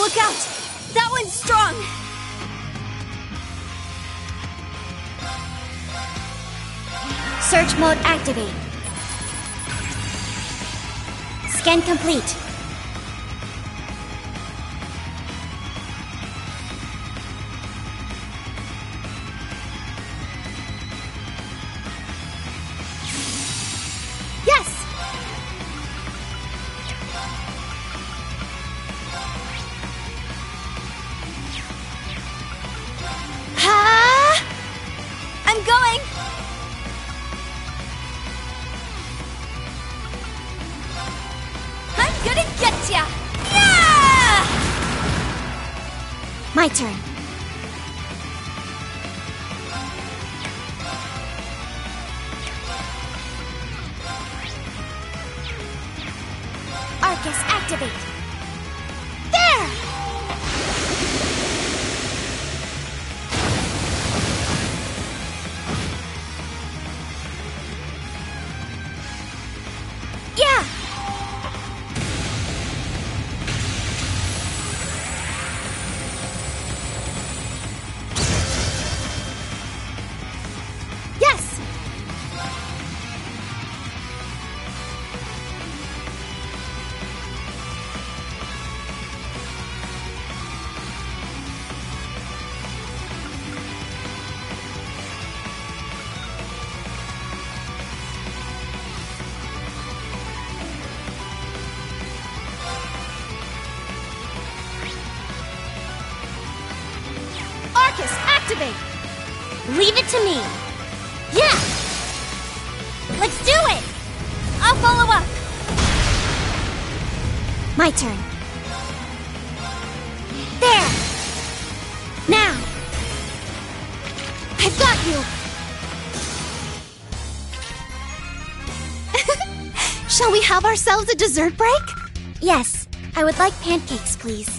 Look out! That one's strong! Search mode activate. Scan complete. Yes! Ha! I'm going! I'm gonna get ya! Yeah! My turn. Arcus activate. There! Yeah! Yes! Arcus, activate! Leave it to me. Yeah! Let's do it! I'll follow up! My turn. There! Now! I've got you! Shall we have ourselves a dessert break? Yes, I would like pancakes, please.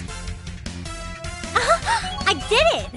I did it!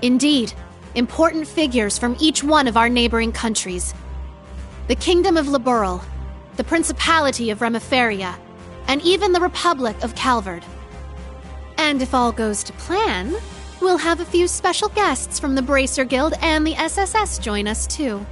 Indeed, important figures from each one of our neighboring countries. The Kingdom of Liberl, the Principality of Remiferia, and even the Republic of Calvard. And if all goes to plan, we'll have a few special guests from the Bracer Guild and the SSS join us too.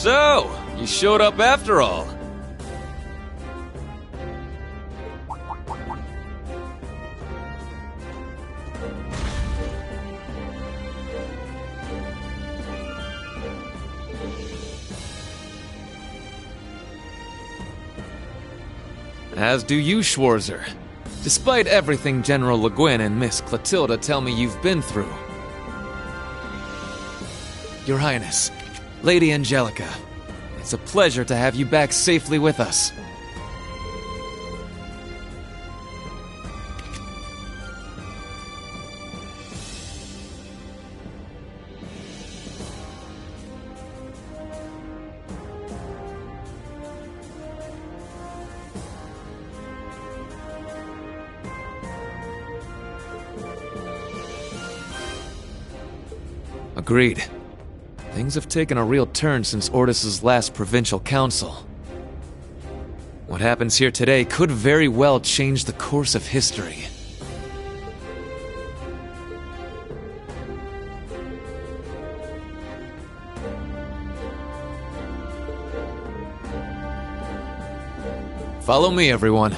So, you showed up after all. As do you, Schwarzer. Despite everything General Le Guin and Miss Clotilda tell me you've been through. Your Highness, Lady Angelica, it's a pleasure to have you back safely with us. Agreed. Things have taken a real turn since Ordis's last provincial council. What happens here today could very well change the course of history. Follow me, everyone.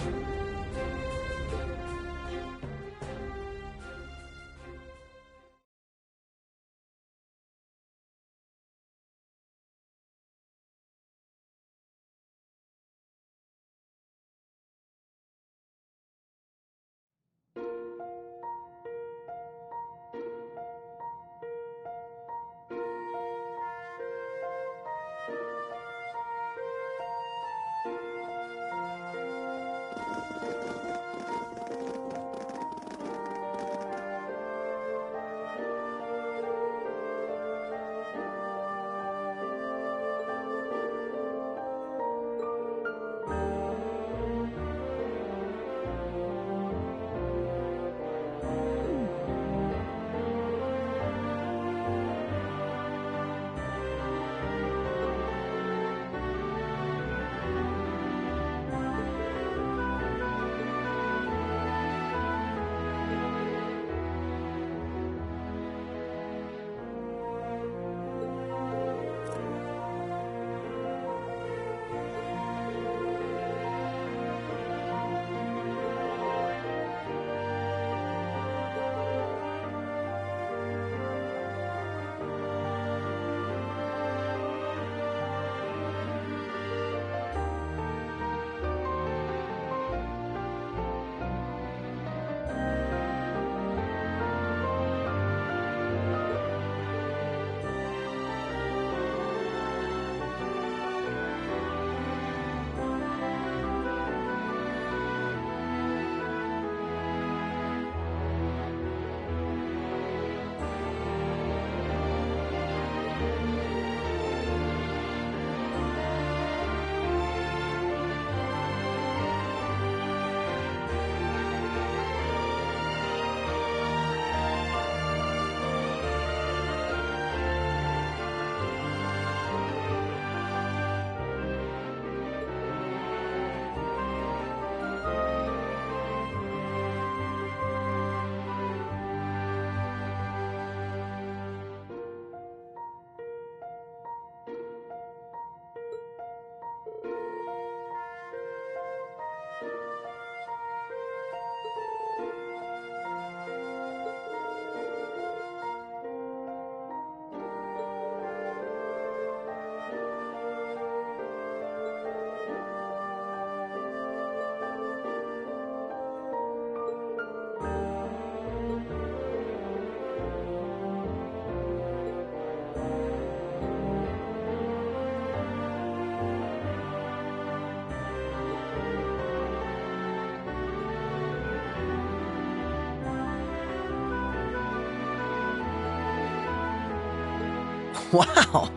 Wow.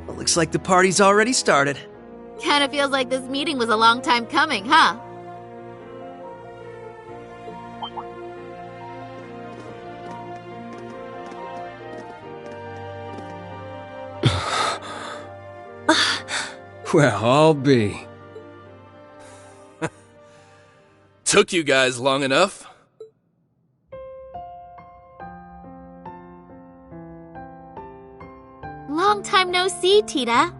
Well, looks like the party's already started. Kinda feels like this meeting was a long time coming, huh? Well, I'll be. Took you guys long enough. Long time no see, Tita.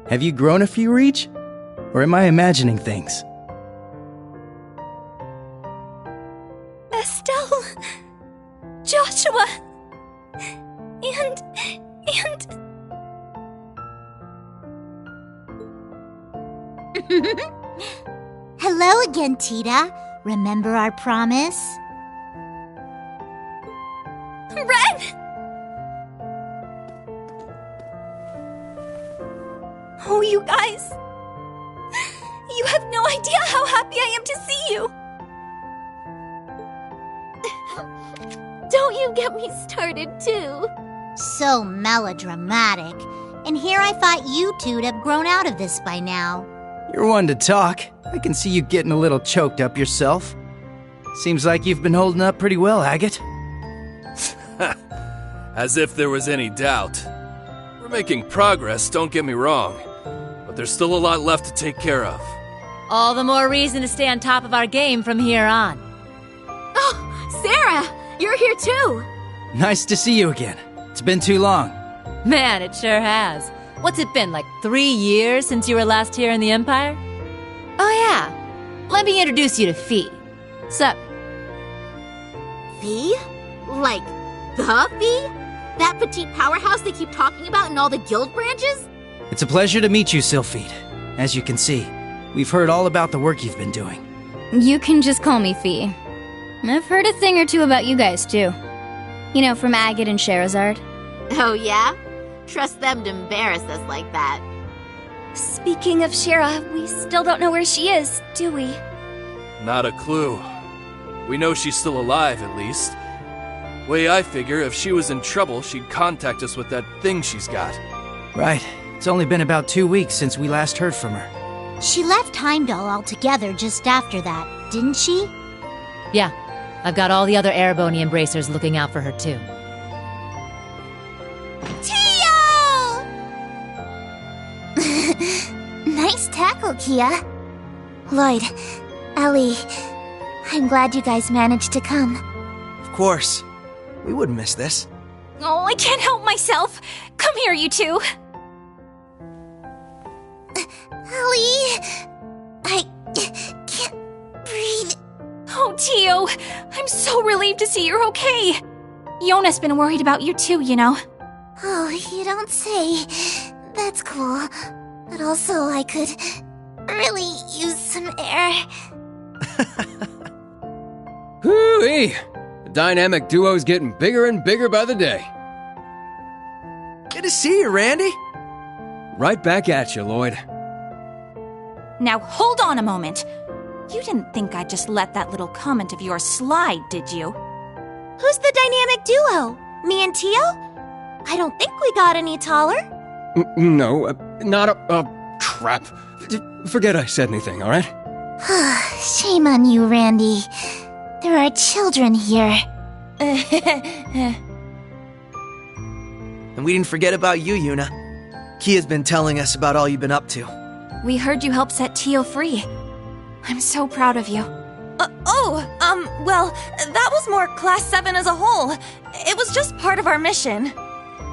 Have you grown a few reach? Or am I imagining things? Estelle, Joshua, and... Hello again, Tita. Remember our promise? Ren! Oh, you guys. You have no idea how happy I am to see you. Don't you get me started, too. So melodramatic. And here I thought you two'd have grown out of this by now. You're one to talk. I can see you getting a little choked up yourself. Seems like you've been holding up pretty well, Agate. As if there was any doubt. We're making progress, don't get me wrong. But there's still a lot left to take care of. All the more reason to stay on top of our game from here on. Oh, Sarah! You're here too! Nice to see you again. It's been too long. Man, it sure has. What's it been, like 3 years since you were last here in the Empire? Oh yeah, let me introduce you to Fee. Sup? Fee? Like, the Fee? That petite powerhouse they keep talking about in all the guild branches? It's a pleasure to meet you, Sylphide. As you can see, we've heard all about the work you've been doing. You can just call me Fee. I've heard a thing or two about you guys, too. You know, from Agate and Sherazard. Oh yeah? Trust them to embarrass us like that. Speaking of Shera, we still don't know where she is, do we? Not a clue. We know she's still alive, at least. Way I figure, if she was in trouble, she'd contact us with that thing she's got. Right. It's only been about 2 weeks since we last heard from her. She left Heimdall altogether just after that, didn't she? Yeah, I've got all the other Erebony Embracers looking out for her, too. Tio! Nice tackle, Kia. Lloyd, Ellie, I'm glad you guys managed to come. Of course. We wouldn't miss this. Oh, I can't help myself. Come here, you two. Ellie, I can't breathe. Oh, Tio, I'm so relieved to see you're okay. Yona's been worried about you too, you know. Oh, you don't say. That's cool. But also, I could really use some air. Hoo-wee! The dynamic duo's getting bigger and bigger by the day. Good to see you, Randy. Right back at you, Lloyd. Now hold on a moment. You didn't think I'd just let that little comment of yours slide, did you? Who's the dynamic duo? Me and Tio? I don't think we got any taller. No, not crap. Forget I said anything, alright? Shame on you, Randy. There are children here. And we didn't forget about you, Yuna. Kia's been telling us about all you've been up to. We heard you helped set Tio free. I'm so proud of you. Well, that was more Class 7 as a whole. It was just part of our mission.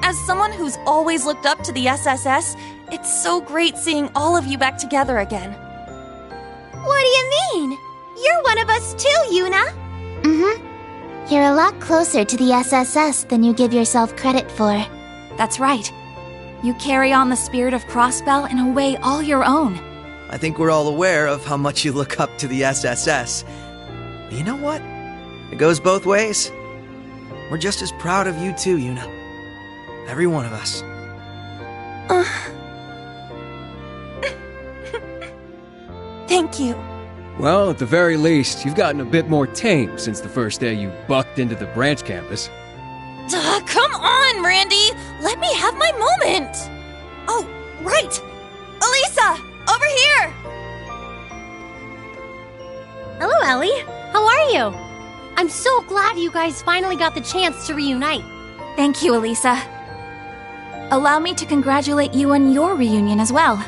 As someone who's always looked up to the SSS, it's so great seeing all of you back together again. What do you mean? You're one of us too, Yuna. Mm-hmm. You're a lot closer to the SSS than you give yourself credit for. That's right. You carry on the spirit of Crossbell in a way all your own. I think we're all aware of how much you look up to the SSS. But you know what? It goes both ways. We're just as proud of you too, Yuna. Every one of us. Thank you. Well, at the very least, you've gotten a bit more tame since the first day you bucked into the branch campus. Ugh, come on, Randy! Let me have my moment! Oh, right! Elisa! Over here! Hello, Ellie. How are you? I'm so glad you guys finally got the chance to reunite. Thank you, Elisa. Allow me to congratulate you on your reunion as well.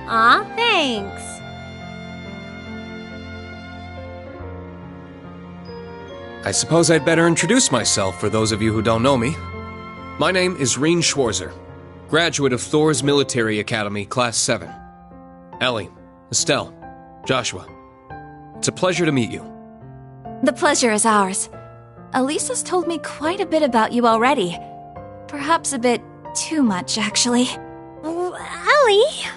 Aw, thanks. I suppose I'd better introduce myself for those of you who don't know me. My name is Rean Schwarzer, graduate of Thor's Military Academy, Class 7. Ellie, Estelle, Joshua, it's a pleasure to meet you. The pleasure is ours. Elisa's told me quite a bit about you already. Perhaps a bit too much, actually. Ellie?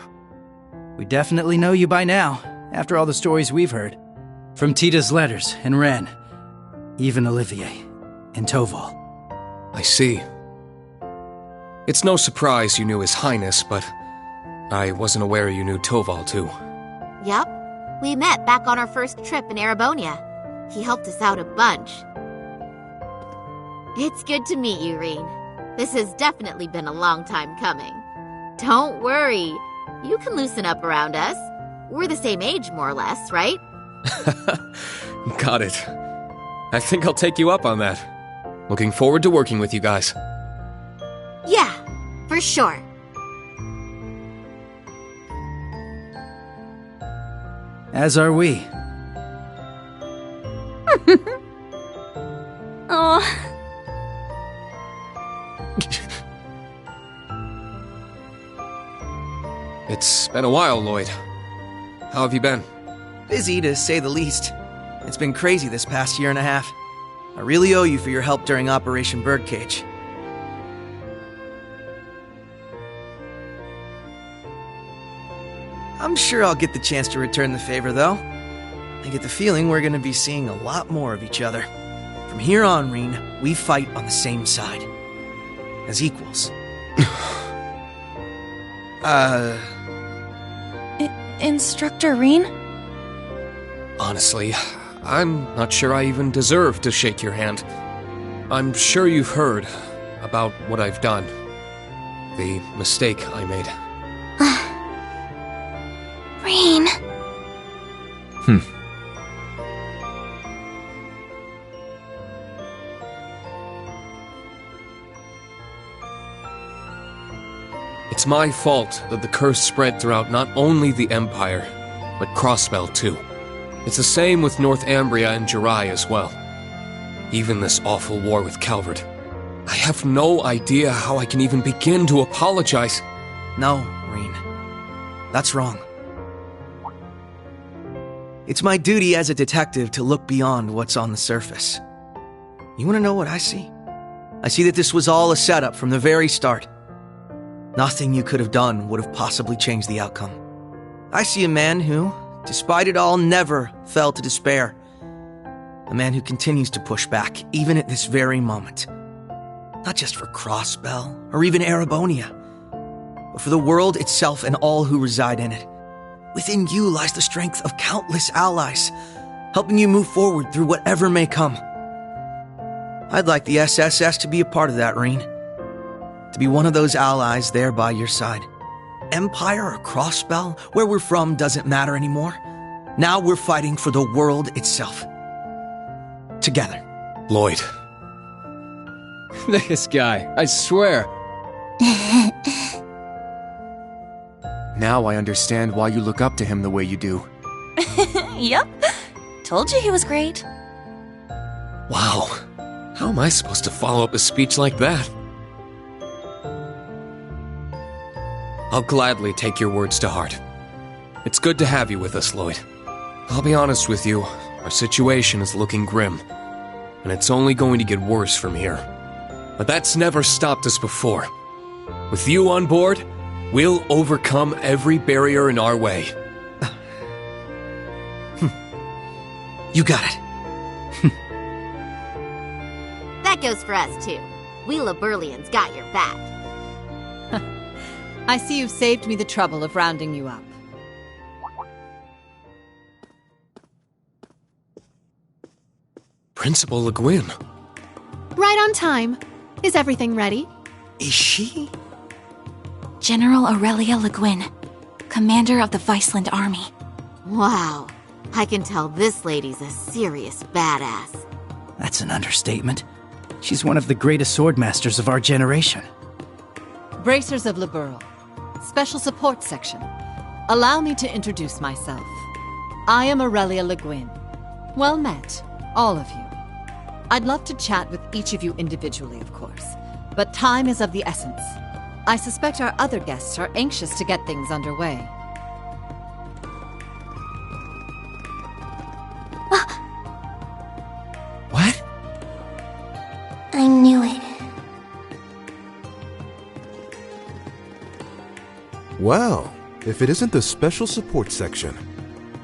We definitely know you by now, after all the stories we've heard. From Tita's letters and Ren, even Olivier and Toval. I see. It's no surprise you knew His Highness, but I wasn't aware you knew Toval too. Yup. We met back on our first trip in Erebonia. He helped us out a bunch. It's good to meet you, Rean. This has definitely been a long time coming. Don't worry. You can loosen up around us. We're the same age, more or less, right? Got it. I think I'll take you up on that. Looking forward to working with you guys. Yeah, for sure. As are we. Aw. It's been a while, Lloyd. How have you been? Busy, to say the least. It's been crazy this past year and a half. I really owe you for your help during Operation Birdcage. I'm sure I'll get the chance to return the favor, though. I get the feeling we're gonna be seeing a lot more of each other. From here on, Rean, we fight on the same side. As equals. Instructor Rean? Honestly, I'm not sure I even deserve to shake your hand. I'm sure you've heard about what I've done. The mistake I made. Rean. It's my fault that the curse spread throughout not only the Empire, but Crossbell too. It's the same with North Ambria and Jirai as well. Even this awful war with Calvard. I have no idea how I can even begin to apologize. No, Rean. That's wrong. It's my duty as a detective to look beyond what's on the surface. You want to know what I see? I see that this was all a setup from the very start. Nothing you could have done would have possibly changed the outcome. I see a man who, despite it all, never fell to despair. A man who continues to push back, even at this very moment. Not just for Crossbell, or even Erebonia, but for the world itself and all who reside in it. Within you lies the strength of countless allies, helping you move forward through whatever may come. I'd like the SSS to be a part of that, Rean. To be one of those allies there by your side. Empire or Crossbell, where we're from doesn't matter anymore. Now we're fighting for the world itself. Together. Lloyd. This guy, I swear. Now I understand why you look up to him the way you do. Yep. Told you he was great. Wow. How am I supposed to follow up a speech like that? I'll gladly take your words to heart. It's good to have you with us, Lloyd. I'll be honest with you, our situation is looking grim, and it's only going to get worse from here. But that's never stopped us before. With you on board, we'll overcome every barrier in our way. You got it. That goes for us, too. We Laburlians got your back. I see you've saved me the trouble of rounding you up. Principal Le Guin. Right right on time. Is everything ready? Is she? General Aurelia Le Guin, commander of the Viceland Army. Wow, I can tell this lady's a serious badass. That's an understatement. She's one of the greatest swordmasters of our generation. Bracers of Liberl, Special Support Section. Allow me to introduce myself. I am Aurelia Le Guin. Well met, all of you. I'd love to chat with each of you individually, of course, but time is of the essence. I suspect our other guests are anxious to get things underway. What? I knew it. Well, if it isn't the Special Support Section,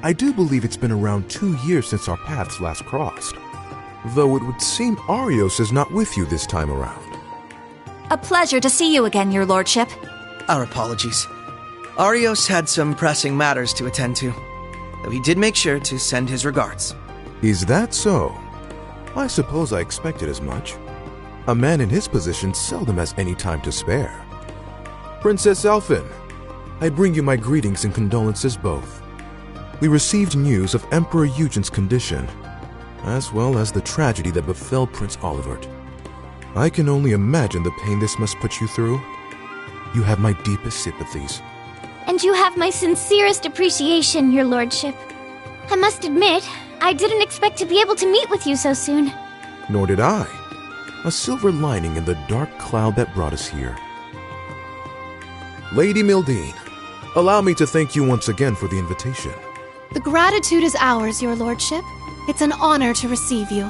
I do believe it's been around 2 years since our paths last crossed. Though it would seem Arios is not with you this time around. A pleasure to see you again, Your Lordship. Our apologies. Arios had some pressing matters to attend to, though he did make sure to send his regards. Is that so? I suppose I expected as much. A man in his position seldom has any time to spare. Princess Elphin, I bring you my greetings and condolences both. We received news of Emperor Eugen's condition, as well as the tragedy that befell Prince Olivert. I can only imagine the pain this must put you through. You have my deepest sympathies. And you have my sincerest appreciation, Your Lordship. I must admit, I didn't expect to be able to meet with you so soon. Nor did I. A silver lining in the dark cloud that brought us here. Lady Mildine, allow me to thank you once again for the invitation. The gratitude is ours, Your Lordship. It's an honor to receive you.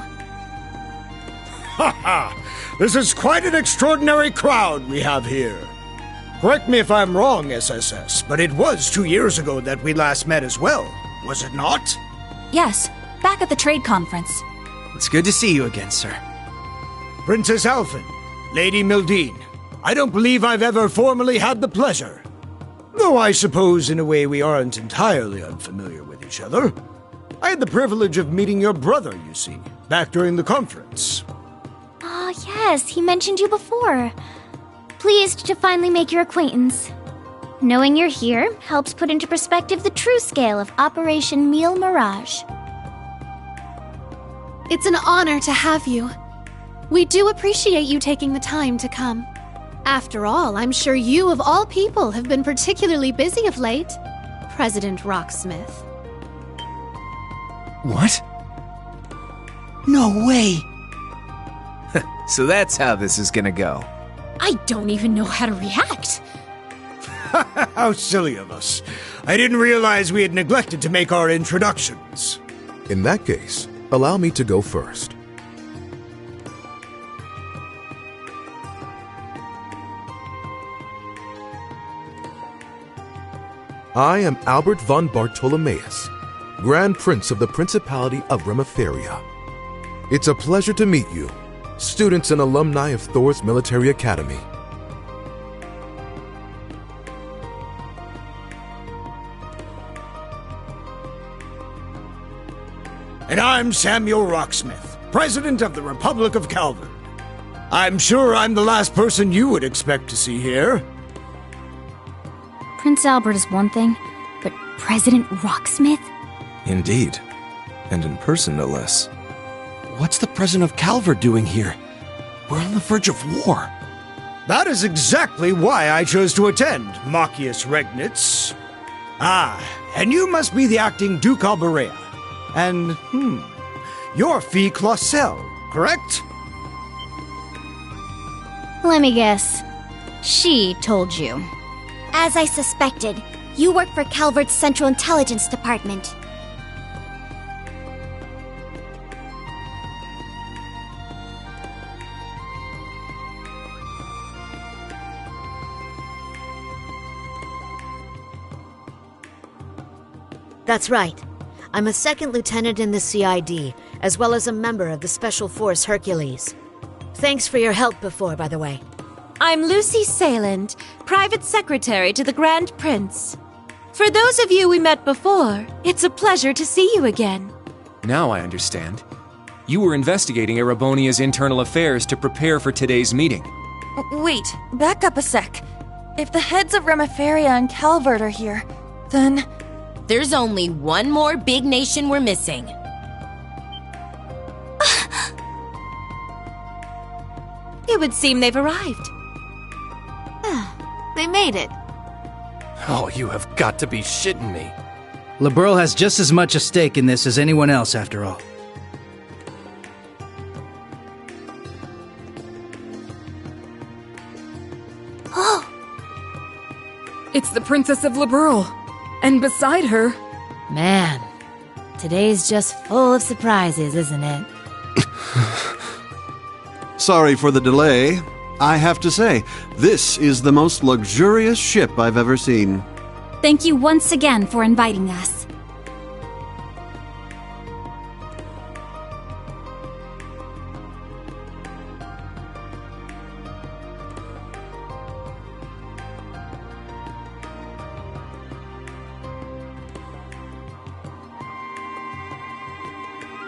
Ha ha! This is quite an extraordinary crowd we have here. Correct me if I'm wrong, SSS, but it was 2 years ago that we last met as well, was it not? Yes, back at the trade conference. It's good to see you again, sir. Princess Elphin, Lady Mildine, I don't believe I've ever formally had the pleasure. Though I suppose in a way we aren't entirely unfamiliar with each other. I had the privilege of meeting your brother, you see, back during the conference. Ah, yes, he mentioned you before. Pleased to finally make your acquaintance. Knowing you're here helps put into perspective the true scale of Operation Meal Mirage. It's an honor to have you. We do appreciate you taking the time to come. After all, I'm sure you of all people have been particularly busy of late, President Rocksmith. What? No way! So that's how this is gonna go. I don't even know how to react. How silly of us. I didn't realize we had neglected to make our introductions. In that case, allow me to go first. I am Albert von Bartolomeus, Grand Prince of the Principality of Remiferia. It's a pleasure to meet you, students and alumni of Thor's Military Academy. And I'm Samuel Rocksmith, President of the Republic of Calvard. I'm sure I'm the last person you would expect to see here. Prince Albert is one thing, but President Rocksmith? Indeed. And in person, no less. What's the President of Calvard doing here? We're on the verge of war. That is exactly why I chose to attend, Machias Regnitz. Ah, and you must be the acting Duke Alberea. And, you're Fee Clausel, correct? Let me guess. She told you. As I suspected, you work for Calvard's Central Intelligence Department. That's right. I'm a second lieutenant in the CID, as well as a member of the Special Force Hercules. Thanks for your help before, by the way. I'm Lucy Sayland, Private Secretary to the Grand Prince. For those of you we met before, it's a pleasure to see you again. Now I understand. You were investigating Erebonia's internal affairs to prepare for today's meeting. Wait, back up a sec. If the heads of Remiferia and Calvert are here, then... There's only one more big nation we're missing. It would seem they've arrived. They made it. Oh, you have got to be shitting me. Liberl has just as much a stake in this as anyone else, after all. It's the Princess of Liberl. And beside her... Man, today's just full of surprises, isn't it? Sorry for the delay. I have to say, this is the most luxurious ship I've ever seen. Thank you once again for inviting us.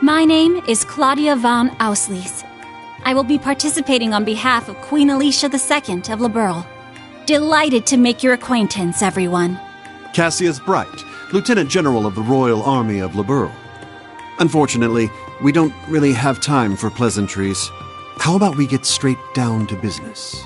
My name is Claudia von Auslies. I will be participating on behalf of Queen Alicia II of Liberl. Delighted to make your acquaintance, everyone. Cassius Bright, Lieutenant General of the Royal Army of Liberl. Unfortunately, we don't really have time for pleasantries. How about we get straight down to business?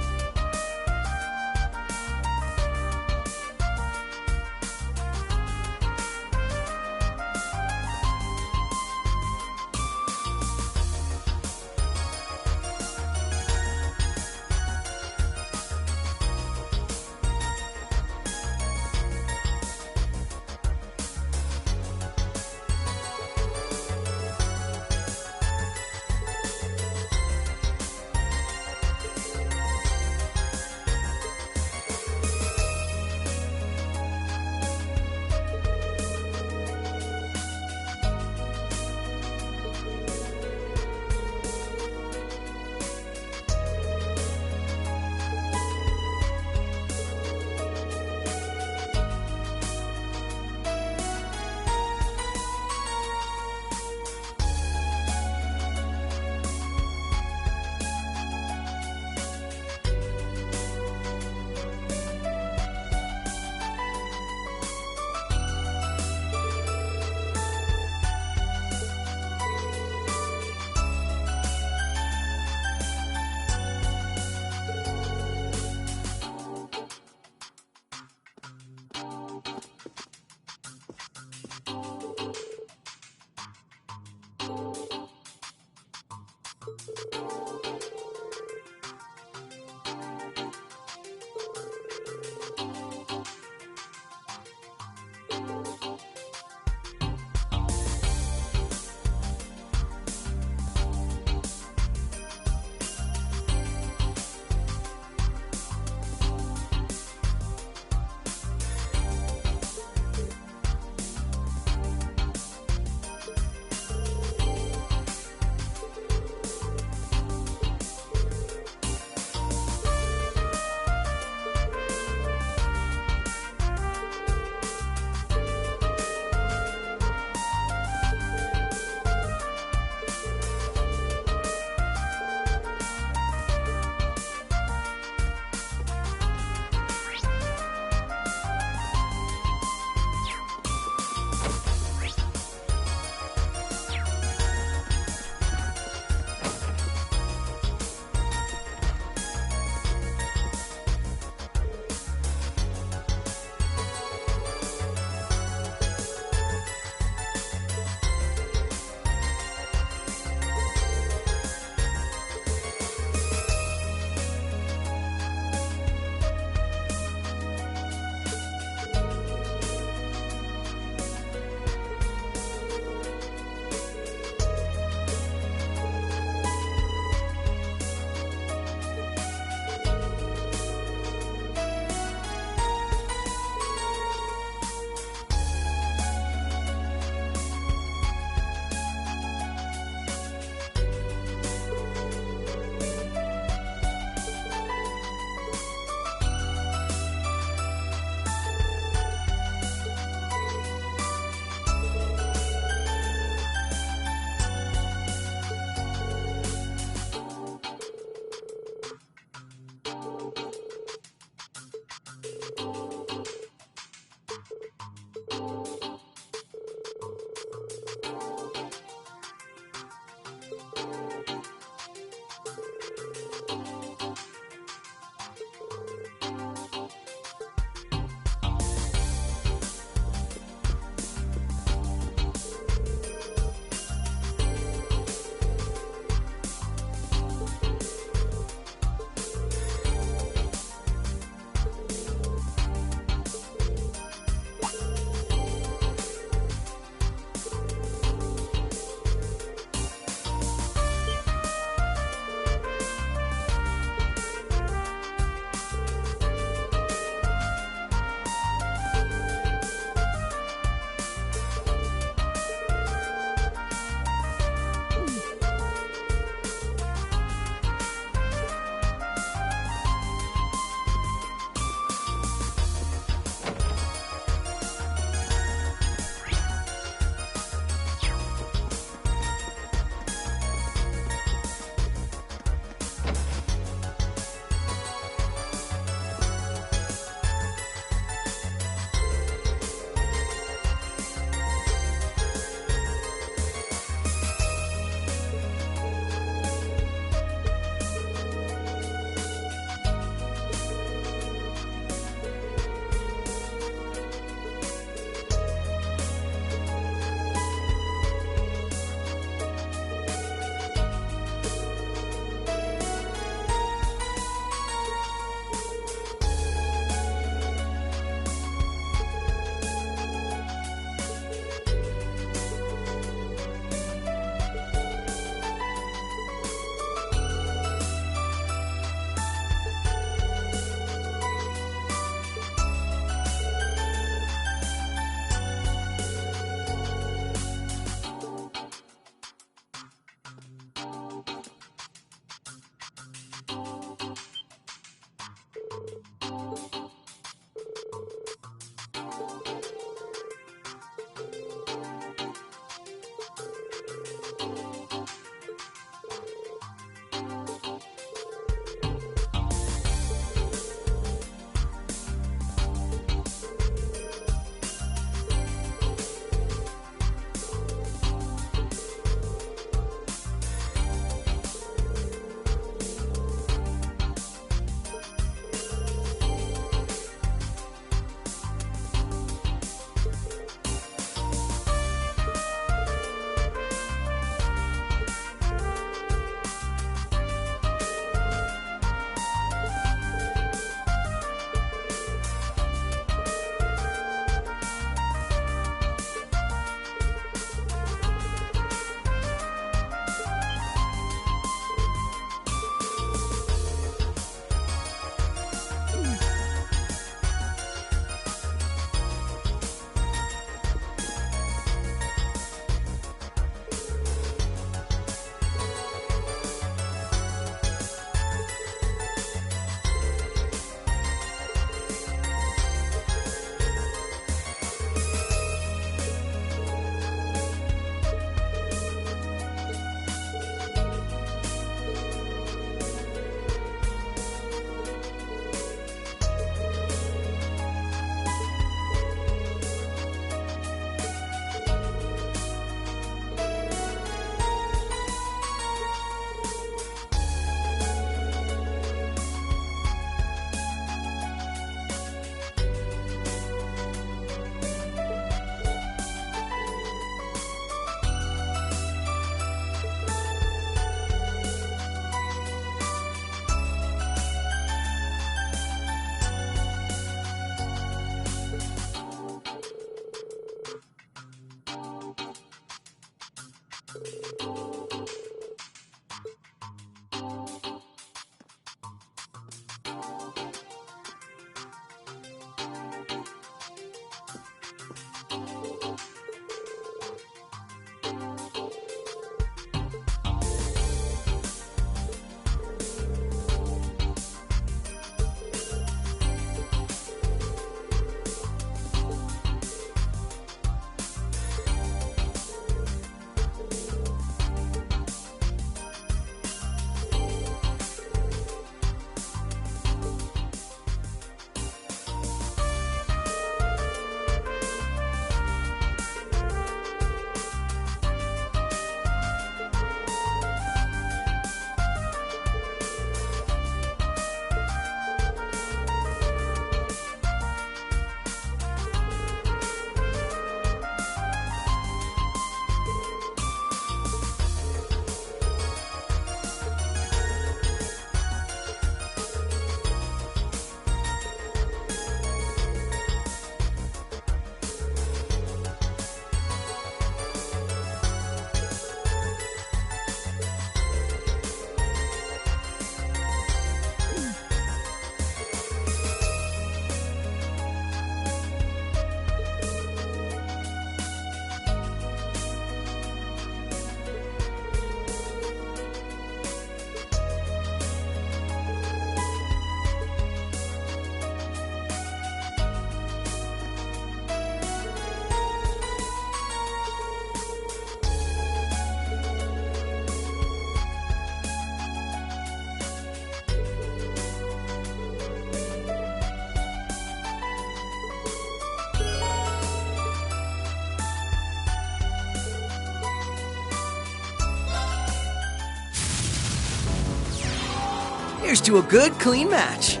Here's to a good, clean match.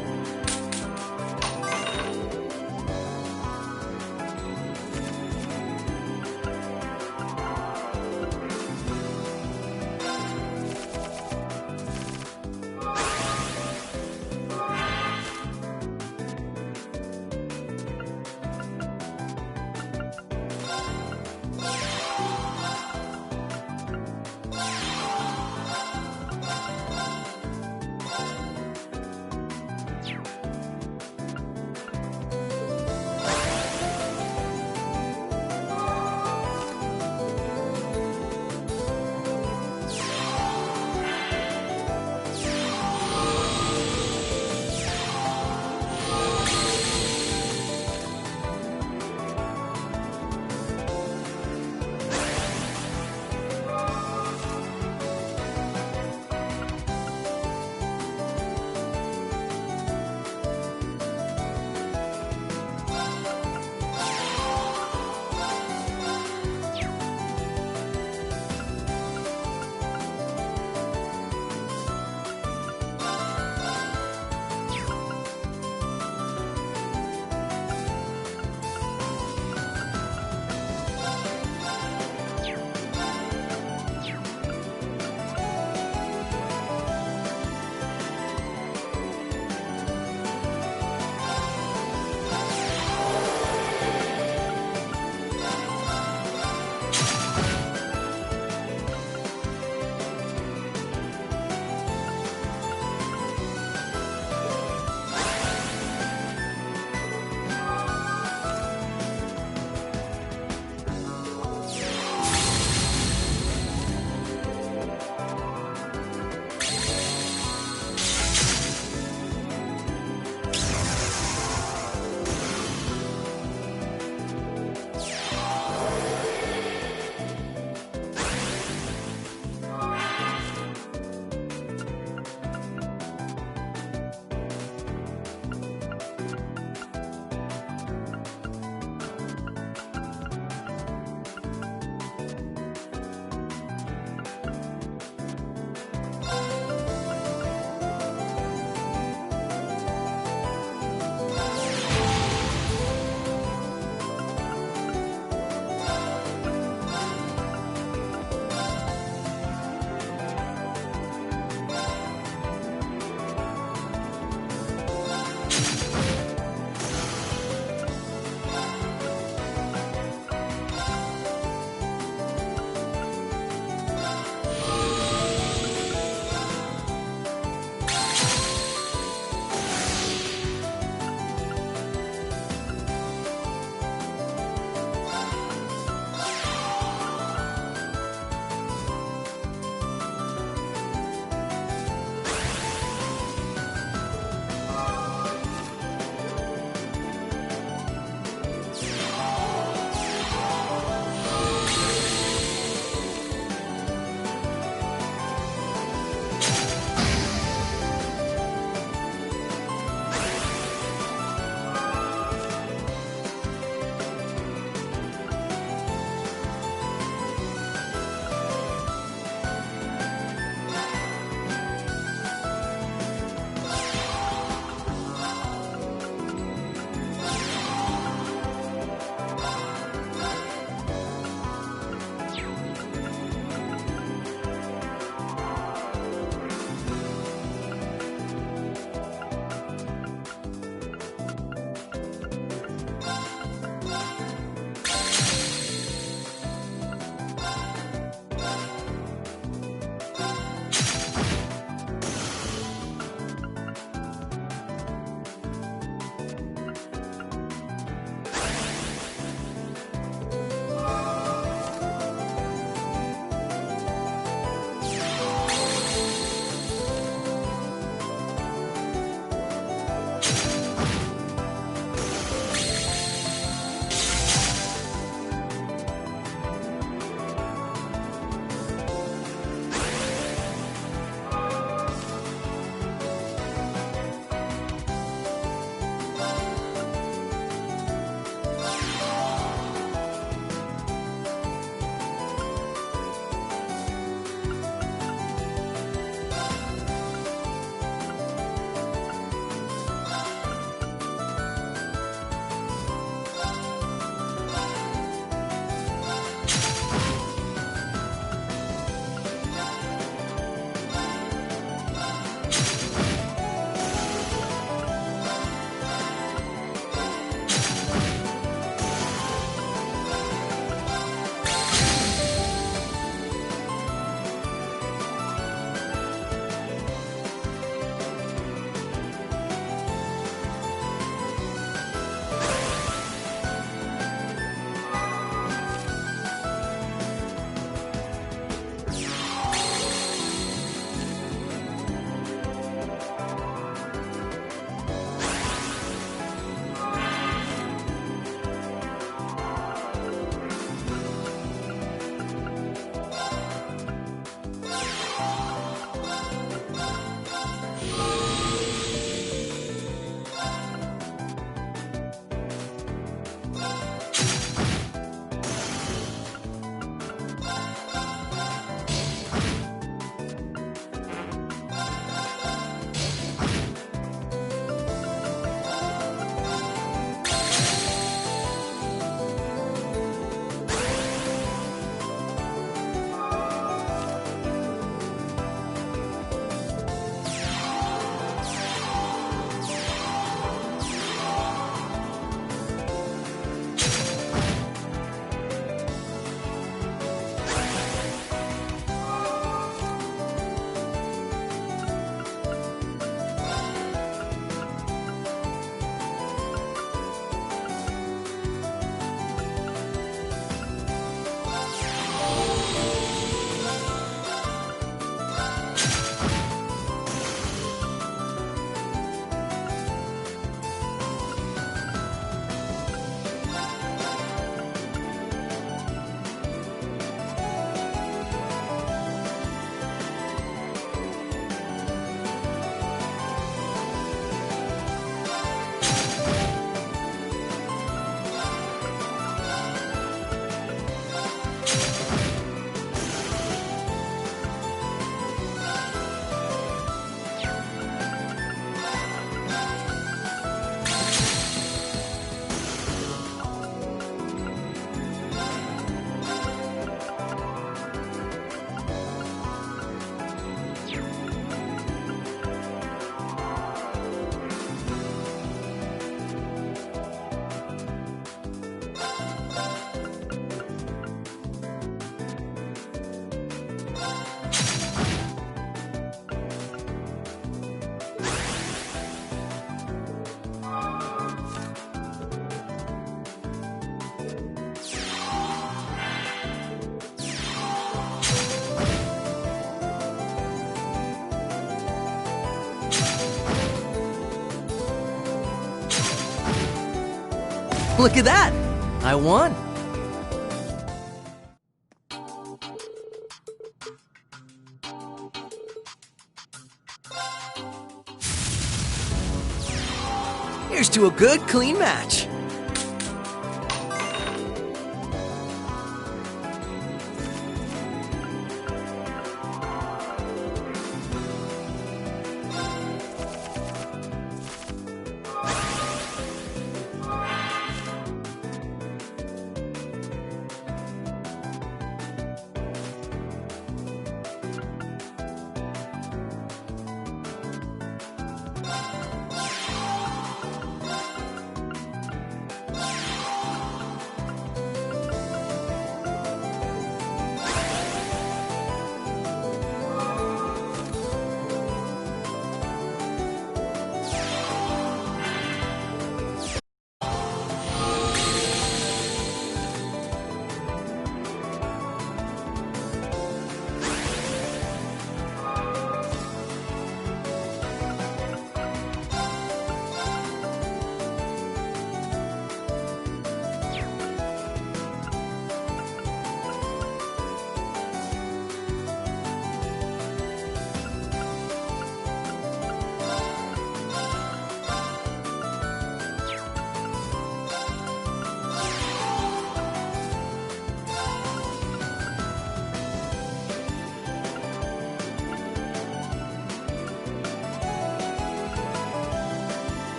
Look at that! I won! Here's to a good, clean match.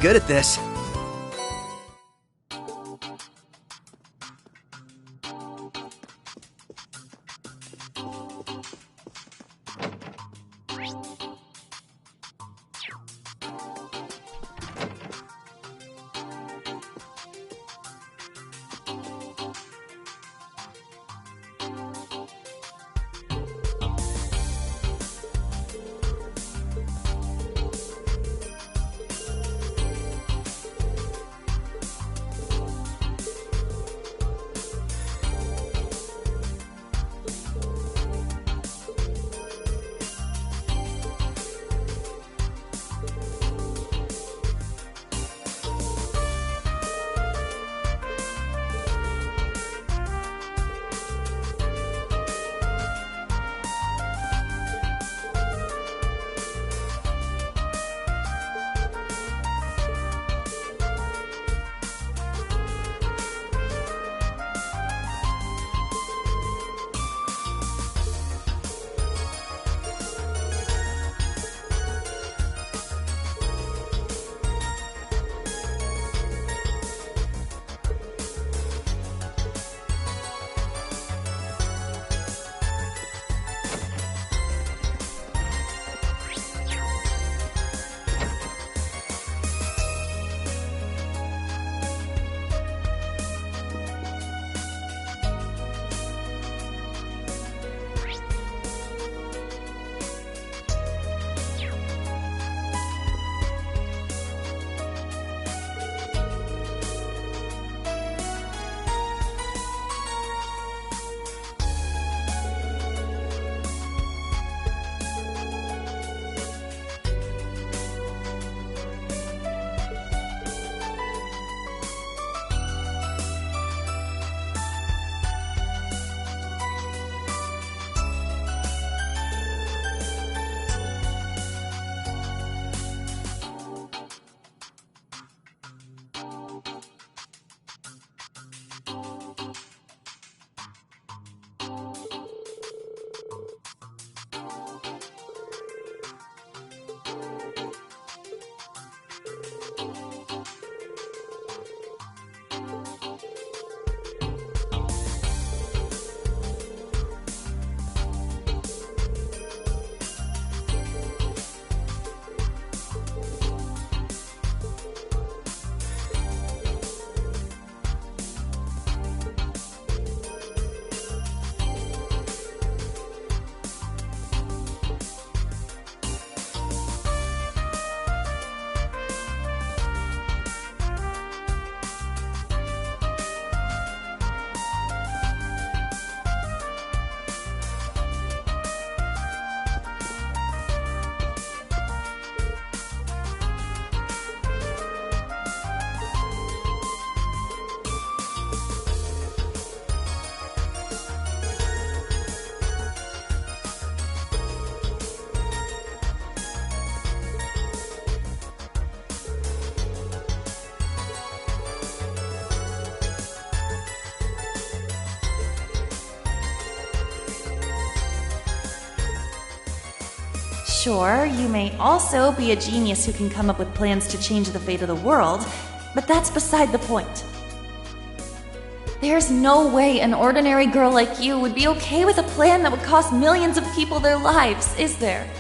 good at this. Sure, you may also be a genius who can come up with plans to change the fate of the world, but that's beside the point. There's no way an ordinary girl like you would be okay with a plan that would cost millions of people their lives, is there?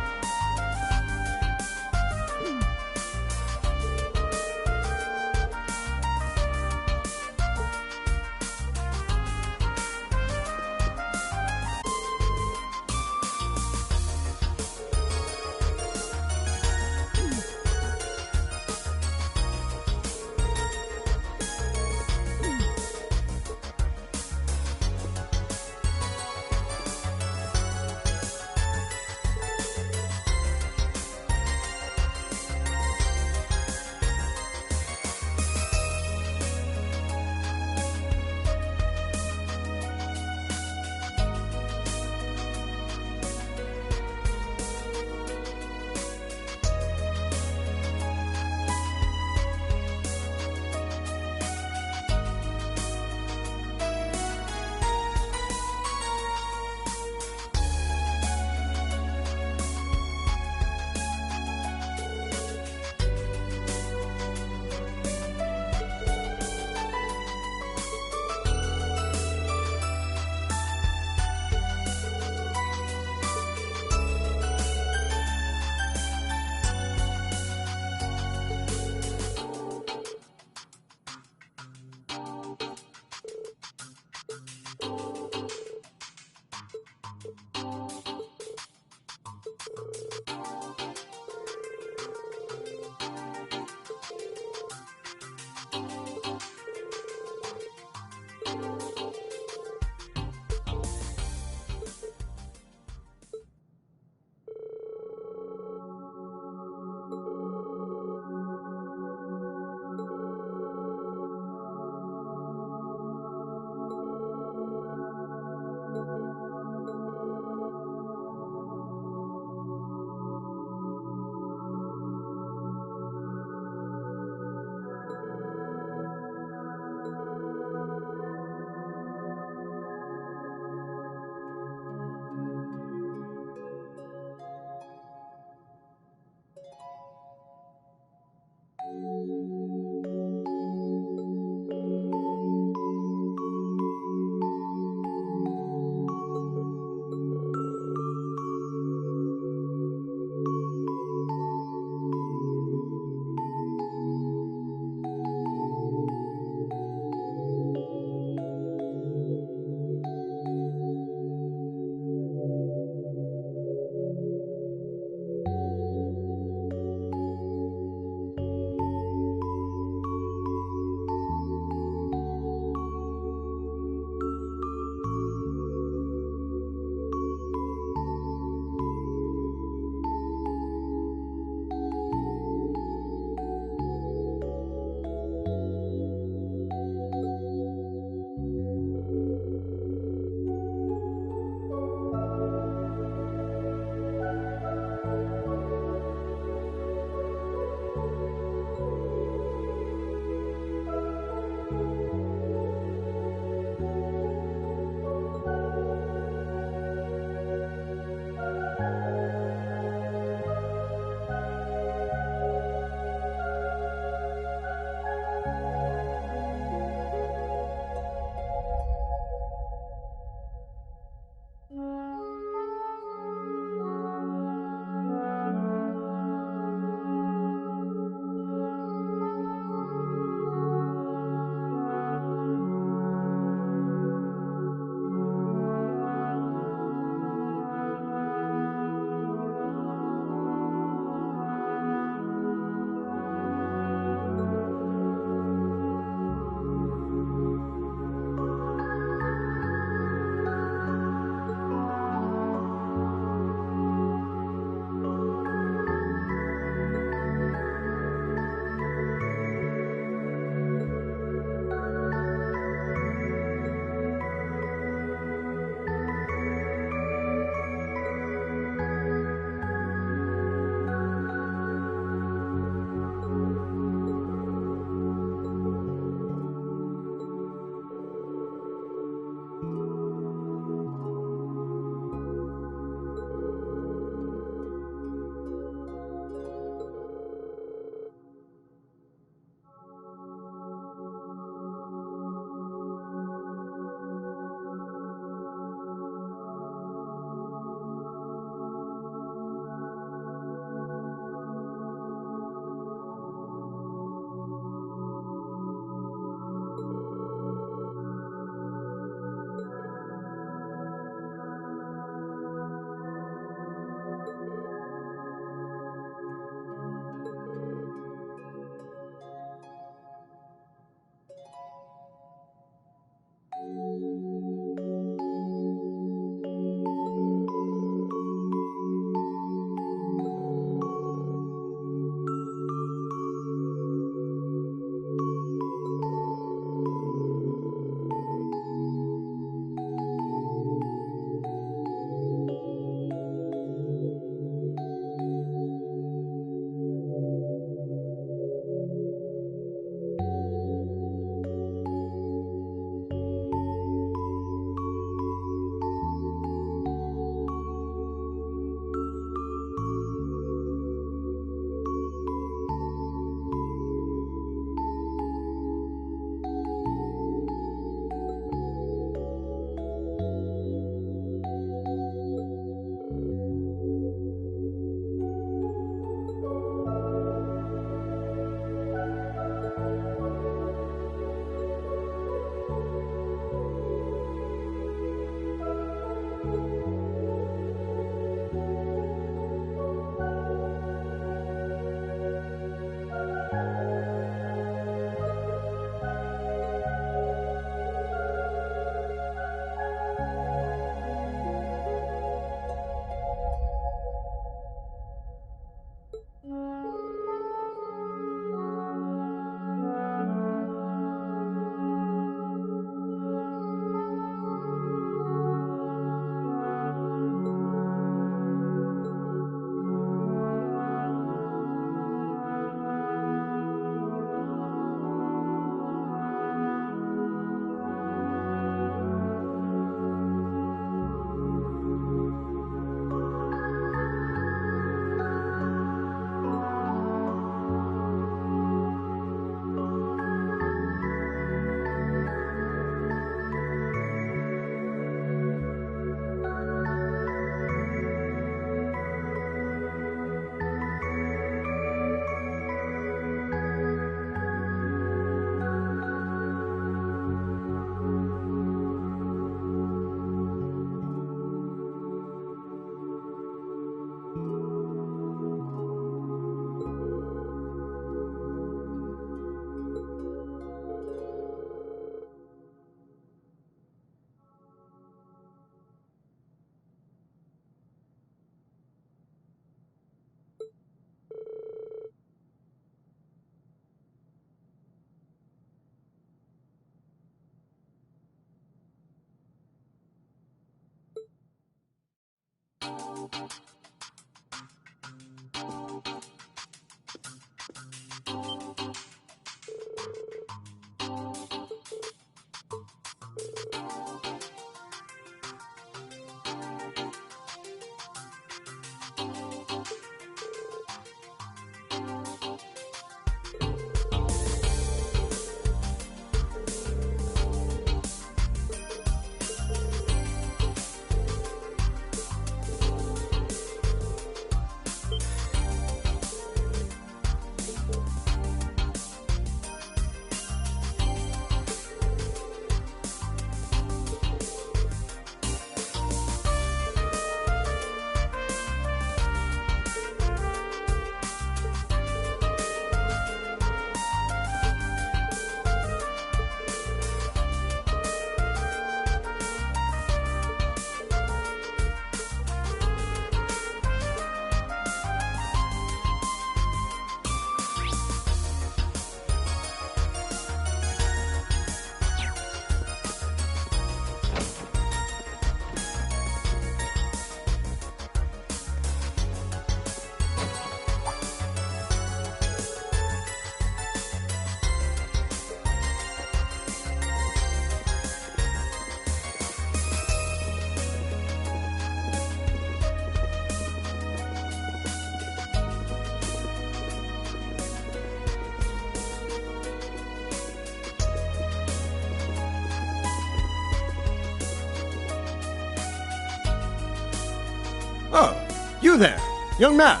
Oh, you there, young man.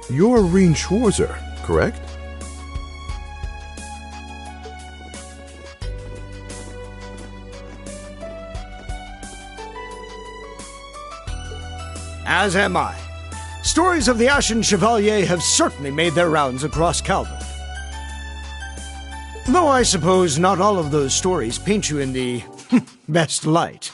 You're Reen Schwarzer, correct? As am I. Stories of the Ashen Chevalier have certainly made their rounds across Calvard. Though I suppose not all of those stories paint you in the best light.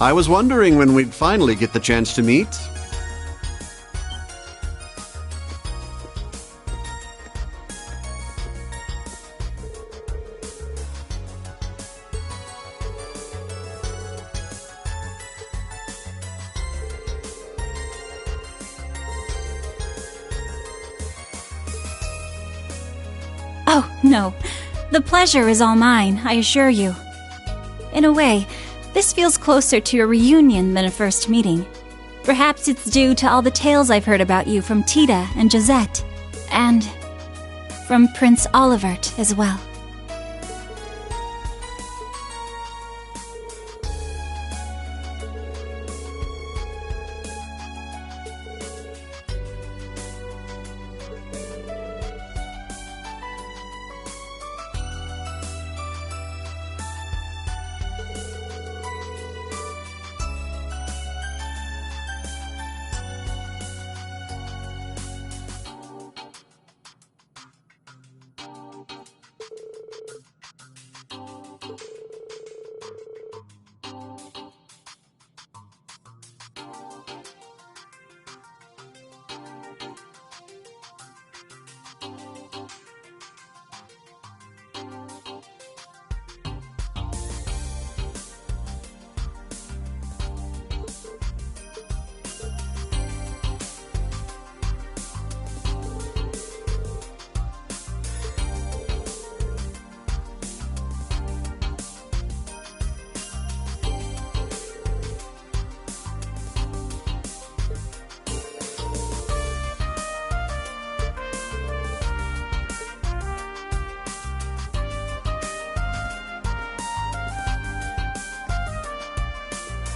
I was wondering when we'd finally get the chance to meet. Oh, no. The pleasure is all mine, I assure you. In a way, this feels closer to a reunion than a first meeting. Perhaps it's due to all the tales I've heard about you from Tita and Josette, and from Prince Olivert as well.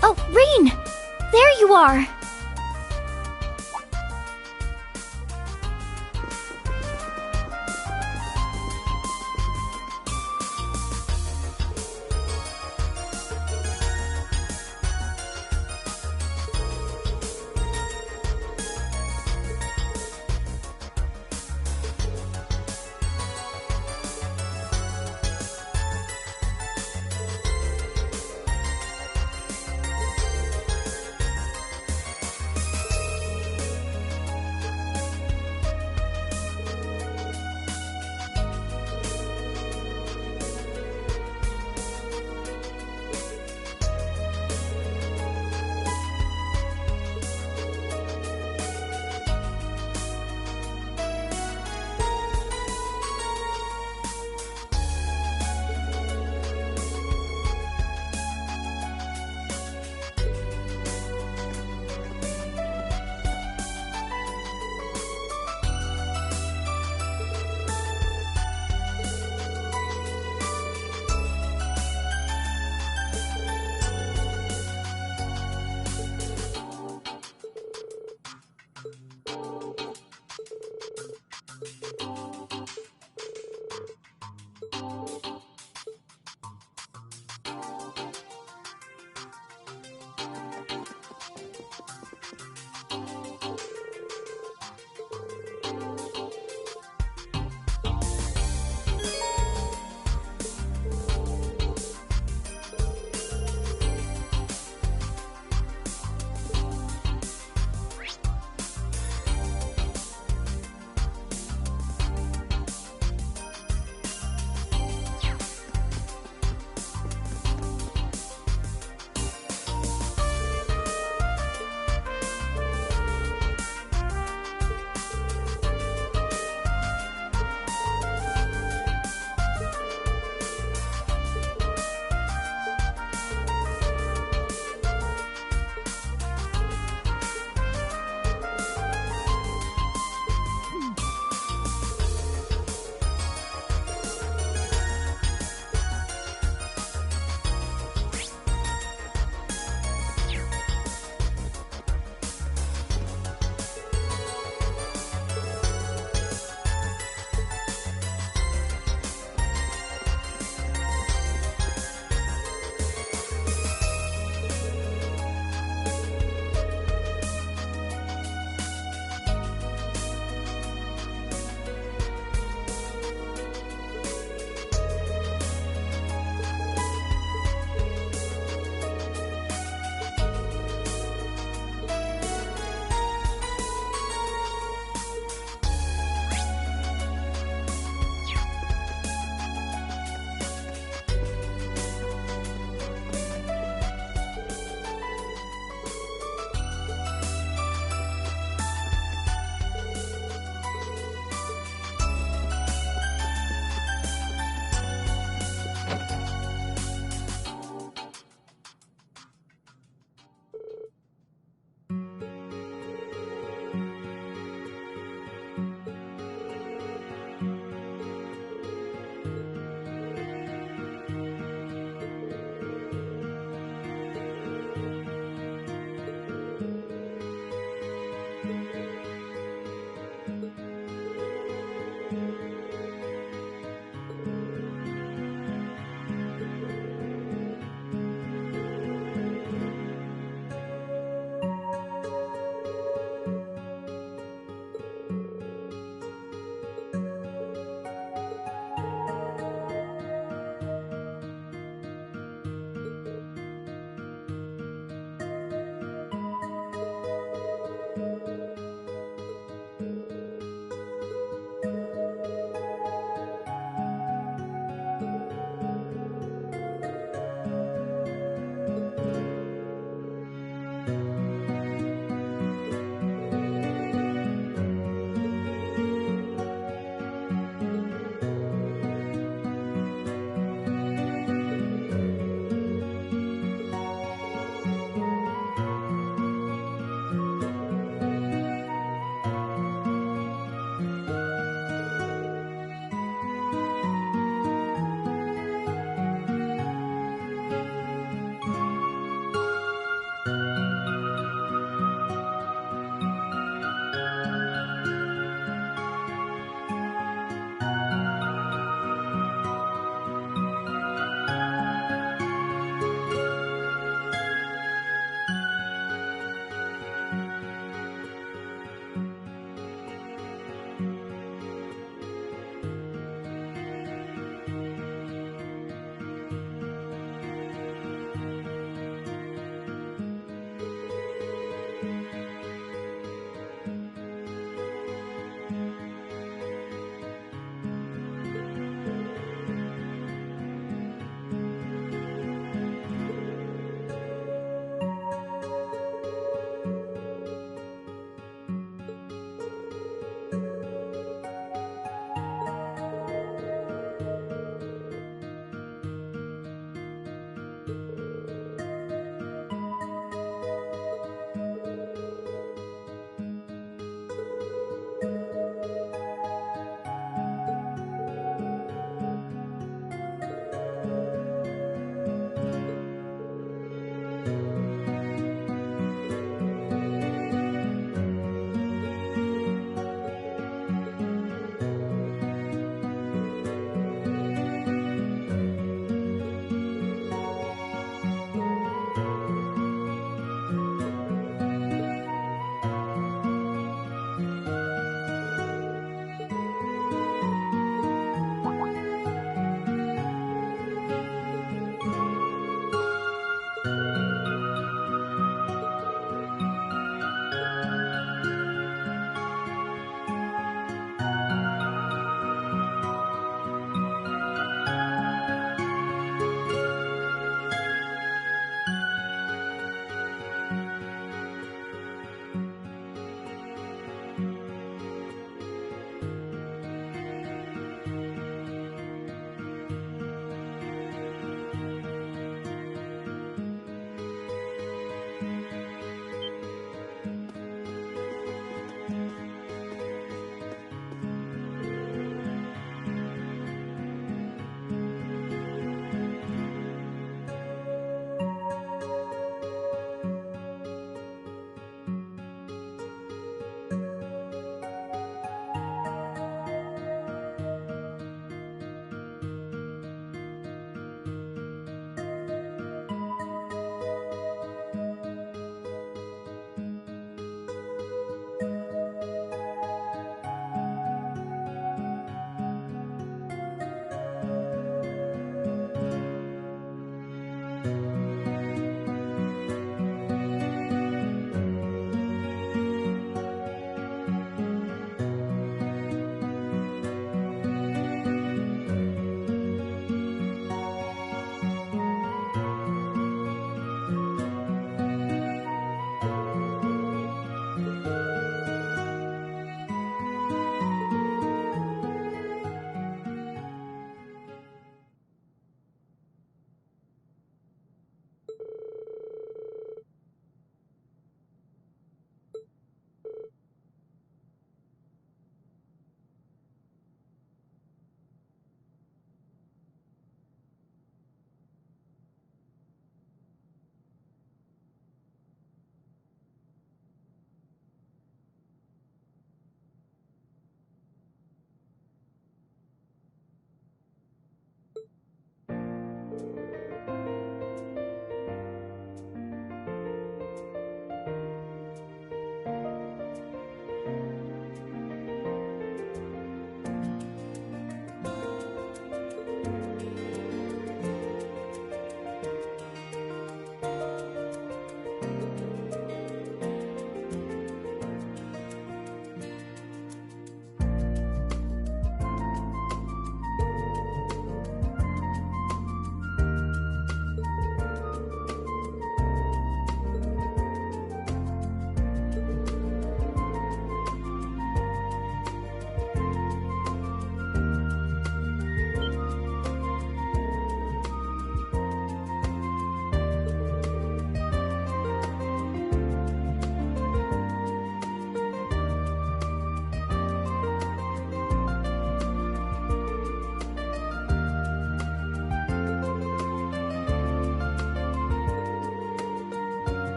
Oh, Reen! There you are!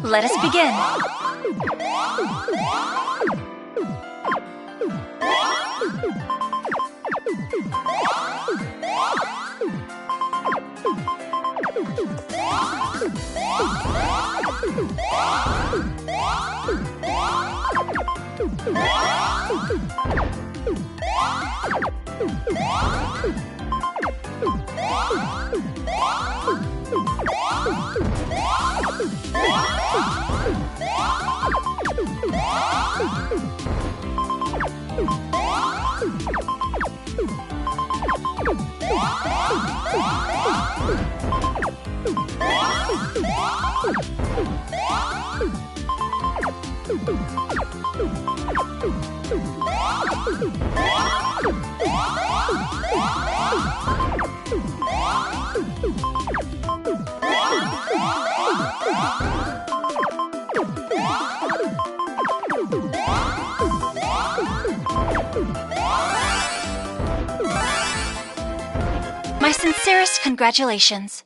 Let us begin. My sincerest congratulations.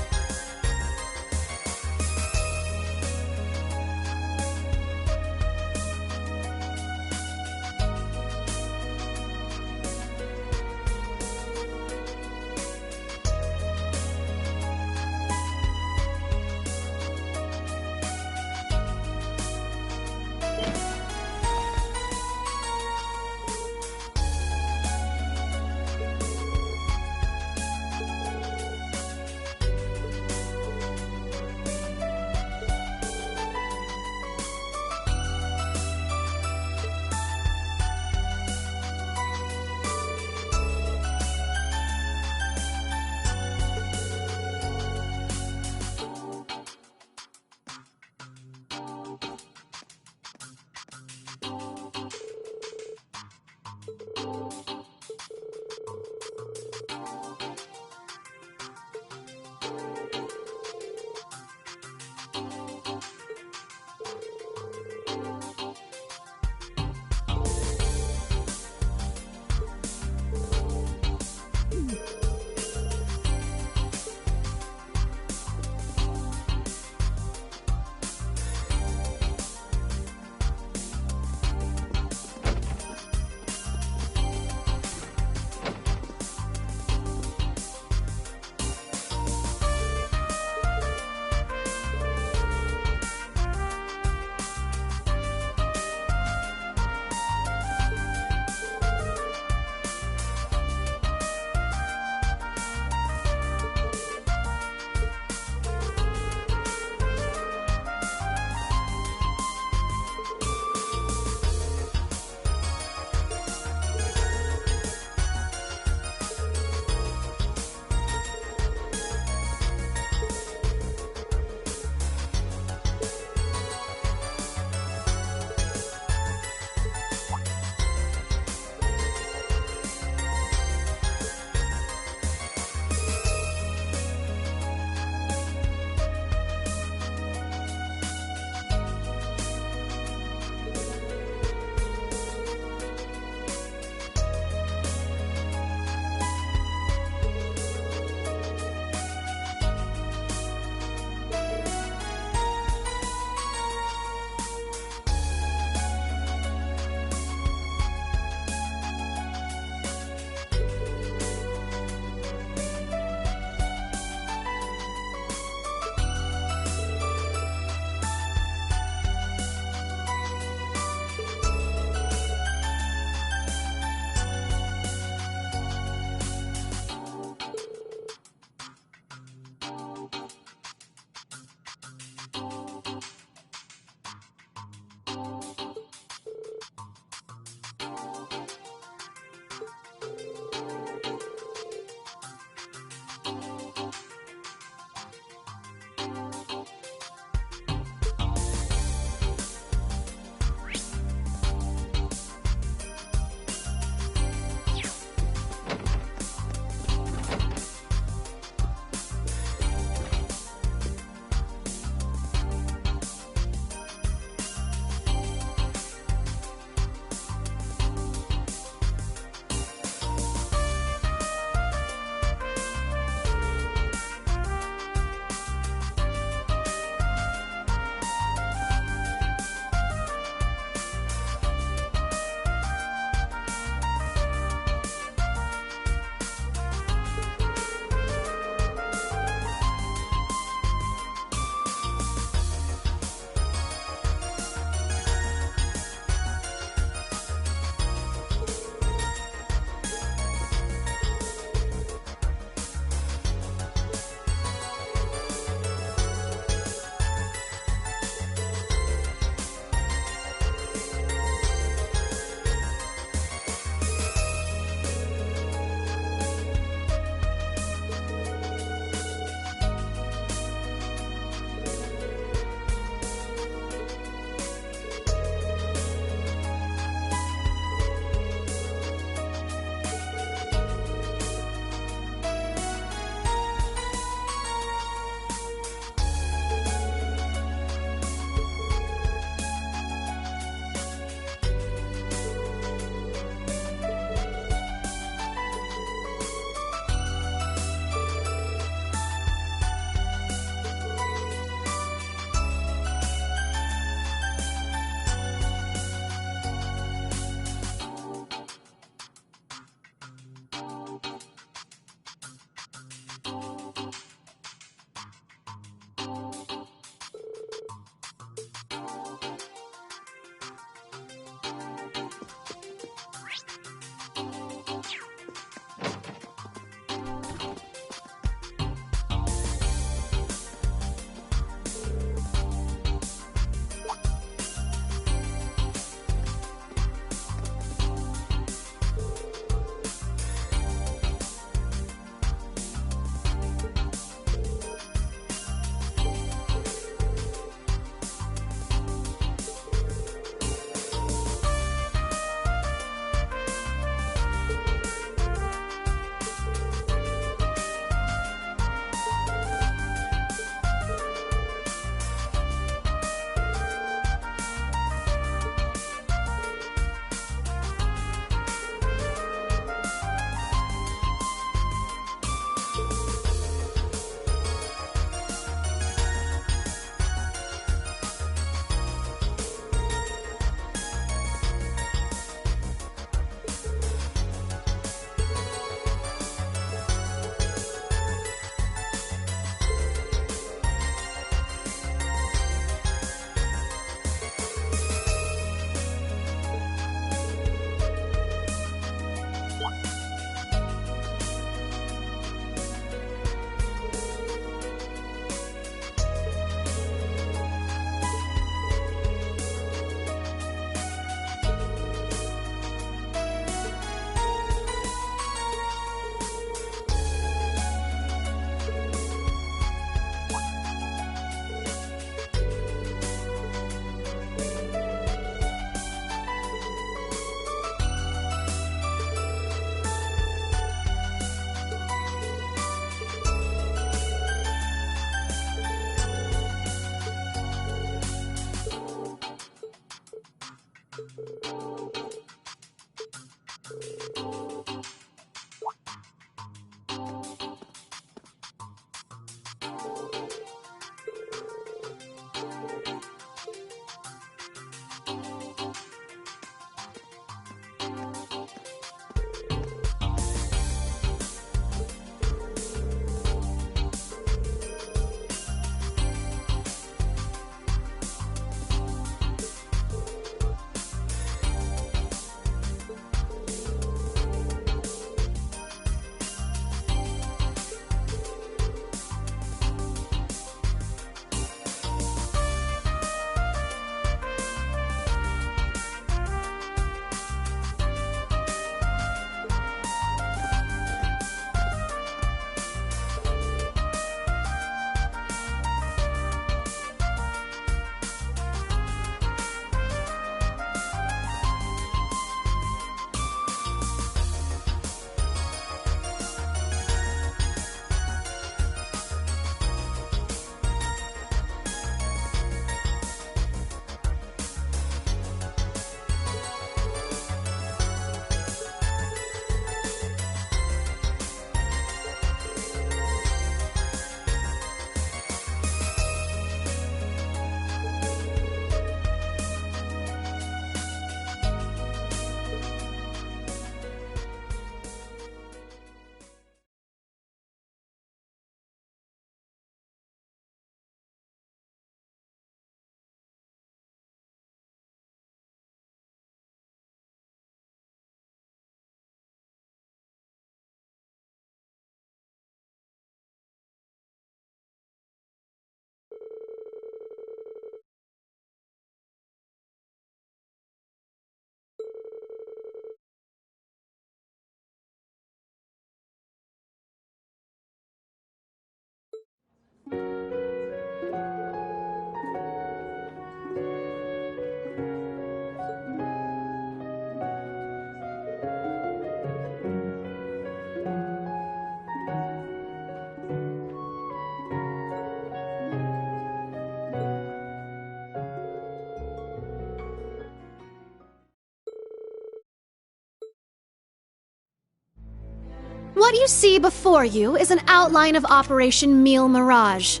What you see before you is an outline of Operation Mille Mirage,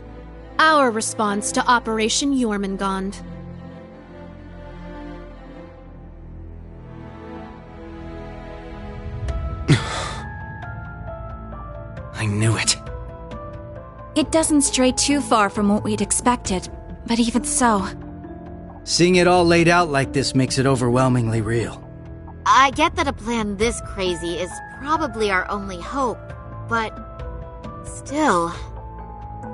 our response to Operation Jormungand. I knew it. It doesn't stray too far from what we'd expected, but even so... Seeing it all laid out like this makes it overwhelmingly real. I get that a plan this crazy is probably our only hope, but still,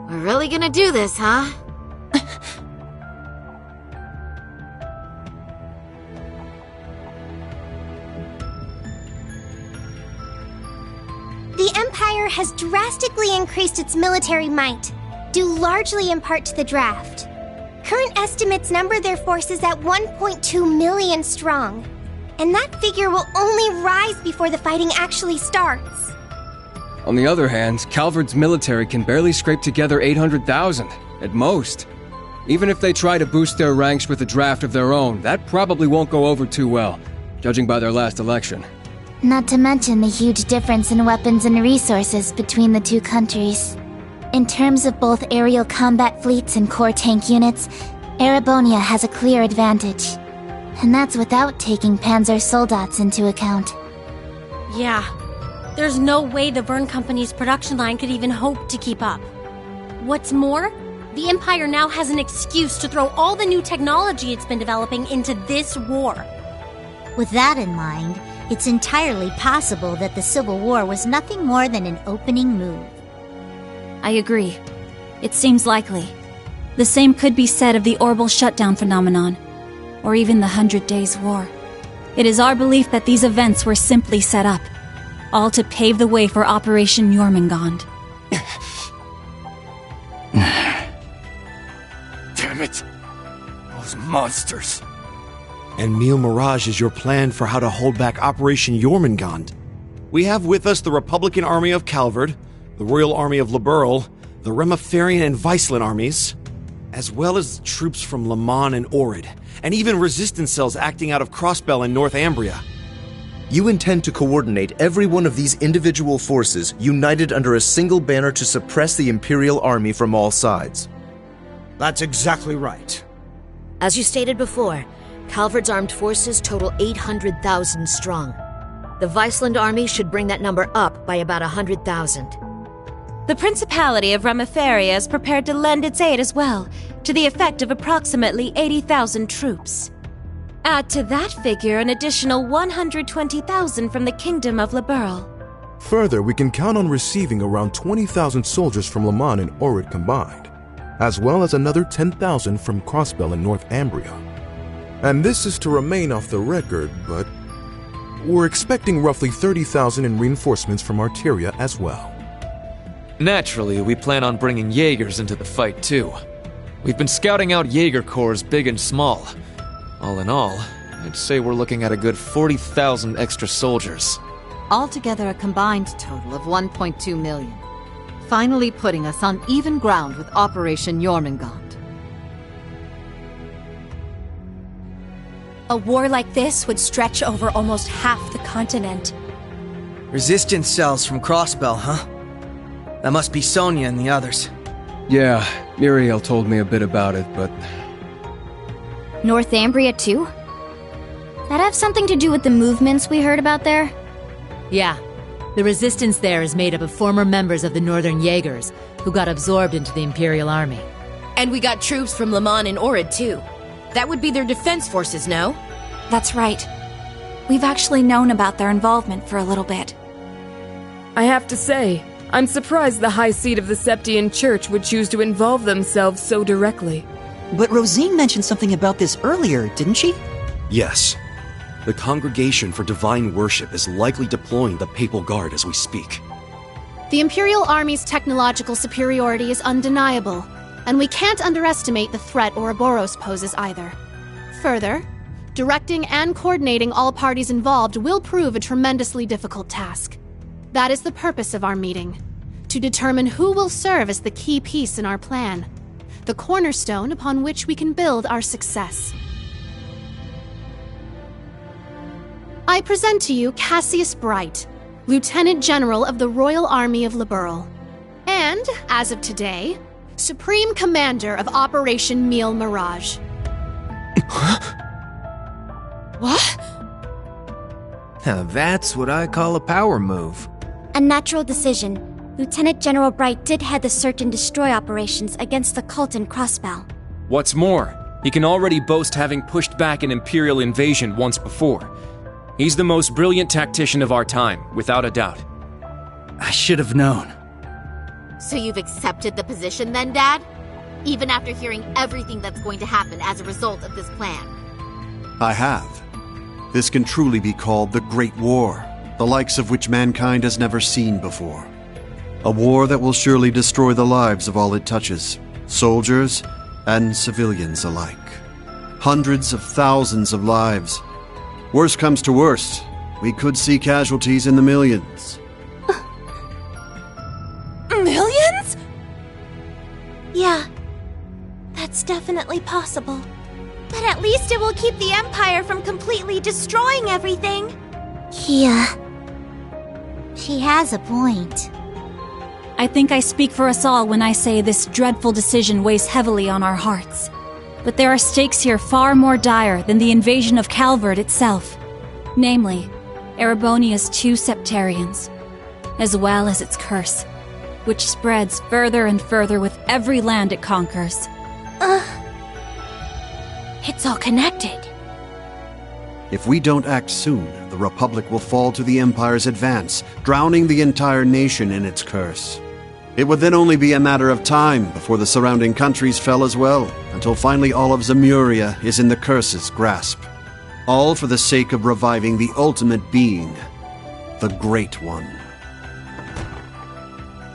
we're really gonna do this, huh? The Empire has drastically increased its military might, due largely in part to the draft. Current estimates number their forces at 1.2 million strong, and that figure will only rise before the fighting actually starts. On the other hand, Calvard's military can barely scrape together 800,000, at most. Even if they try to boost their ranks with a draft of their own, that probably won't go over too well, judging by their last election. Not to mention the huge difference in weapons and resources between the two countries. In terms of both aerial combat fleets and core tank units, Erebonia has a clear advantage. And that's without taking Panzer Soldats into account. Yeah. There's no way the Verne Company's production line could even hope to keep up. What's more, the Empire now has an excuse to throw all the new technology it's been developing into this war. With that in mind, it's entirely possible that the Civil War was nothing more than an opening move. I agree. It seems likely. The same could be said of the Orbital Shutdown phenomenon, or even the 100 Days War. It is our belief that these events were simply set up, all to pave the way for Operation Jormungand. Damn it! Those monsters! And Mille Mirage is your plan for how to hold back Operation Jormungand. We have with us the Republican Army of Calvard, the Royal Army of Liberl, the Remiferian and Viceland armies, as well as troops from Le Mans and Orid, and even resistance cells acting out of Crossbell in North Ambria. You intend to coordinate every one of these individual forces united under a single banner to suppress the Imperial Army from all sides. That's exactly right. As you stated before, Calvard's armed forces total 800,000 strong. The Viceland army should bring that number up by about 100,000. The Principality of Ramiferia is prepared to lend its aid as well, to the effect of approximately 80,000 troops. Add to that figure an additional 120,000 from the Kingdom of Liberl. Further, we can count on receiving around 20,000 soldiers from Lamon and Orid combined, as well as another 10,000 from Crossbell and North Ambria. And this is to remain off the record, but we're expecting roughly 30,000 in reinforcements from Arteria as well. Naturally, we plan on bringing Jaegers into the fight too. We've been scouting out Jaeger corps big and small. All in all, I'd say we're looking at a good 40,000 extra soldiers. Altogether a combined total of 1.2 million. Finally putting us on even ground with Operation Jormungand. A war like this would stretch over almost half the continent. Resistance cells from Crossbell, huh? That must be Sonia and the others. Yeah, Muriel told me a bit about it, but... North Ambria too? That have something to do with the movements we heard about there? Yeah. The resistance there is made up of former members of the Northern Jaegers, who got absorbed into the Imperial Army. And we got troops from Lamon and Orid too. That would be their defense forces, no? That's right. We've actually known about their involvement for a little bit. I have to say, I'm surprised the High Seat of the Septian Church would choose to involve themselves so directly. But Rosine mentioned something about this earlier, didn't she? Yes. The Congregation for Divine Worship is likely deploying the Papal Guard as we speak. The Imperial Army's technological superiority is undeniable, and we can't underestimate the threat Ouroboros poses either. Further, directing and coordinating all parties involved will prove a tremendously difficult task. That is the purpose of our meeting, to determine who will serve as the key piece in our plan, the cornerstone upon which we can build our success. I present to you Cassius Bright, Lieutenant General of the Royal Army of Liberl, and, as of today, Supreme Commander of Operation Mille Mirage. What? Now that's what I call a power move. A natural decision. Lieutenant General Bright did head the search and destroy operations against the cult in Crossbell. What's more, he can already boast having pushed back an Imperial invasion once before. He's the most brilliant tactician of our time, without a doubt. I should have known. So you've accepted the position then, Dad? Even after hearing everything that's going to happen as a result of this plan? I have. This can truly be called the Great War, the likes of which mankind has never seen before. A war that will surely destroy the lives of all it touches, soldiers and civilians alike. Hundreds of thousands of lives. Worst comes to worst, we could see casualties in the millions. Millions? Yeah, that's definitely possible. But at least it will keep the Empire from completely destroying everything. Yeah. She has a point. I think I speak for us all when I say this dreadful decision weighs heavily on our hearts. But there are stakes here far more dire than the invasion of Calvard itself. Namely, Erebonia's 2 Septarians, as well as its curse, which spreads further and further with every land it conquers. It's all connected. If we don't act soon, the Republic will fall to the Empire's advance, drowning the entire nation in its curse. It would then only be a matter of time before the surrounding countries fell as well, until finally all of Zemuria is in the curse's grasp. All for the sake of reviving the ultimate being, the Great One.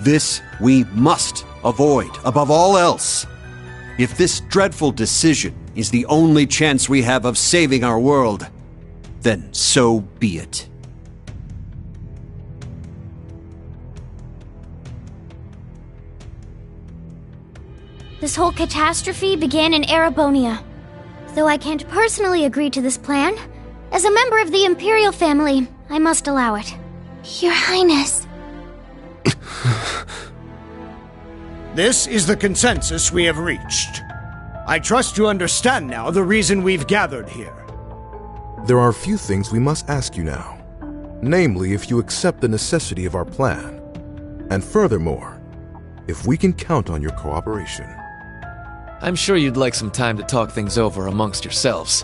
This we must avoid above all else. If this dreadful decision is the only chance we have of saving our world, then so be it. This whole catastrophe began in Erebonia. Though I can't personally agree to this plan, as a member of the Imperial family, I must allow it. Your Highness. This is the consensus we have reached. I trust you understand now the reason we've gathered here. There are a few things we must ask you now. Namely, if you accept the necessity of our plan. And furthermore, if we can count on your cooperation. I'm sure you'd like some time to talk things over amongst yourselves,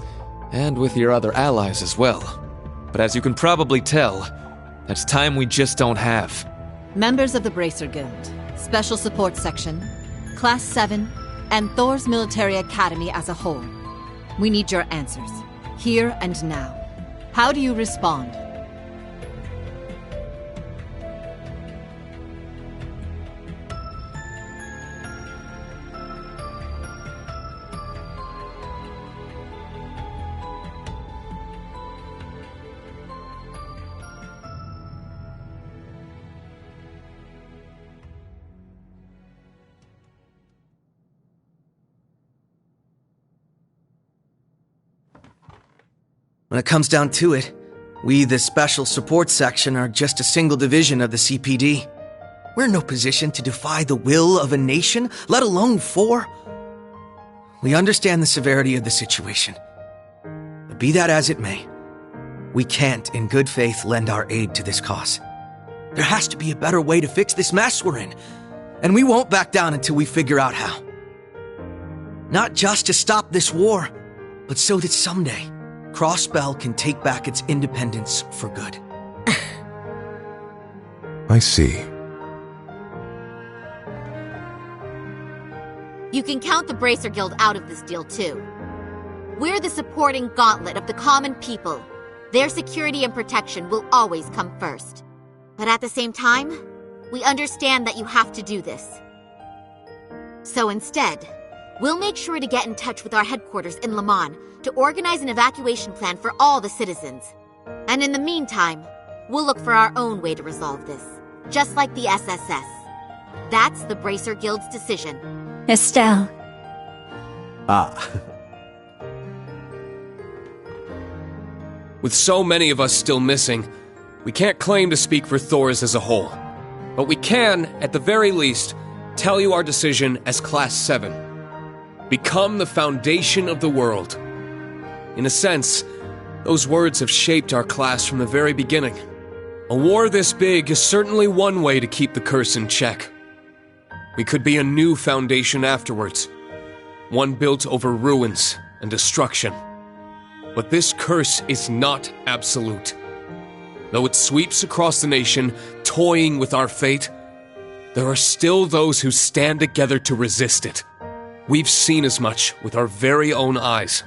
and with your other allies as well. But as you can probably tell, that's time we just don't have. Members of the Bracer Guild, Special Support Section, Class 7, and Thor's Military Academy as a whole. We need your answers, here and now. How do you respond? When it comes down to it, we, the Special Support Section, are just a single division of the CPD. We're in no position to defy the will of a nation, let alone 4. We understand the severity of the situation. But be that as it may, we can't, in good faith, lend our aid to this cause. There has to be a better way to fix this mess we're in, and we won't back down until we figure out how. Not just to stop this war, but so that someday, Crossbell can take back its independence for good. I see. You can count the Bracer Guild out of this deal, too. We're the supporting gauntlet of the common people. Their security and protection will always come first. But at the same time, we understand that you have to do this. So instead, we'll make sure to get in touch with our headquarters in Le Mans to organize an evacuation plan for all the citizens. And in the meantime, we'll look for our own way to resolve this, just like the SSS. That's the Bracer Guild's decision. Estelle. With so many of us still missing, we can't claim to speak for Thors as a whole. But we can, at the very least, tell you our decision as Class 7. Become the foundation of the world. In a sense, those words have shaped our class from the very beginning. A war this big is certainly one way to keep the curse in check. We could be a new foundation afterwards, one built over ruins and destruction. But this curse is not absolute. Though it sweeps across the nation, toying with our fate, there are still those who stand together to resist it. We've seen as much with our very own eyes.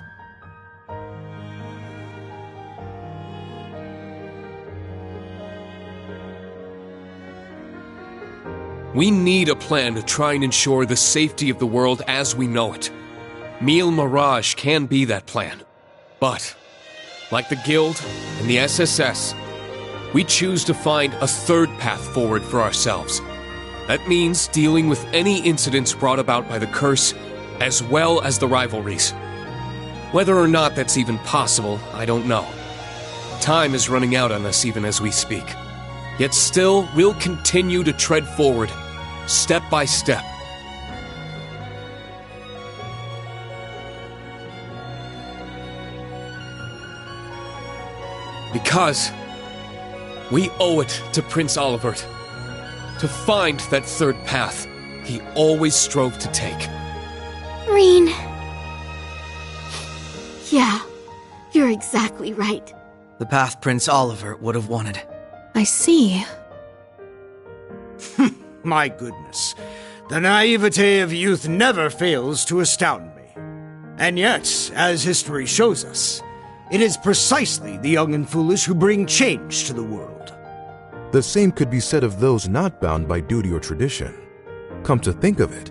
We need a plan to try and ensure the safety of the world as we know it. Mille Mirage can be that plan. But, like the Guild and the SSS, we choose to find a third path forward for ourselves. That means dealing with any incidents brought about by the curse, as well as the rivalries. Whether or not that's even possible, I don't know. Time is running out on us even as we speak. Yet still, we'll continue to tread forward, step by step. Because we owe it to Prince Olivert to find that third path he always strove to take. Rean. Yeah, you're exactly right. The path Prince Olivert would have wanted. I see. My goodness. The naivete of youth never fails to astound me. And yet, as history shows us, it is precisely the young and foolish who bring change to the world. The same could be said of those not bound by duty or tradition. Come to think of it,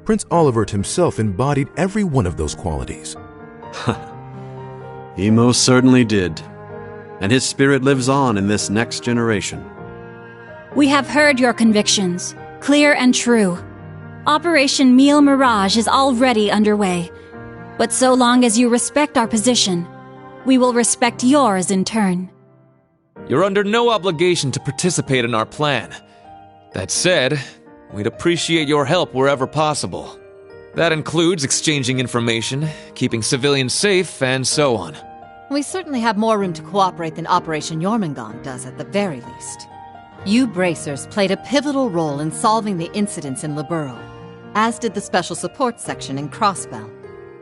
Prince Olivert himself embodied every one of those qualities. He most certainly did. And his spirit lives on in this next generation. We have heard your convictions, clear and true. Operation Mille Mirage is already underway. But so long as you respect our position, we will respect yours in turn. You're under no obligation to participate in our plan. That said, we'd appreciate your help wherever possible. That includes exchanging information, keeping civilians safe, and so on. We certainly have more room to cooperate than Operation Jormungand does at the very least. You Bracers played a pivotal role in solving the incidents in Liberl, as did the Special Support Section in Crossbell.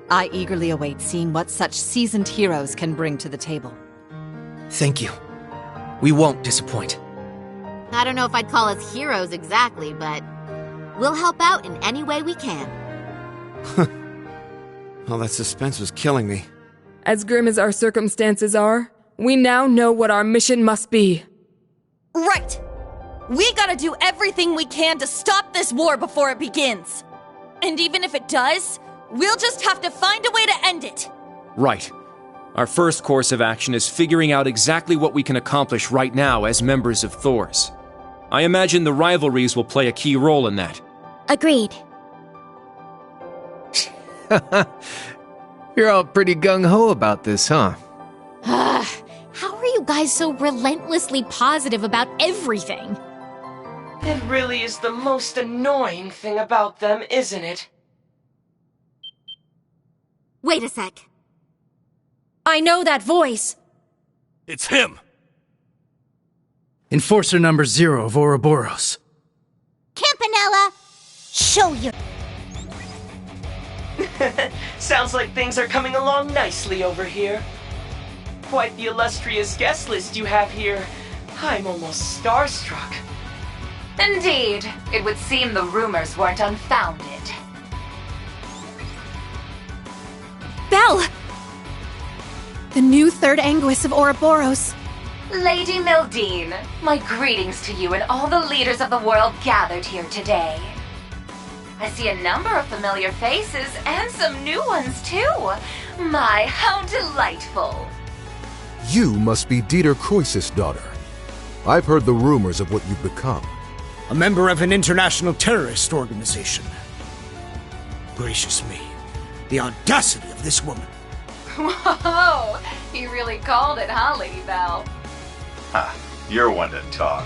I eagerly await seeing what such seasoned heroes can bring to the table. Thank you. We won't disappoint. I don't know if I'd call us heroes exactly, but we'll help out in any way we can. All that suspense was killing me. As grim as our circumstances are, we now know what our mission must be. Right! We gotta do everything we can to stop this war before it begins. And even if it does, we'll just have to find a way to end it. Right. Our first course of action is figuring out exactly what we can accomplish right now as members of Thors. I imagine the rivalries will play a key role in that. Agreed. You're all pretty gung-ho about this, huh? How are you guys so relentlessly positive about everything? It really is the most annoying thing about them, isn't it? Wait a sec. I know that voice. It's him! Enforcer number 0 of Ouroboros. Campanella, show your... Sounds like things are coming along nicely over here. Quite the illustrious guest list you have here. I'm almost starstruck. Indeed. It would seem the rumors weren't unfounded. Belle! The new third Anguis of Ouroboros. Lady Mildine, my greetings to you and all the leaders of the world gathered here today. I see a number of familiar faces and some new ones too. My, how delightful. You must be Dieter Croesus' daughter. I've heard the rumors of what you've become. A member of an international terrorist organization. Gracious me, the audacity of this woman. Whoa, you really called it, huh, Lady Belle? Ha, you're one to talk.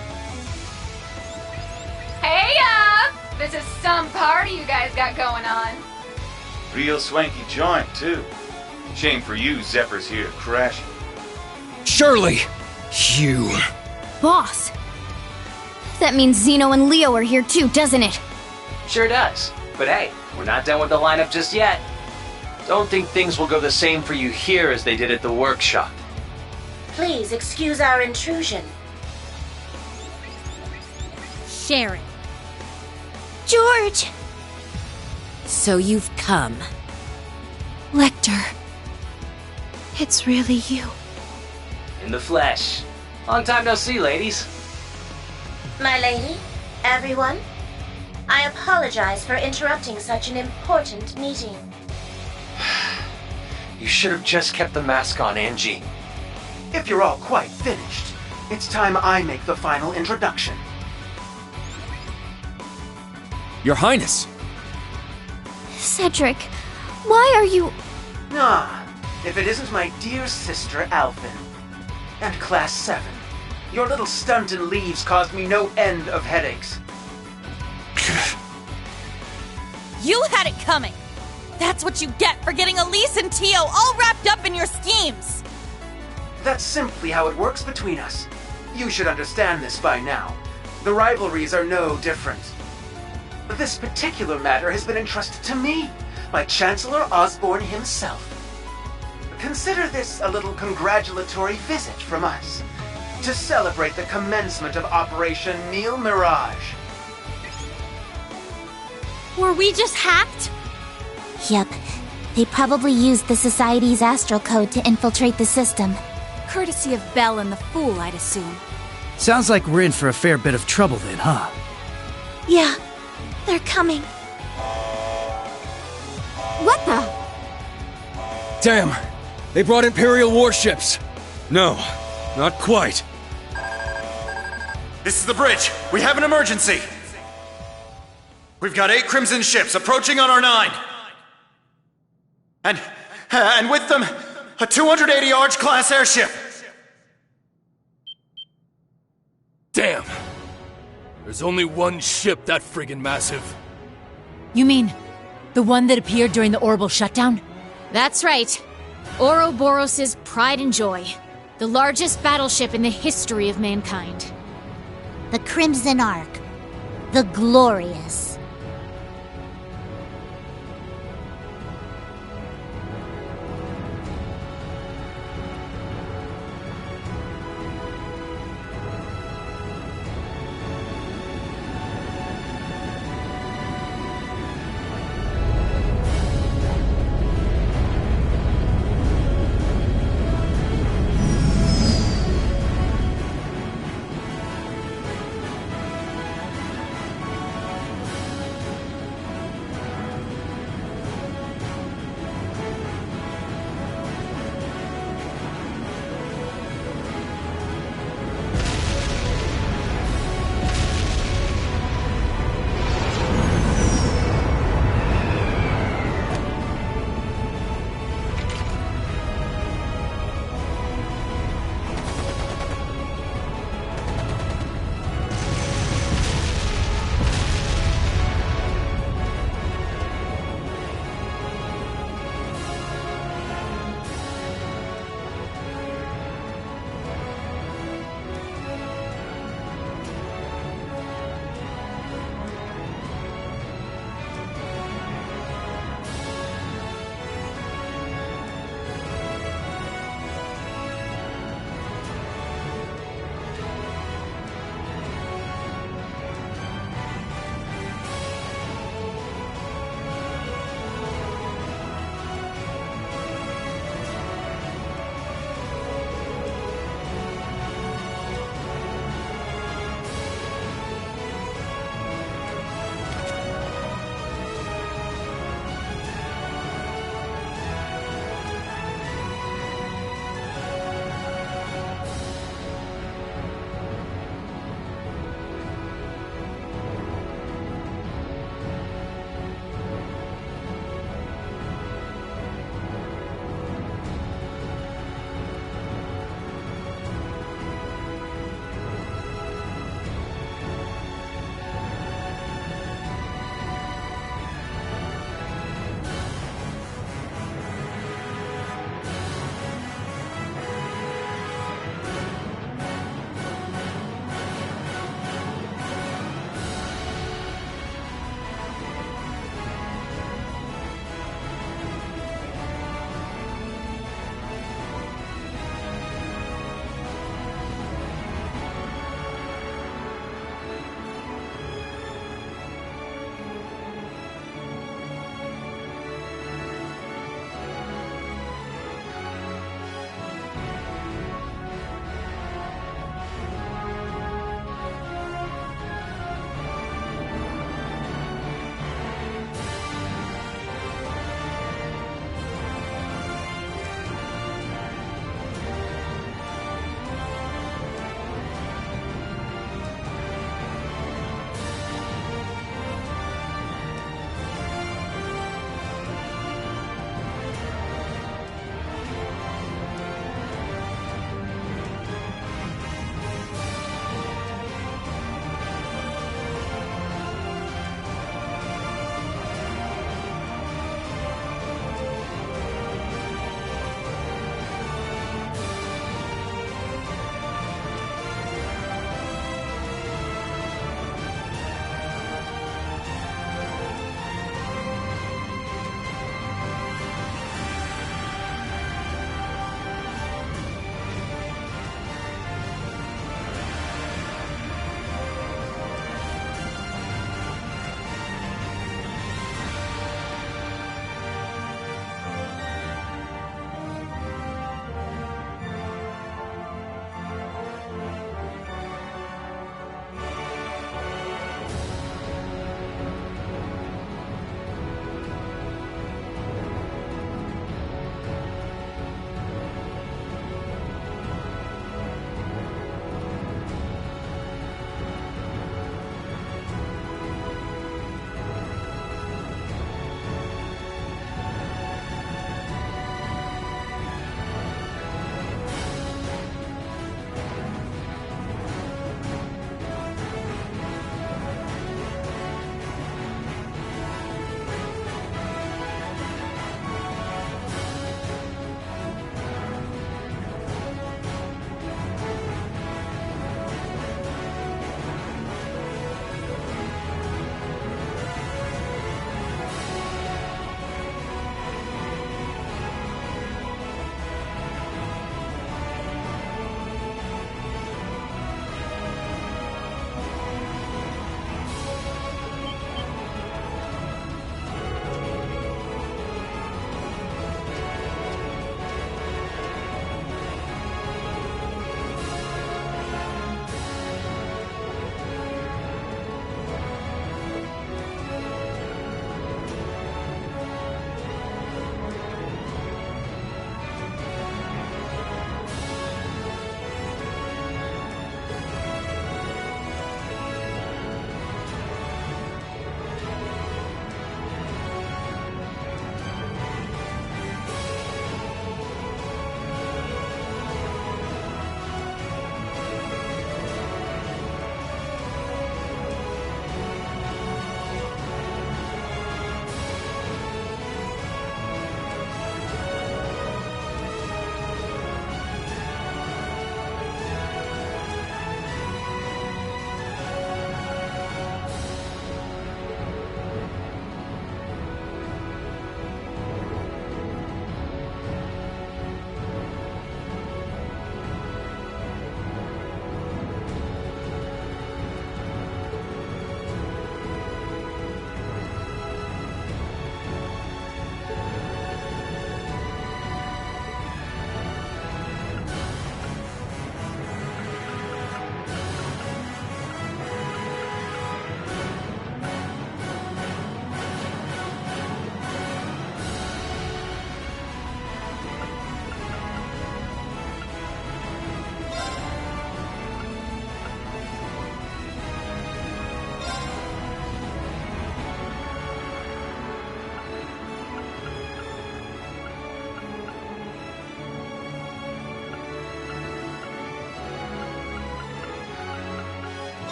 Hey, this is some party you guys got going on. Real swanky joint, too. Shame for you, Zephyr's here to crash it. Shirley! You... Boss! That means Zeno and Leo are here too, doesn't it? Sure does. But hey, we're not done with the lineup just yet. Don't think things will go the same for you here as they did at the workshop. Please excuse our intrusion. Sharon. George! So you've come. Lecter. It's really you. In the flesh. Long time no see, ladies. My lady, everyone, I apologize for interrupting such an important meeting. You should have just kept the mask on, Angie. If you're all quite finished, it's time I make the final introduction. Your Highness! Cedric, why are you... If it isn't my dear sister, Alphen. And Class 7. Your little stunt in leaves caused me no end of headaches. You had it coming! That's what you get for getting Elise and Tio all wrapped up in your schemes! That's simply how it works between us. You should understand this by now. The rivalries are no different. This particular matter has been entrusted to me by Chancellor Osborne himself. Consider this a little congratulatory visit from us to celebrate the commencement of Operation Mille Mirage. Were we just hacked? Yep. They probably used the Society's astral code to infiltrate the system. Courtesy of Belle and the Fool, I'd assume. Sounds like we're in for a fair bit of trouble then, huh? Yeah, they're coming. What the? Damn! They brought Imperial warships! No, not quite. This is the bridge. We have an emergency. We've got 8 Crimson ships approaching on our 9. And with them, a 280 Arch-class airship. Damn! There's only one ship that friggin' massive. You mean the one that appeared during the orbital shutdown? That's right. Ouroboros' pride and joy. The largest battleship in the history of mankind. The Crimson Ark. The Glorious.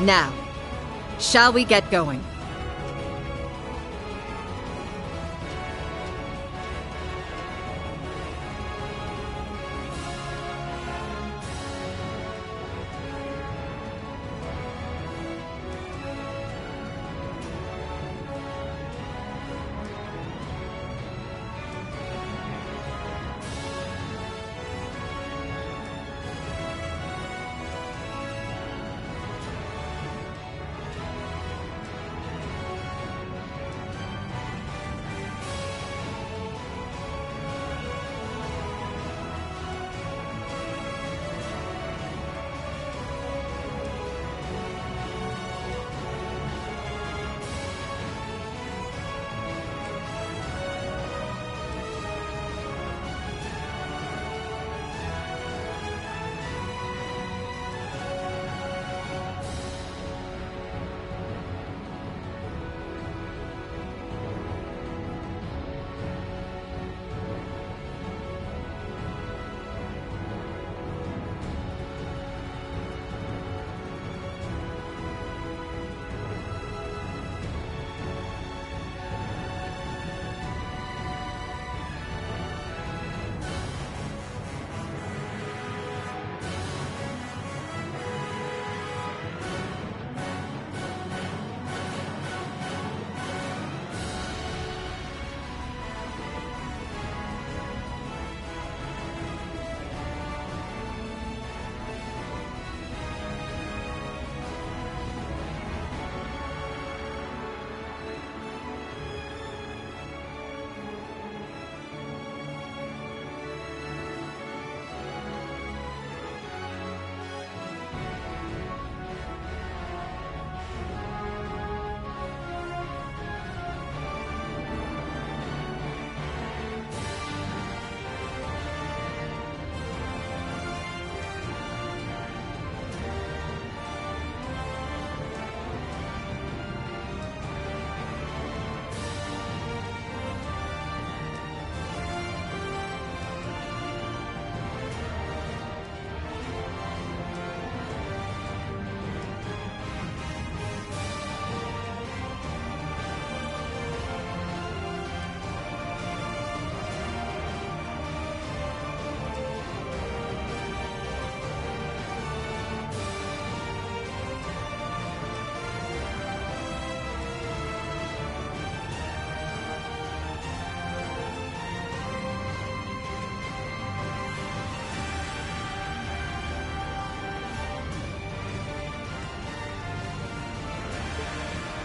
Now, shall we get going?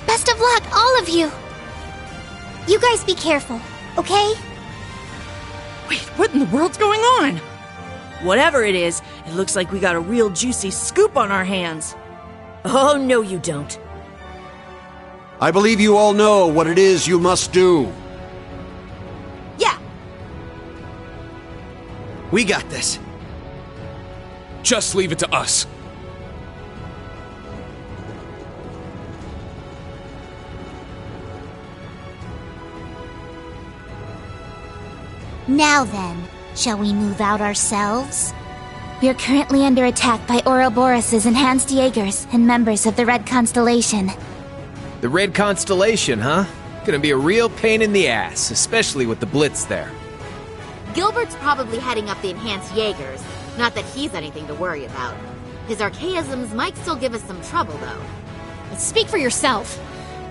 Best of luck, all of you! You guys be careful, okay? Wait, what in the world's going on? Whatever it is, it looks like we got a real juicy scoop on our hands. Oh, no you don't. I believe you all know what it is you must do. Yeah! We got this. Just leave it to us. Now then, shall we move out ourselves? We are currently under attack by Ouroboros' enhanced Jaegers and members of the Red Constellation. The Red Constellation, huh? Gonna be a real pain in the ass, especially with the Blitz there. Gilbert's probably heading up the enhanced Jaegers. Not that he's anything to worry about. His archaisms might still give us some trouble, though. Speak for yourself.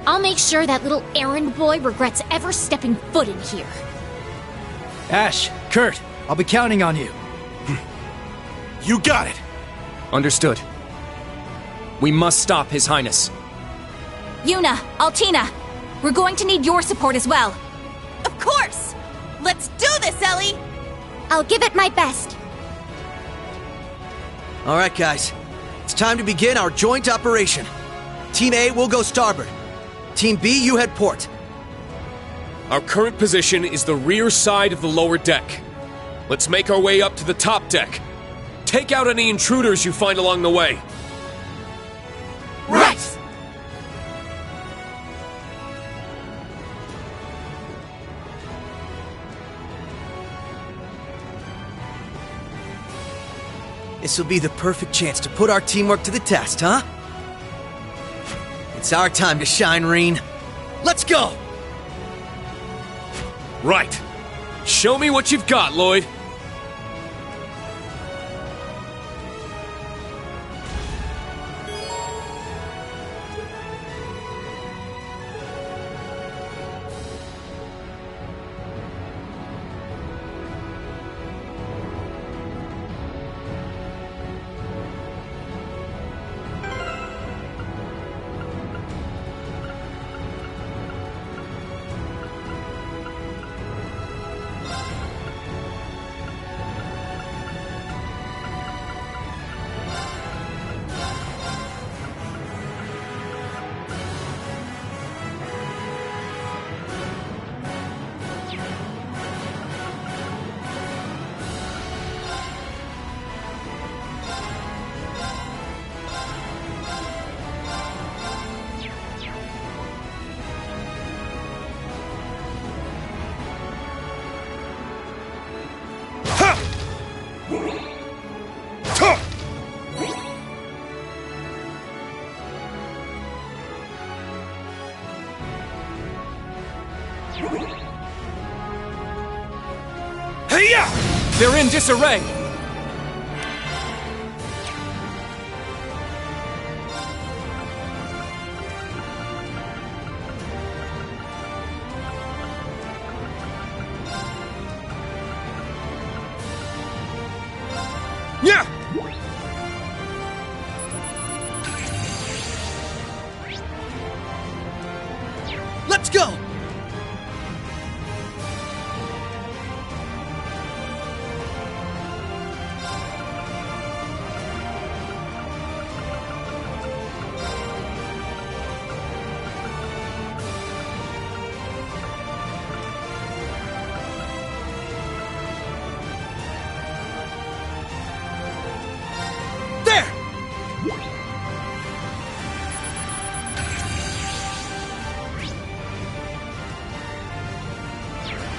I'll make sure that little errand boy regrets ever stepping foot in here. Ash, Kurt, I'll be counting on you. You got it! Understood. We must stop His Highness. Yuna, Altina, we're going to need your support as well. Of course! Let's do this, Ellie! I'll give it my best. All right, guys. It's time to begin our joint operation. Team A will go starboard. Team B, you head port. Our current position is the rear side of the lower deck. Let's make our way up to the top deck. Take out any intruders you find along the way. Right! This will be the perfect chance to put our teamwork to the test, huh? It's our time to shine, Reen. Let's go! Right. Show me what you've got, Lloyd. They're in disarray! Yeah! Let's go!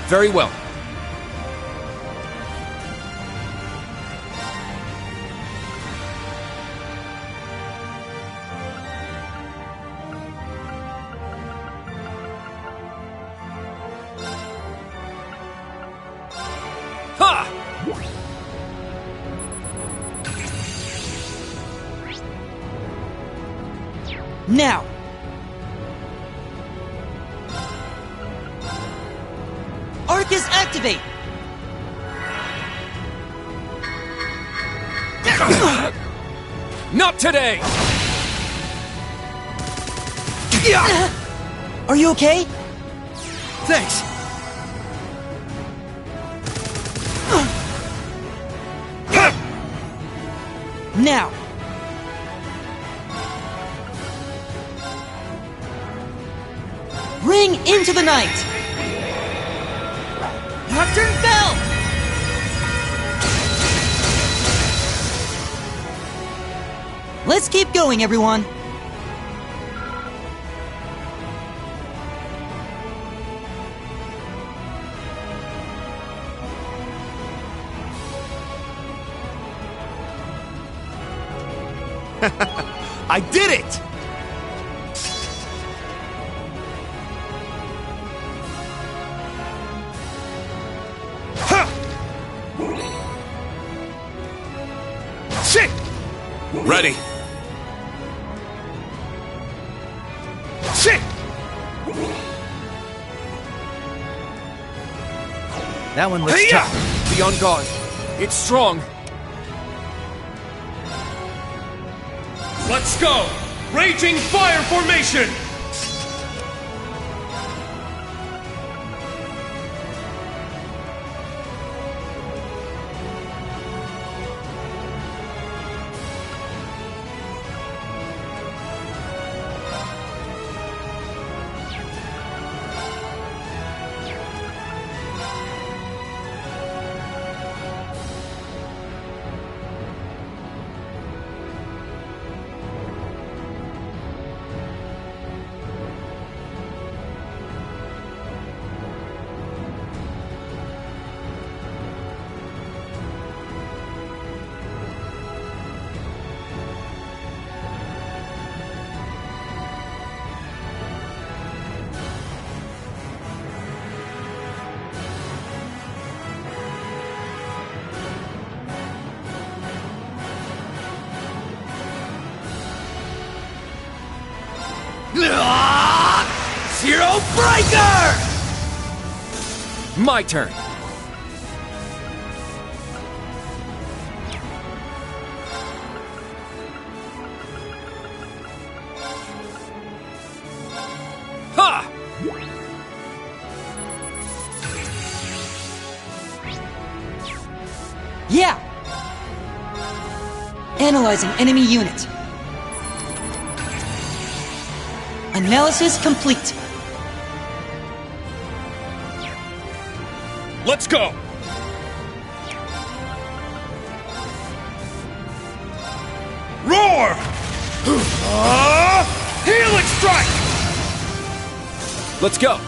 Very well. Ha! Now! Arcus activate! Not today! Are you okay? Thanks! Now! Bring into the night! Nocturne Bell! Let's keep going, everyone! I did it! Shit! Ready. Shit! That one looks Hey-ya! tough. Be on guard. It's strong. Let's go! Raging Fire Formation! Zero Breaker! My turn. Ha! Yeah! Analyzing enemy unit. Analysis complete. Let's go! Roar! Helix Strike! Let's go!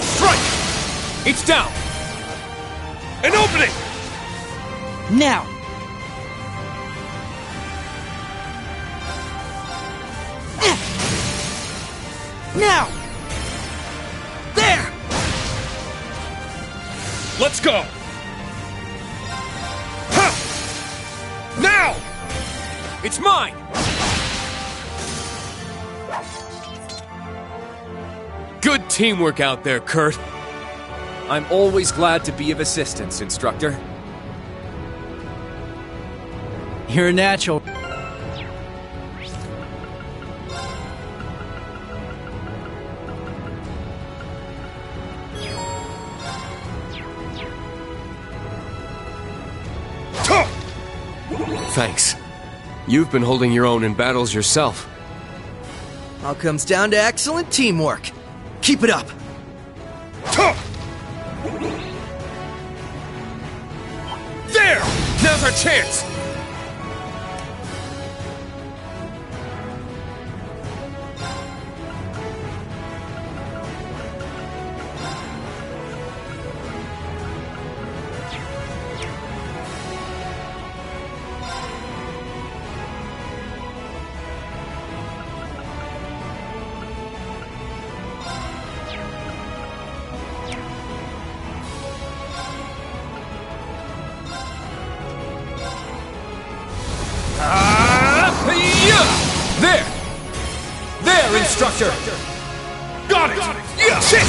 Strike! It's down! An opening! Now! Now! There! Let's go! Ha! Now! It's mine! Good teamwork out there, Kurt. I'm always glad to be of assistance, Instructor. You're a natural. Thanks. You've been holding your own in battles yourself. All comes down to excellent teamwork. Keep it up. There! Now's our chance! There! There, Instructor! Got it! Yeah! Shit!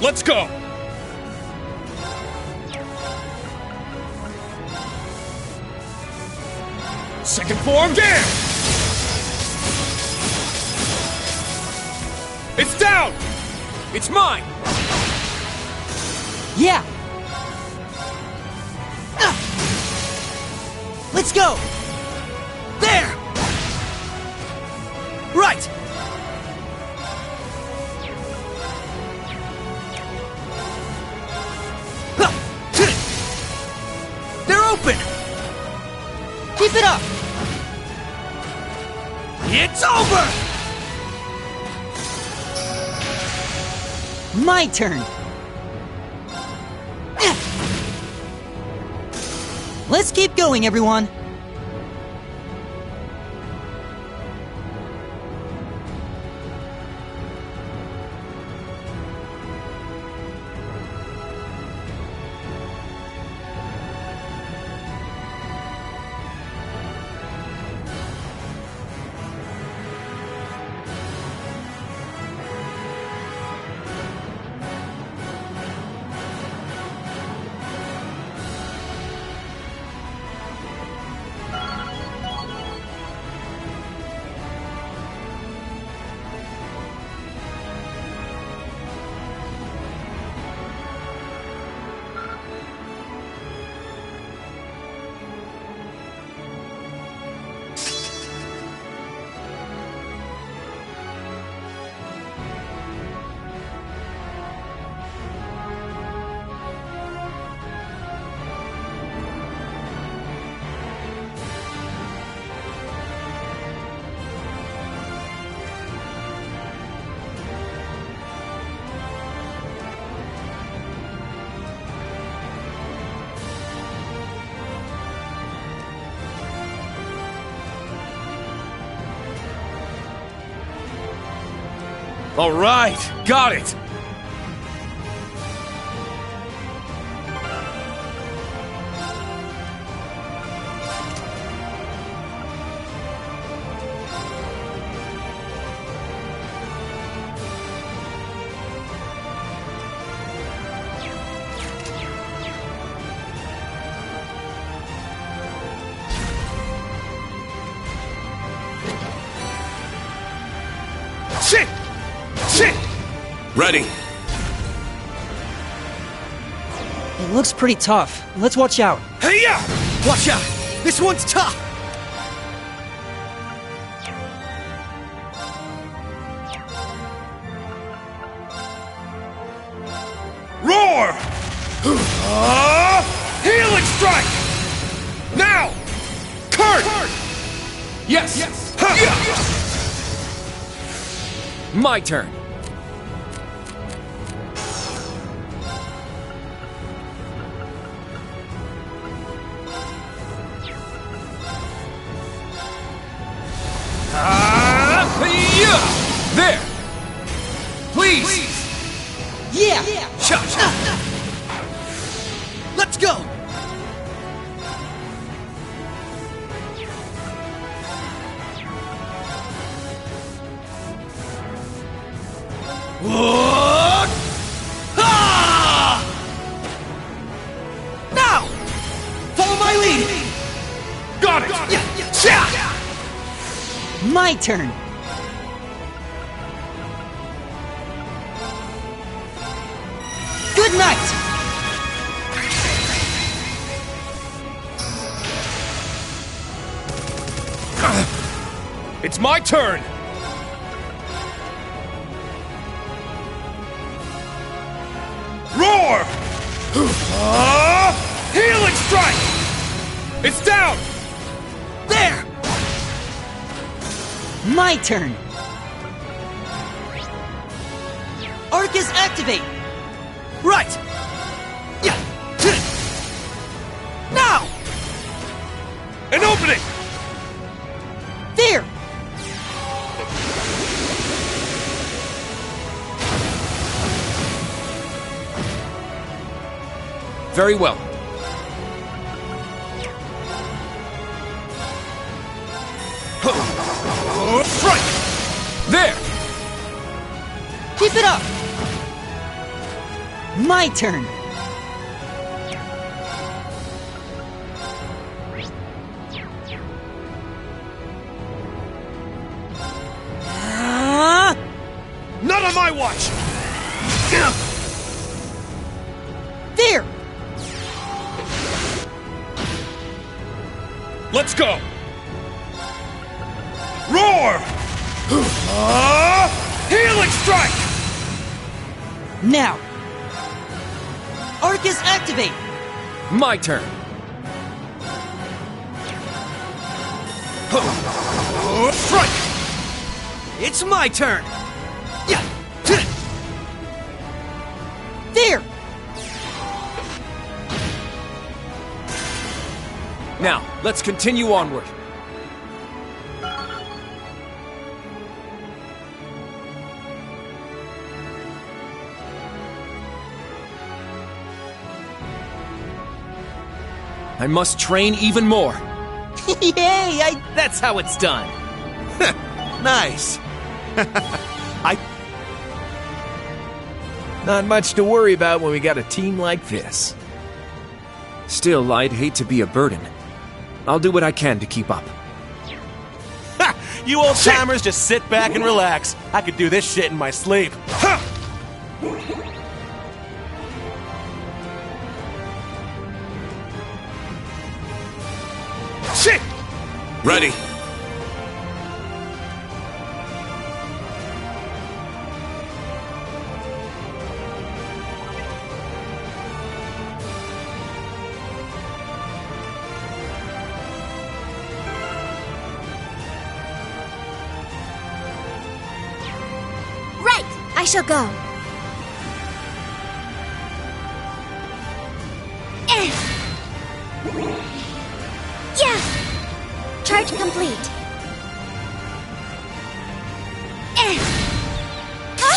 Let's go! Second form, damn! It's down! It's mine! Yeah! Let's go! There! Right! They're open! Keep it up! It's over! My turn! Let's keep going, everyone! All right, got it. Ready. It looks pretty tough. Let's watch out. Hey-ya! Watch out! This one's tough! Roar! Healing strike! Now! Kurt! Yes! My turn. There! Please! Yeah! Let's go! Now! Follow my lead! Got it! My turn. Good night! It's my turn! Roar! Healing strike! It's down! There! My turn. Arcus activate! Right! Yeah! Now! An opening! There! Very well. Strike! There! Keep it up! My turn. Not on my watch! There! Let's go! Roar! Healing strike! Now! Arcus activate! My turn. Strike! It's my turn! Yeah! There! Now, let's continue onward. I must train even more. Yay! That's how it's done. Nice. Not much to worry about when we got a team like this. Still, I'd hate to be a burden. I'll do what I can to keep up. Ha! You old timers just sit back and relax. I could do this shit in my sleep. Shit! Ready. Right! I shall go. Yeah! Charge complete. Ah!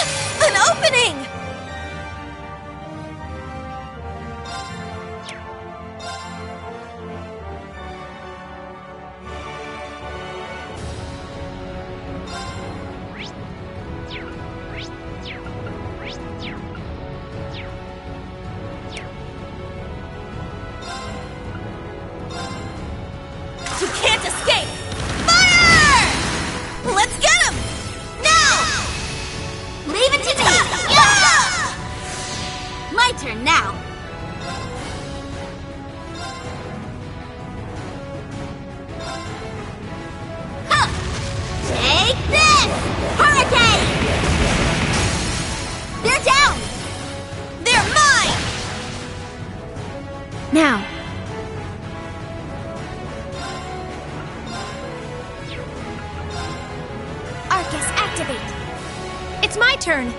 Yes! Hurricane! They're down! They're mine! Now. Arcus, activate! It's my turn!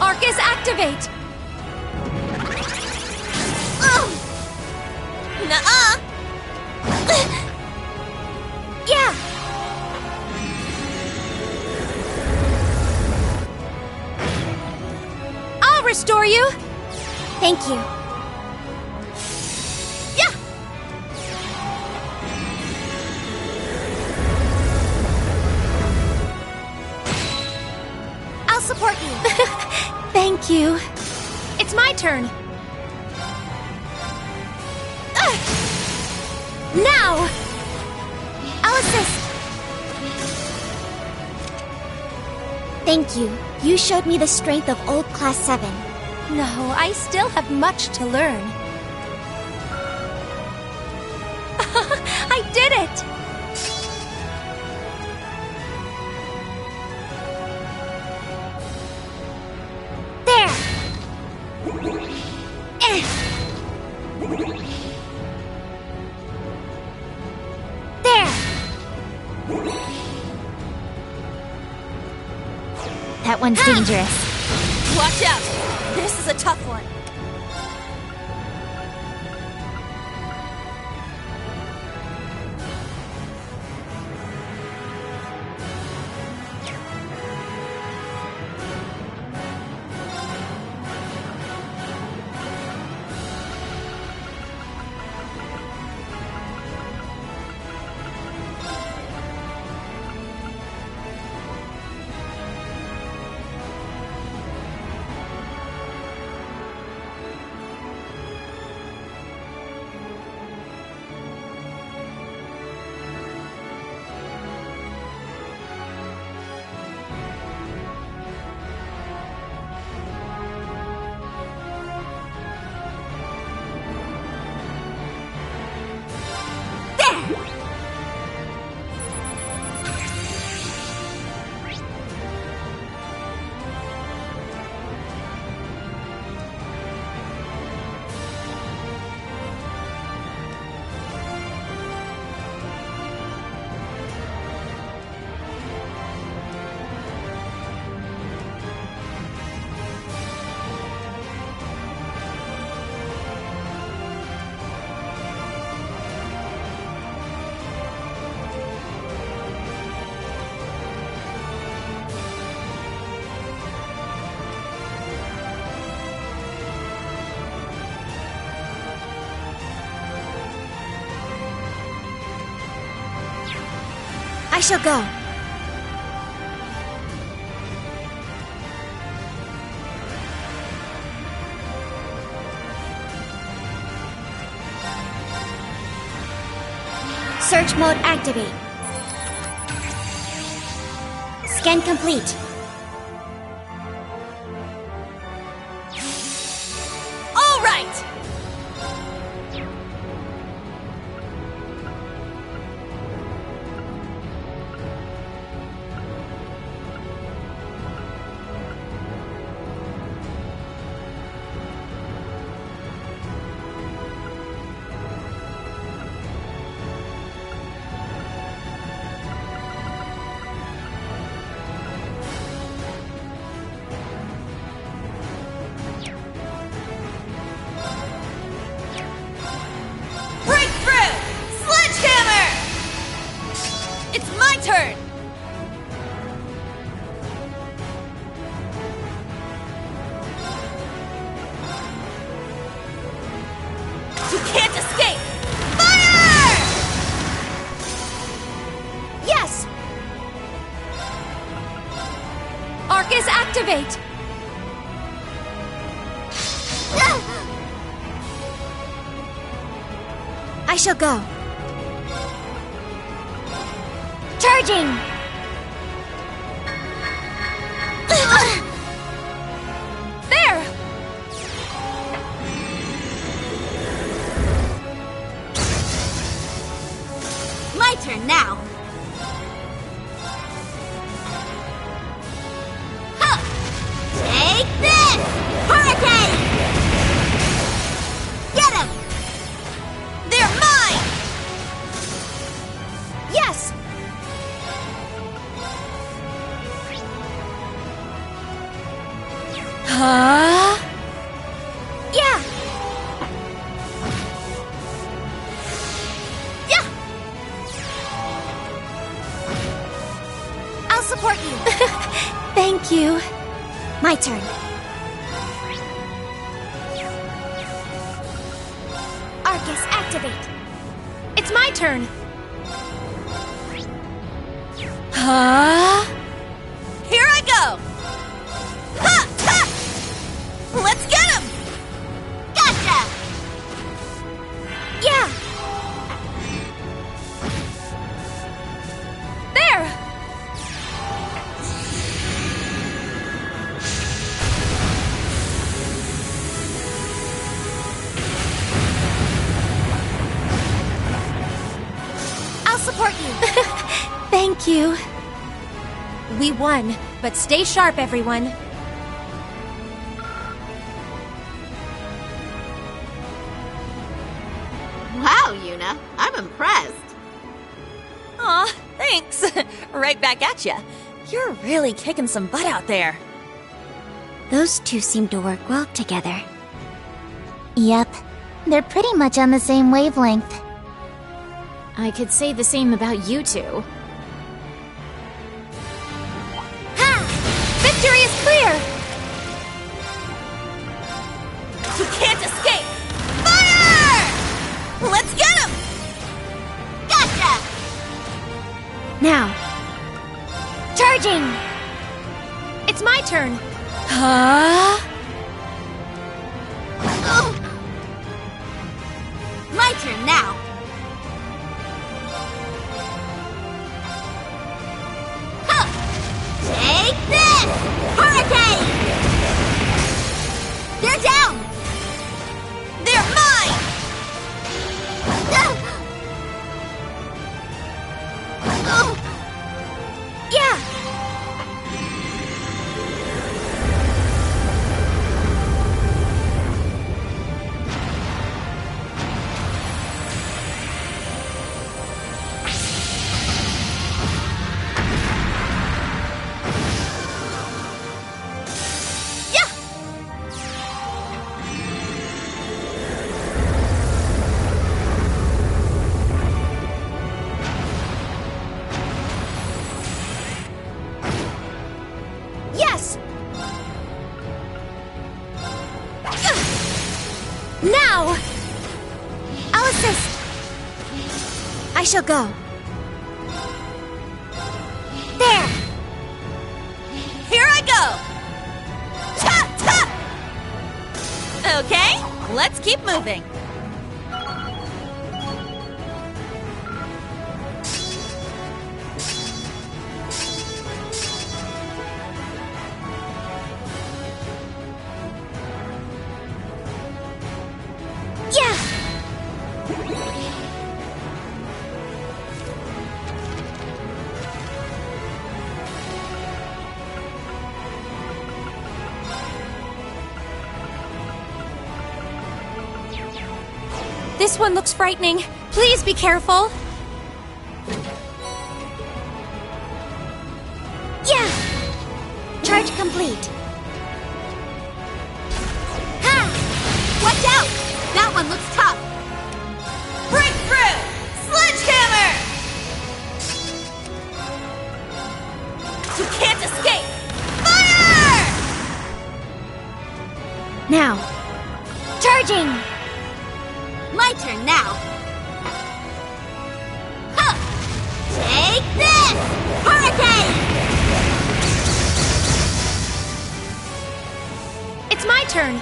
Arcus, activate! Nuh-uh! Yeah! I'll restore you! Thank you. Yeah! I'll support you! Thank you. It's my turn! Now! I'll assist. Thank you. You showed me the strength of old Class 7. No, I still have much to learn. I did it! There! There! That one's dangerous. Watch out! This is a tough one. I shall go. Search mode activate. Scan complete. All right! Turn! You can't escape! Fire! Yes! Arcus, activate! I shall go. Charging! There! Take this! Hurricane! Get him! They're mine! Yes! Huh? Yeah! Yeah! I'll support you. Thank you. My turn. Arcus, activate. It's my turn. Huh? Here I go! Ha! Ha! Let's get him! Gotcha! Yeah! There! I'll support you. Thank you. We won, but stay sharp, everyone. Wow, Yuna. I'm impressed. Aw, thanks. Right back at ya. You're really kicking some butt out there. Those two seem to work well together. Yep. They're pretty much on the same wavelength. I could say the same about you two. Victory is clear! You can't escape! Fire! Let's get him! Gotcha! Now. Charging! It's my turn. Huh? Oh. My turn now. Huh. Take this! Hurricane! They're down! They're mine! Oh. Yeah! Yes! Now! I'll assist. I shall go. There! Here I go! Cha! Cha! Okay, let's keep moving. Yeah! This one looks frightening. Please be careful. Yeah! Charge complete. Ha! Watch out! That one looks tough. Breakthrough! Sledgehammer! You can't escape! Fire! Now. Charging! My turn now. Huh! Take this! Hurricane! It's my turn.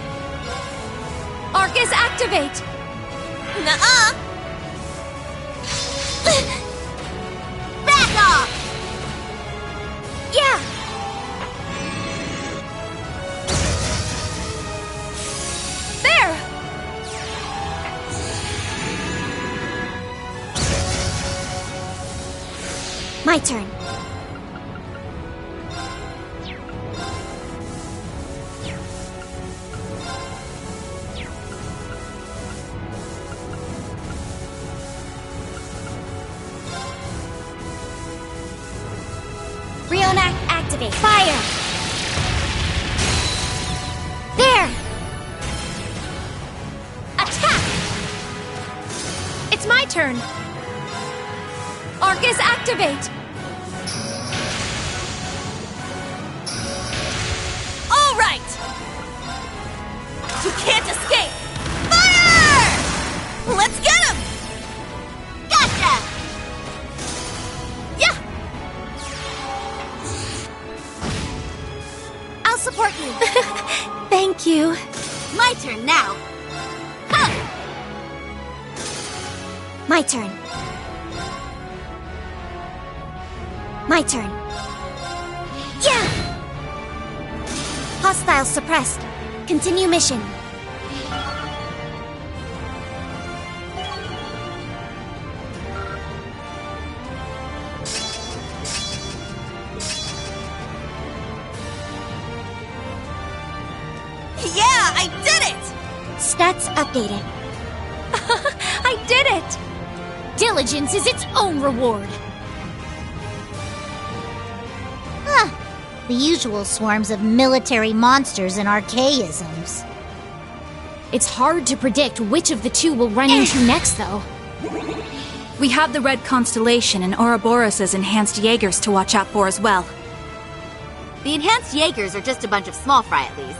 Arcus, activate! Nuh-uh! Back off! Yeah! There! My turn. fire! There! Attack! It's my turn. Arcus, activate! All right! You can't escape! Fire! Let's get him! Gotcha! Yeah! I'll support you. Thank you. My turn now. My turn. My turn. Yeah! Hostiles suppressed. Continue mission. Yeah, I did it! Stats updated. I did it! Diligence is its own reward. The usual swarms of military monsters and archaisms. It's hard to predict which of the two we'll run into next, though. We have the Red Constellation and Ouroboros' enhanced Jaegers to watch out for as well. The enhanced Jaegers are just a bunch of small fry at least.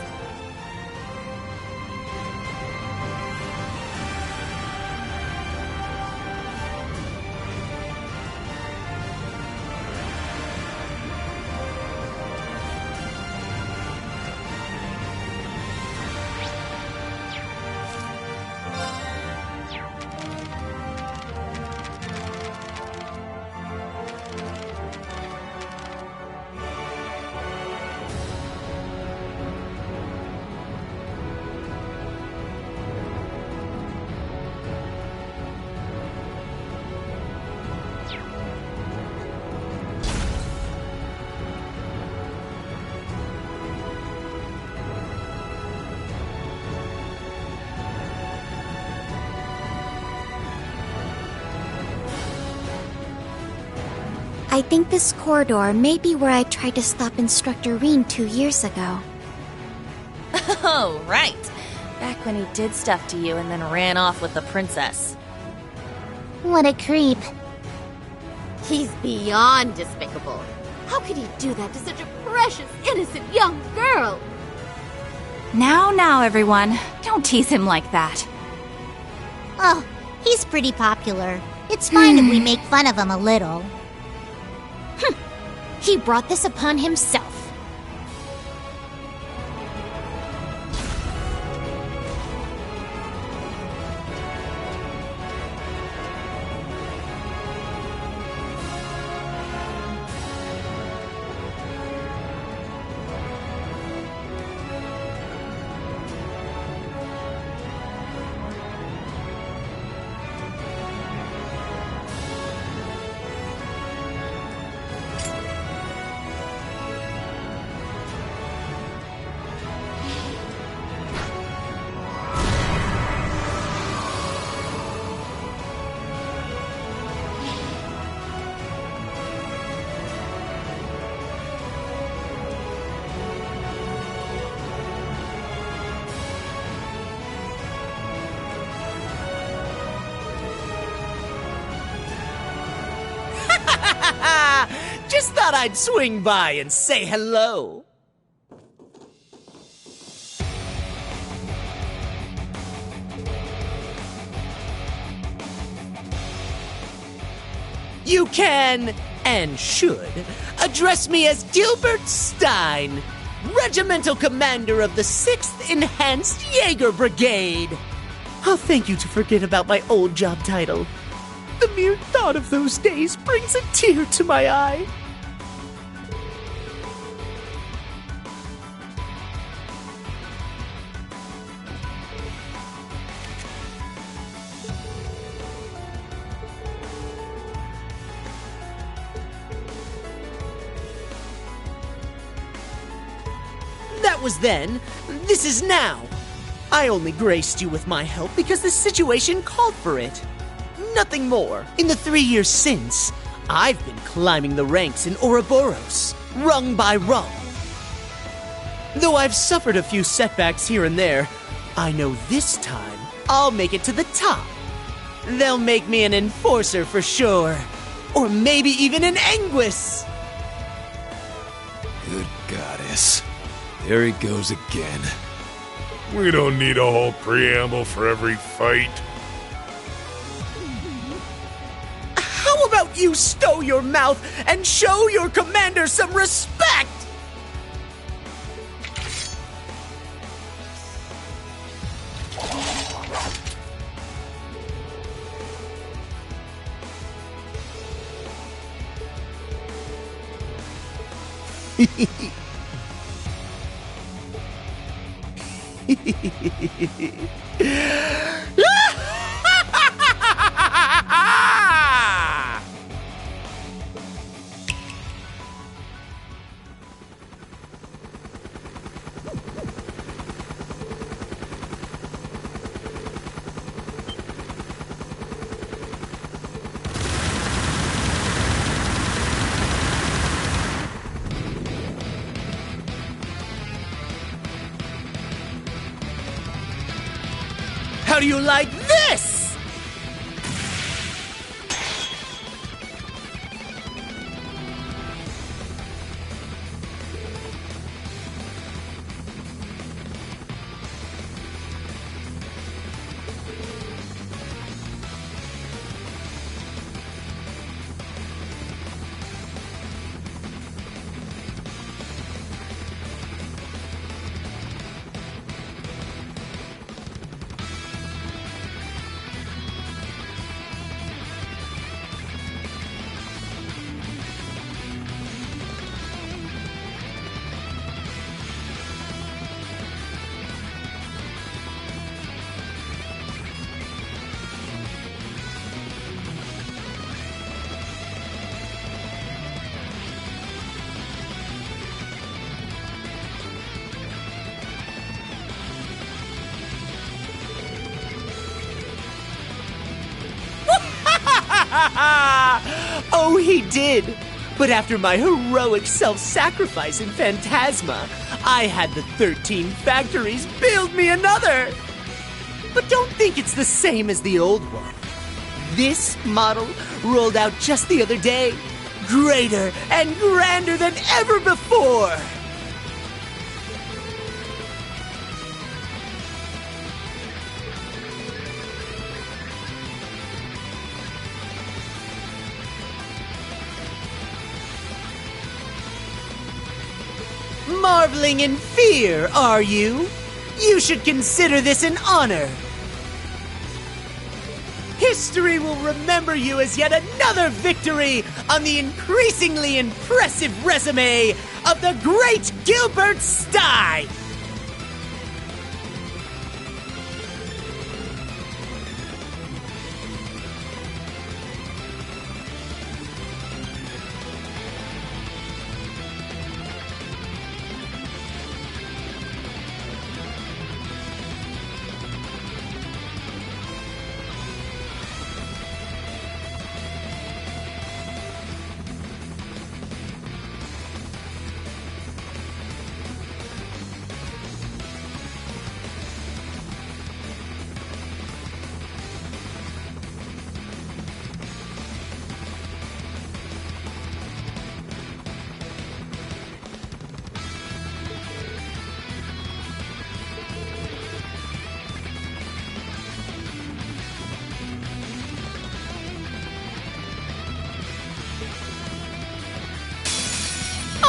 I think this corridor may be where I tried to stop Instructor Reen 2 years ago. Oh, right. Back when he did stuff to you and then ran off with the princess. What a creep. He's beyond despicable. How could he do that to such a precious, innocent young girl? Now, everyone. Don't tease him like that. Oh, he's pretty popular. It's fine if we make fun of him a little. He brought this upon himself. Just thought I'd swing by and say hello. You can, and should, address me as Gilbert Stein, Regimental Commander of the 6th Enhanced Jaeger Brigade. I'll thank you to forget about my old job title. The mere thought of those days brings a tear to my eye. That was then. This is now. I only graced you with my help because the situation called for it. Nothing more. In the 3 years since, I've been climbing the ranks in Ouroboros, rung by rung, Though I've suffered a few setbacks here and there, I know this time I'll make it to the top. They'll make me an enforcer for sure. Or maybe even an Anguis. Good goddess. There he goes again. We don't need a whole preamble for every fight. How about you stow your mouth and show your commander some respect? How do you like this? Oh, he did. But after my heroic self-sacrifice in Phantasma, I had the 13 factories build me another. But don't think it's the same as the old one. This model rolled out just the other day, greater and grander than ever before. Marveling in fear, are you? You should consider this an honor. History will remember you as yet another victory on the increasingly impressive resume of the great Gilbert Stein!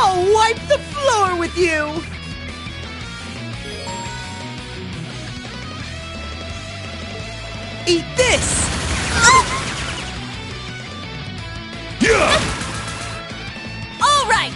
I'll wipe the floor with you! Eat this! All right!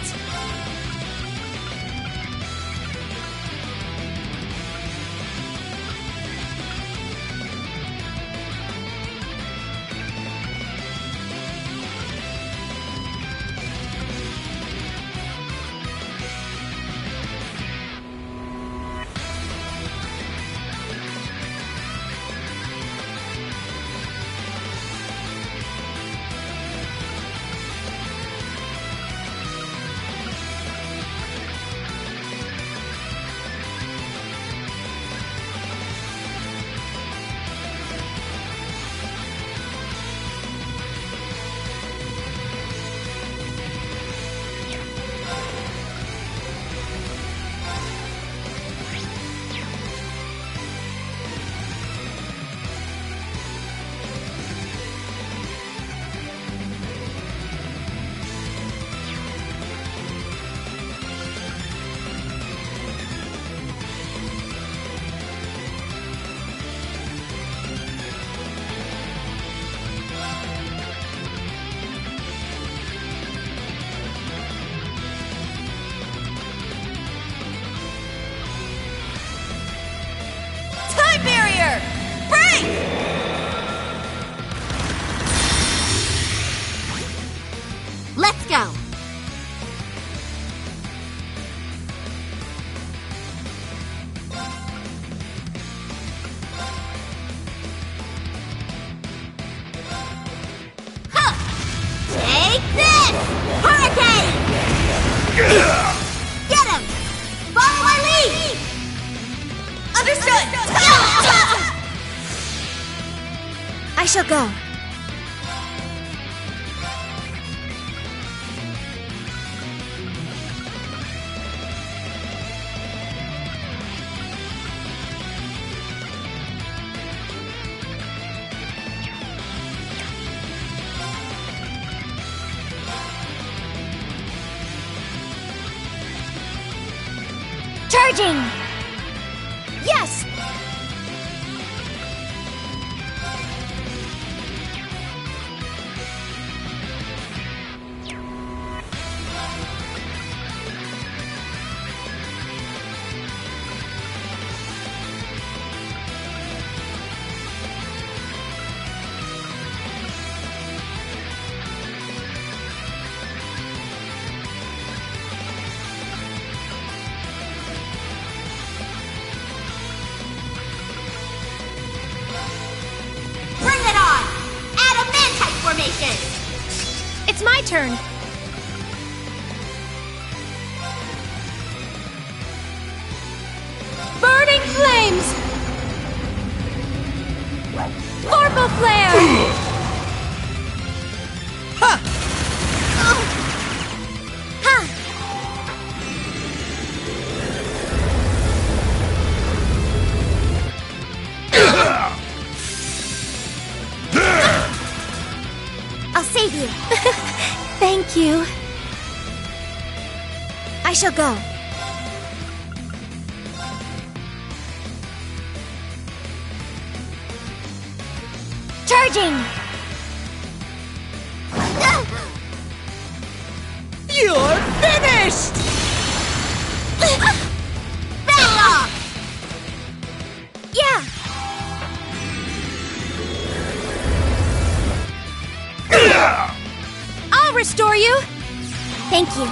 Hurricane! Get him! Follow my lead! Understood! I shall go. Charging! Yes! Bring it on! Adamantite formation! It's my turn. Burning flames! Lorpa flare! I'll save you. Thank you. I shall go. Charging! You're finished! Back off! Yeah! I'll restore you! Thank you.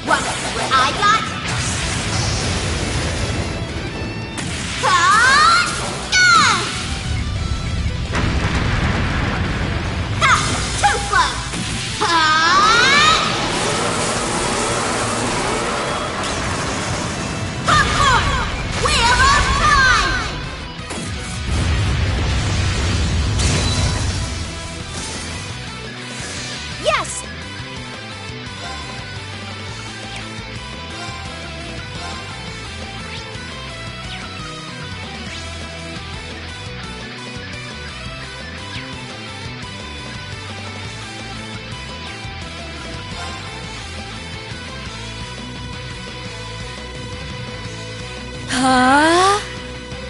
What I got? Too close! Popcorn! Wheel of time! Yes!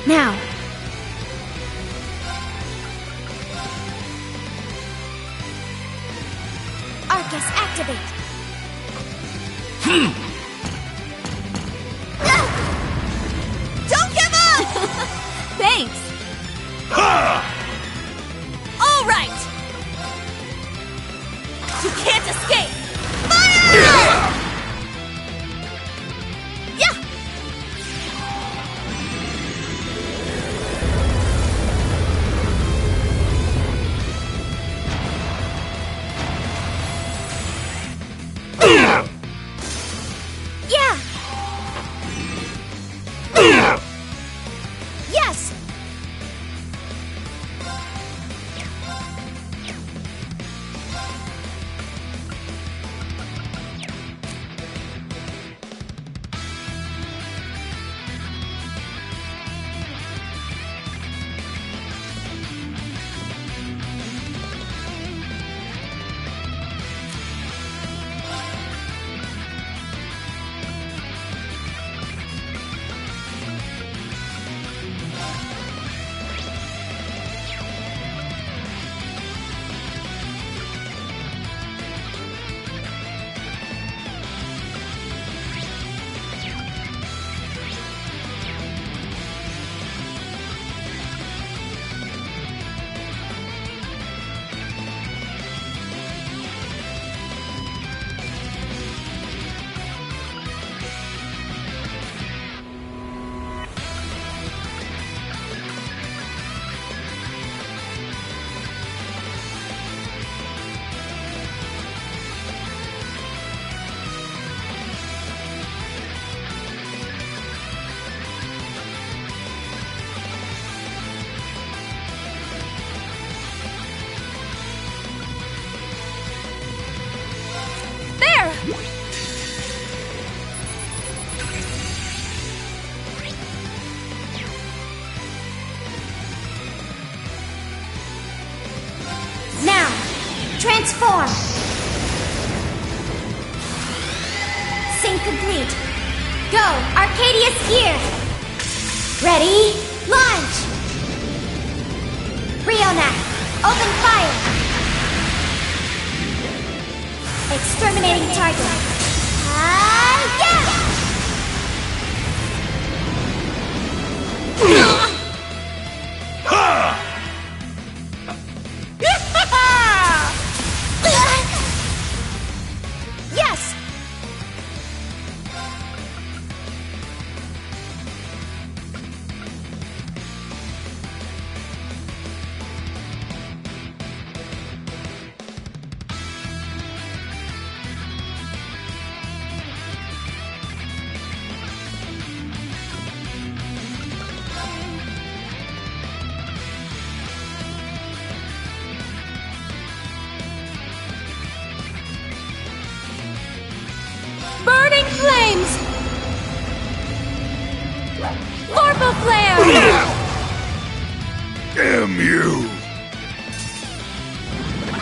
Now. Arcus, activate! Don't give up! Thanks. All right. You can't escape. Fire! Yeah. Transform! Sync complete. Go! Arcadius here! Ready? Launch! Rionac, open fire! Exterminating target. Yeah! Yes! Burning flames! Lorpa flare! Damn you!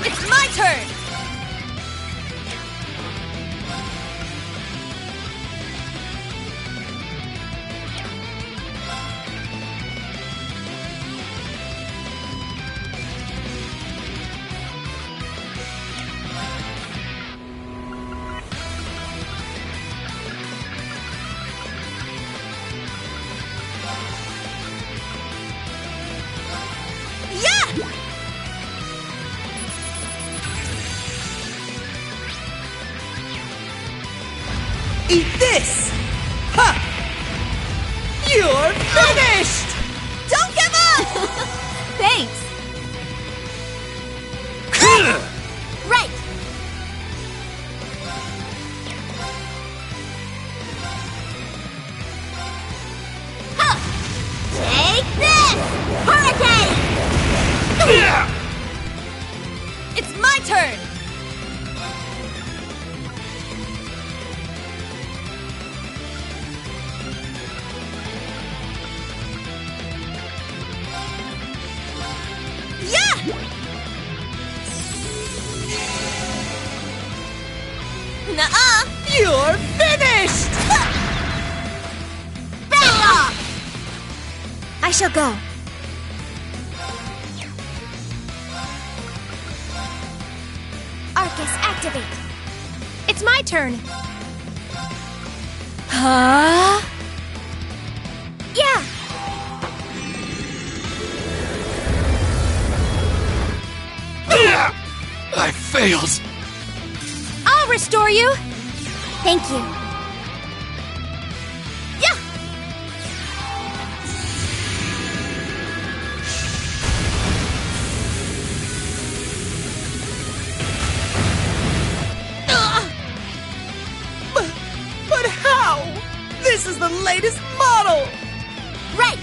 It's my turn! Eat this! Ha! You're finished! Don't give up! Thanks. Right! Huh. Take this! Hurricane! It's my turn! Nuh-uh! You're finished! Back off! I shall go. Arcus, activate. It's my turn. Huh? Yeah! I failed. I'll restore you. Thank you. Yeah! But how? This is the latest model! Right!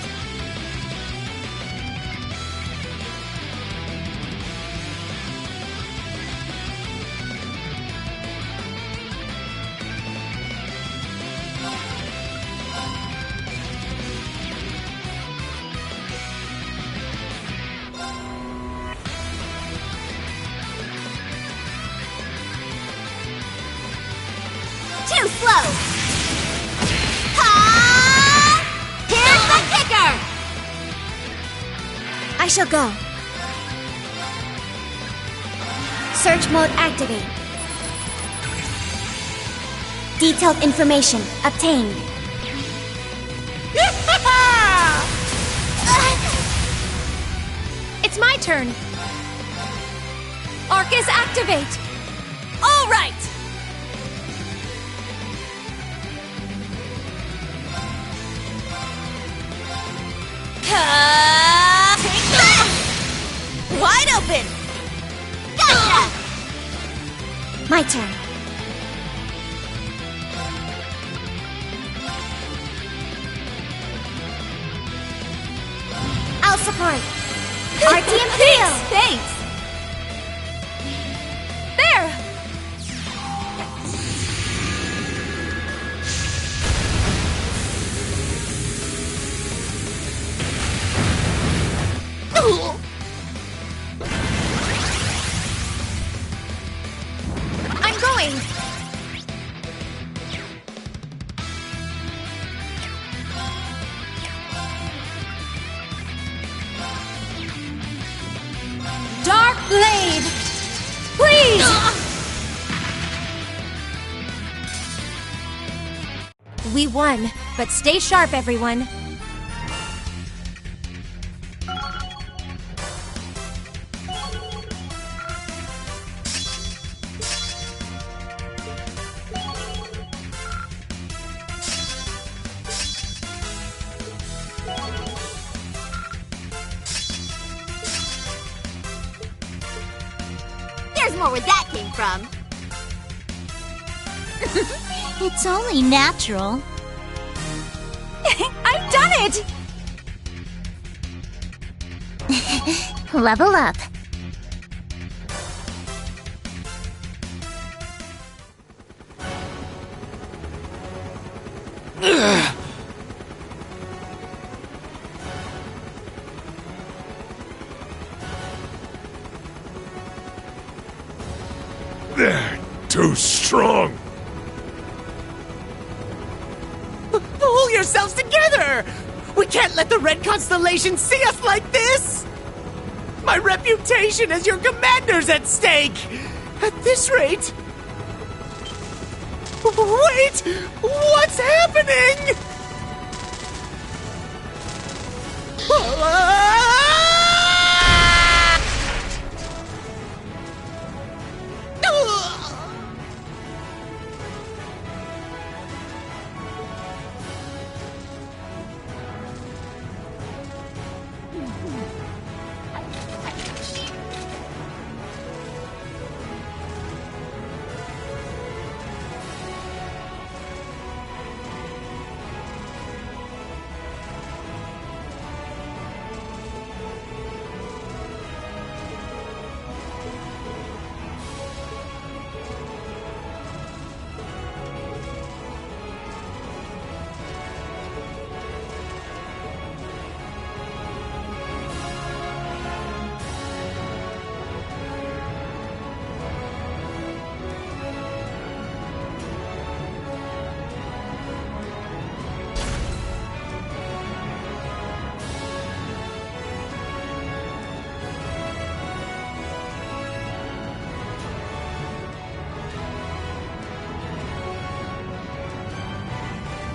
Too slow! Ha! Here's the kicker! I shall go. Search mode activate. Detailed information obtained. It's my turn. Arcus, activate. All right. Take that! Wide open. Gotcha! My turn. I'll support. Artium heal! Thanks. There. won, but stay sharp, everyone. There's more where that came from. It's only natural. I've done it! Level up. They're too strong. Pull yourselves together! We can't let the Red Constellation see us like this! My reputation as your commander's at stake! At this rate... Wait! What's happening?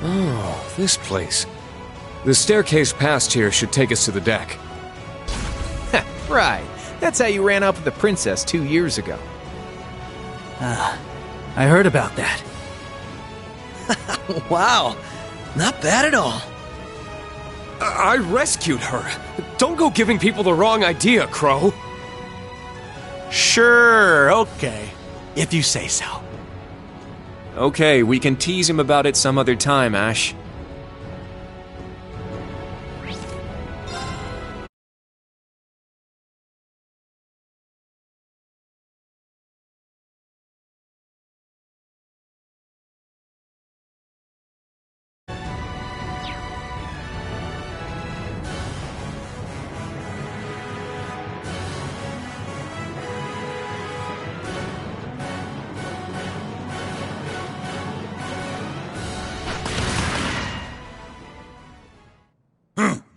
Oh, this place. The staircase past here should take us to the deck. Right. That's how you ran off with the princess 2 years ago. I heard about that. Wow, not bad at all. I rescued her. Don't go giving people the wrong idea, Crow. Sure, okay. If you say so. Okay, we can tease him about it some other time, Ash.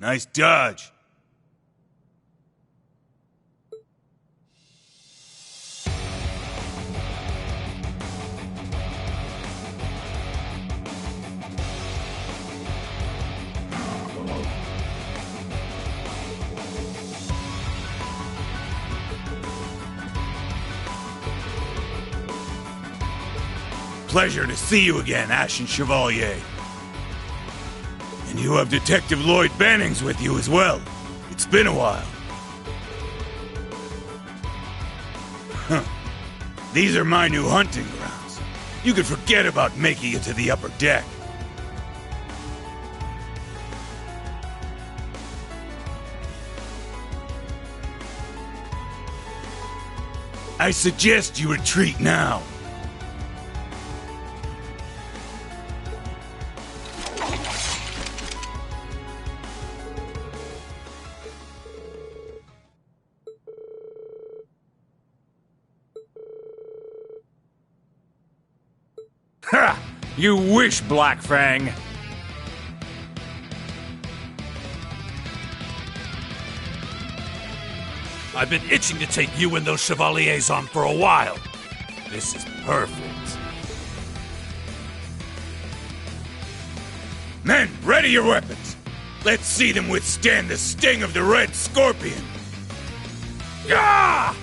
Nice dodge. Pleasure to see you again, Ashen Chevalier. And you have Detective Lloyd Bannings with you as well. It's been a while. Huh. These are my new hunting grounds. You could forget about making it to the upper deck. I suggest you retreat now. Ha! You wish, Black Fang! I've been itching to take you and those Chevaliers on for a while. This is perfect. Ready your weapons. Let's see them withstand the sting of the Red Scorpion. Yeah!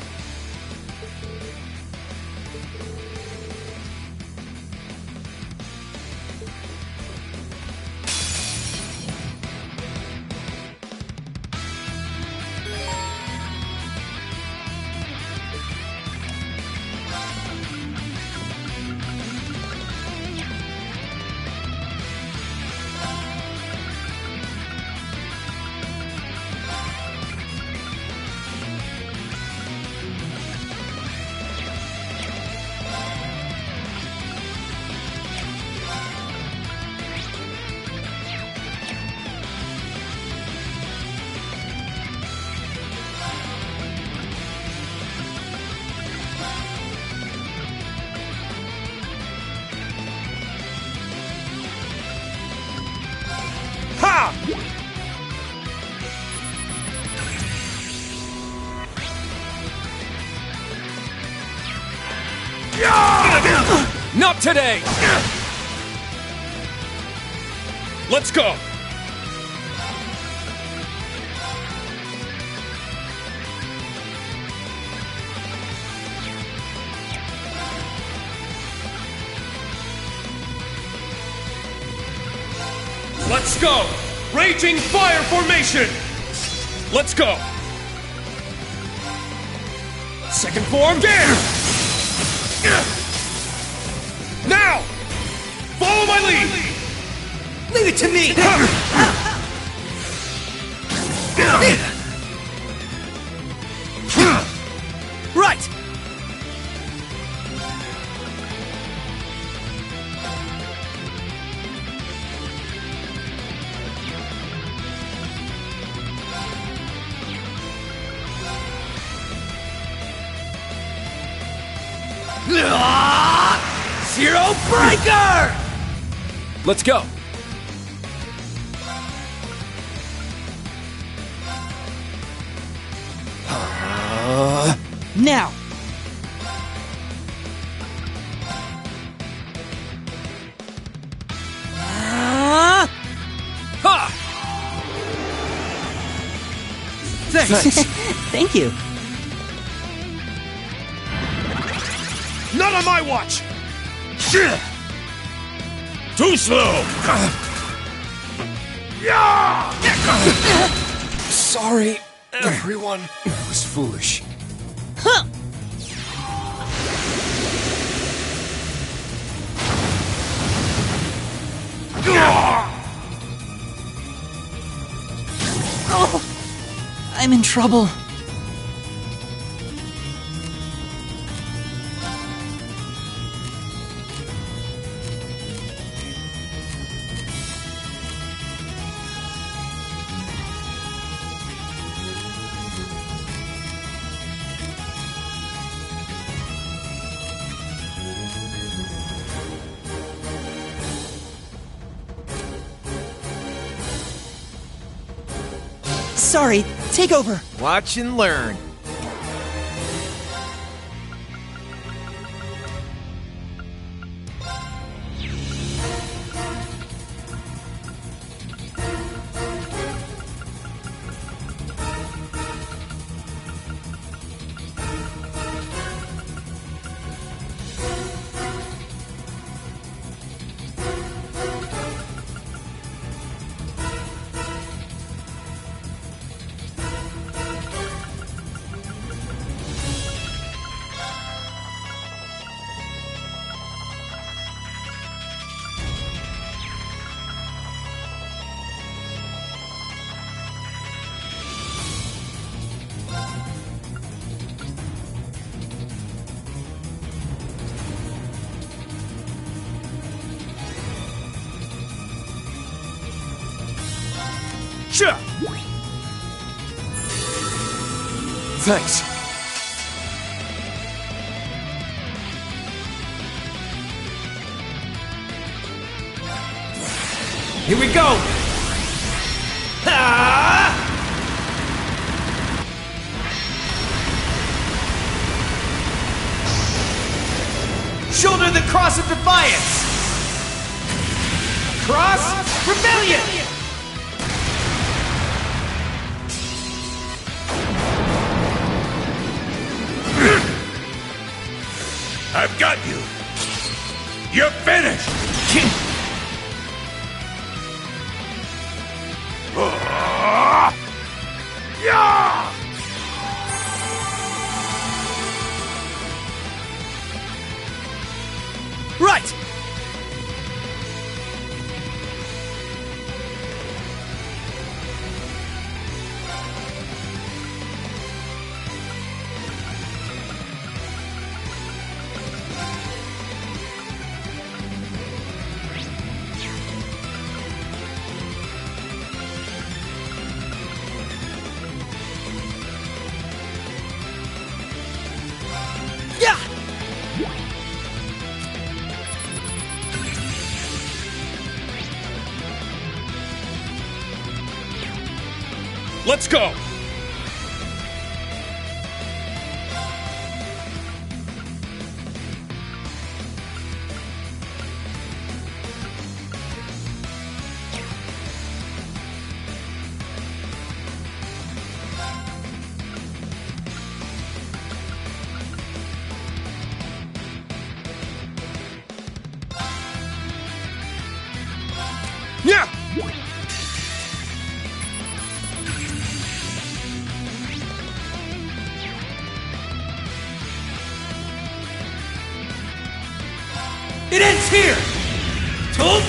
Not today! Let's go! Let's go! Raging Fire Formation! Let's go! Second form, there! Now! Follow my lead! Leave it to me! Right! Zero Breaker! Let's go! Now! Thanks! Thank you. Not on my watch! Too slow! Sorry, everyone. It was foolish. Huh! Oh, I'm in trouble. Sorry, take over. Watch and learn. Sure. Thanks. Here we go! Shoulder the Cross of Defiance! Cross Rebellion! Let's go! Yeah! It ends here! Told?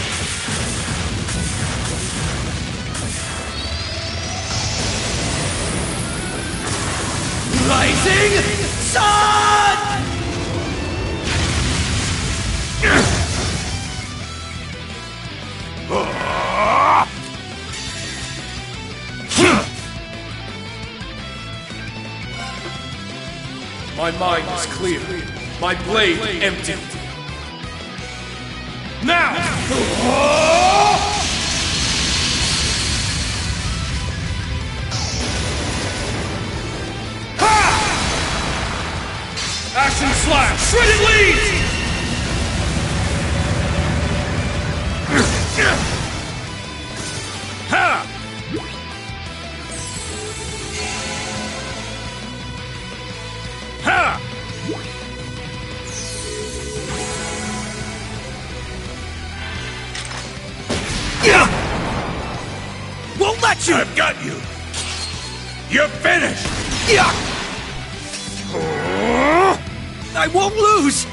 Rising Sun! My mind is clear. My blade empty. Now! Action slash! Shredded leaves! Ha! Ha! Won't let you! I've got you! You're finished! I won't lose!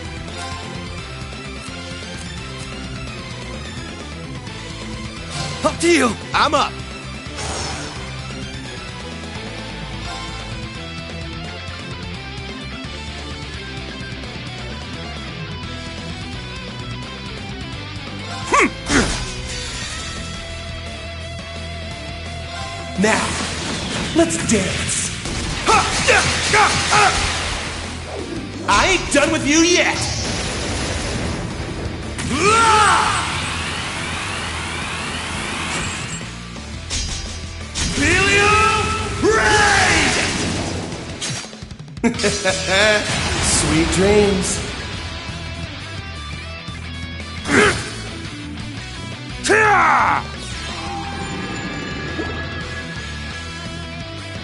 Up to you! I'm up. Now, let's dance! I ain't done with you yet! Helium Raid! Sweet dreams.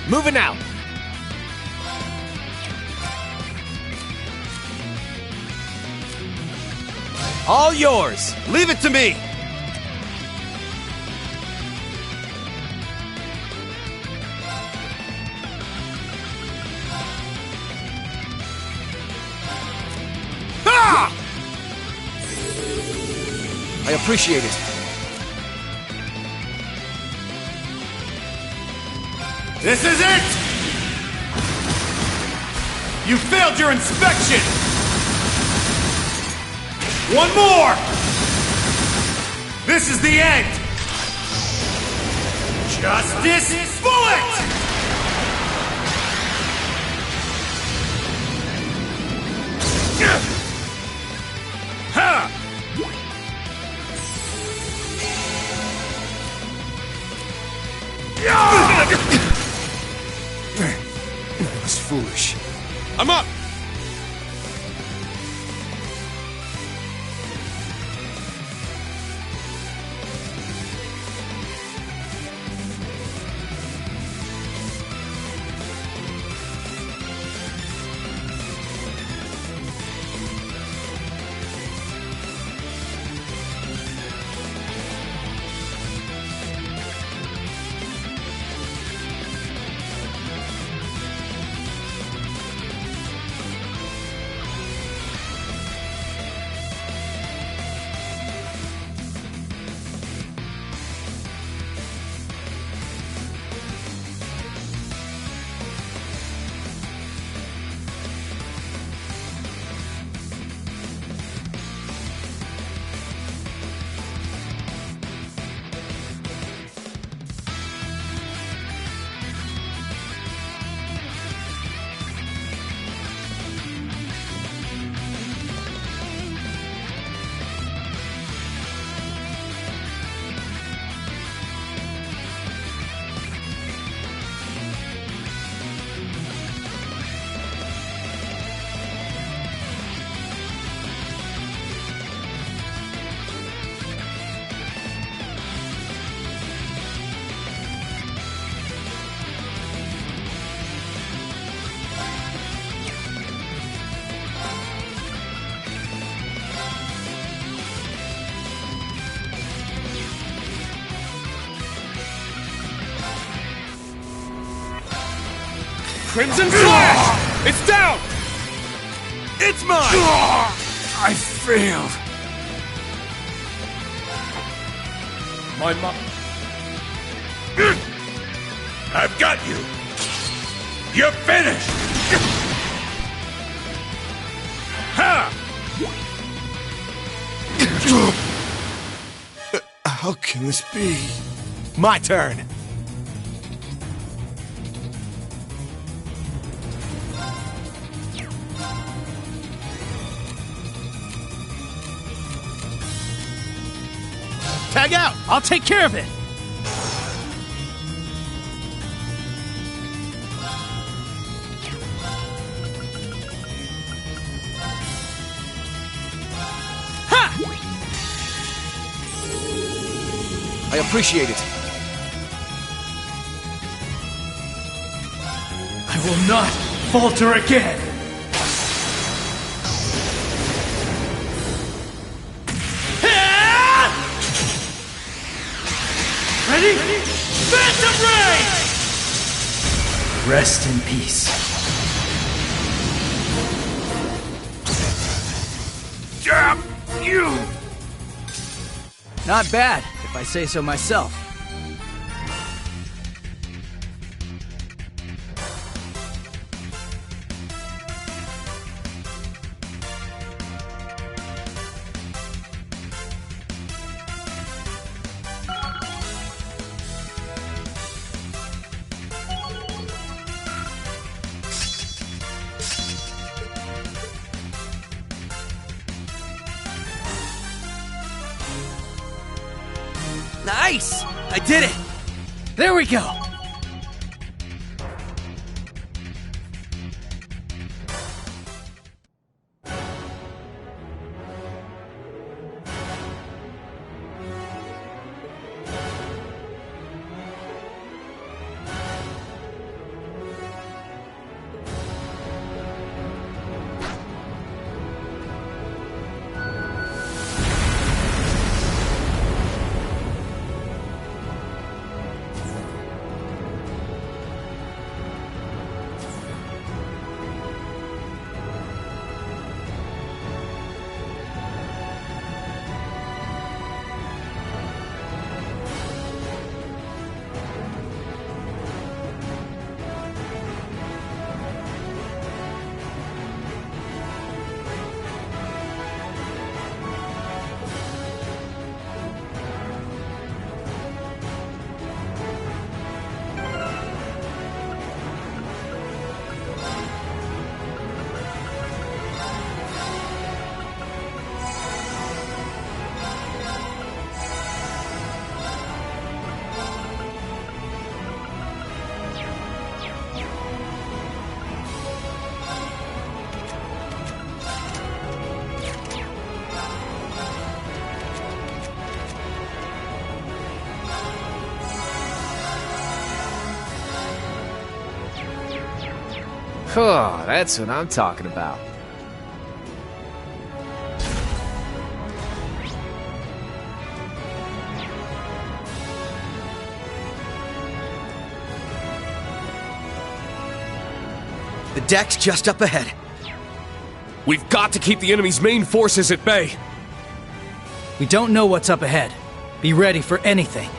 Moving out. All yours. Leave it to me! Ah! I appreciate it. This is it! You failed your inspection! One more! This is the end! Justice Bullet! Ha! I was foolish. I'm up! Crimson Slash! It's down! It's mine! I failed. My I've got you! You're finished! Ha! How can this be? My turn. Tag out! I'll take care of it! I appreciate it. I will not falter again! Ready? Phantom Ray! Rest in peace. Damn you! Not bad, if I say so myself. Nice! I did it! There we go! Oh, that's what I'm talking about. The deck's just up ahead. We've got to keep the enemy's main forces at bay. We don't know what's up ahead. Be ready for anything.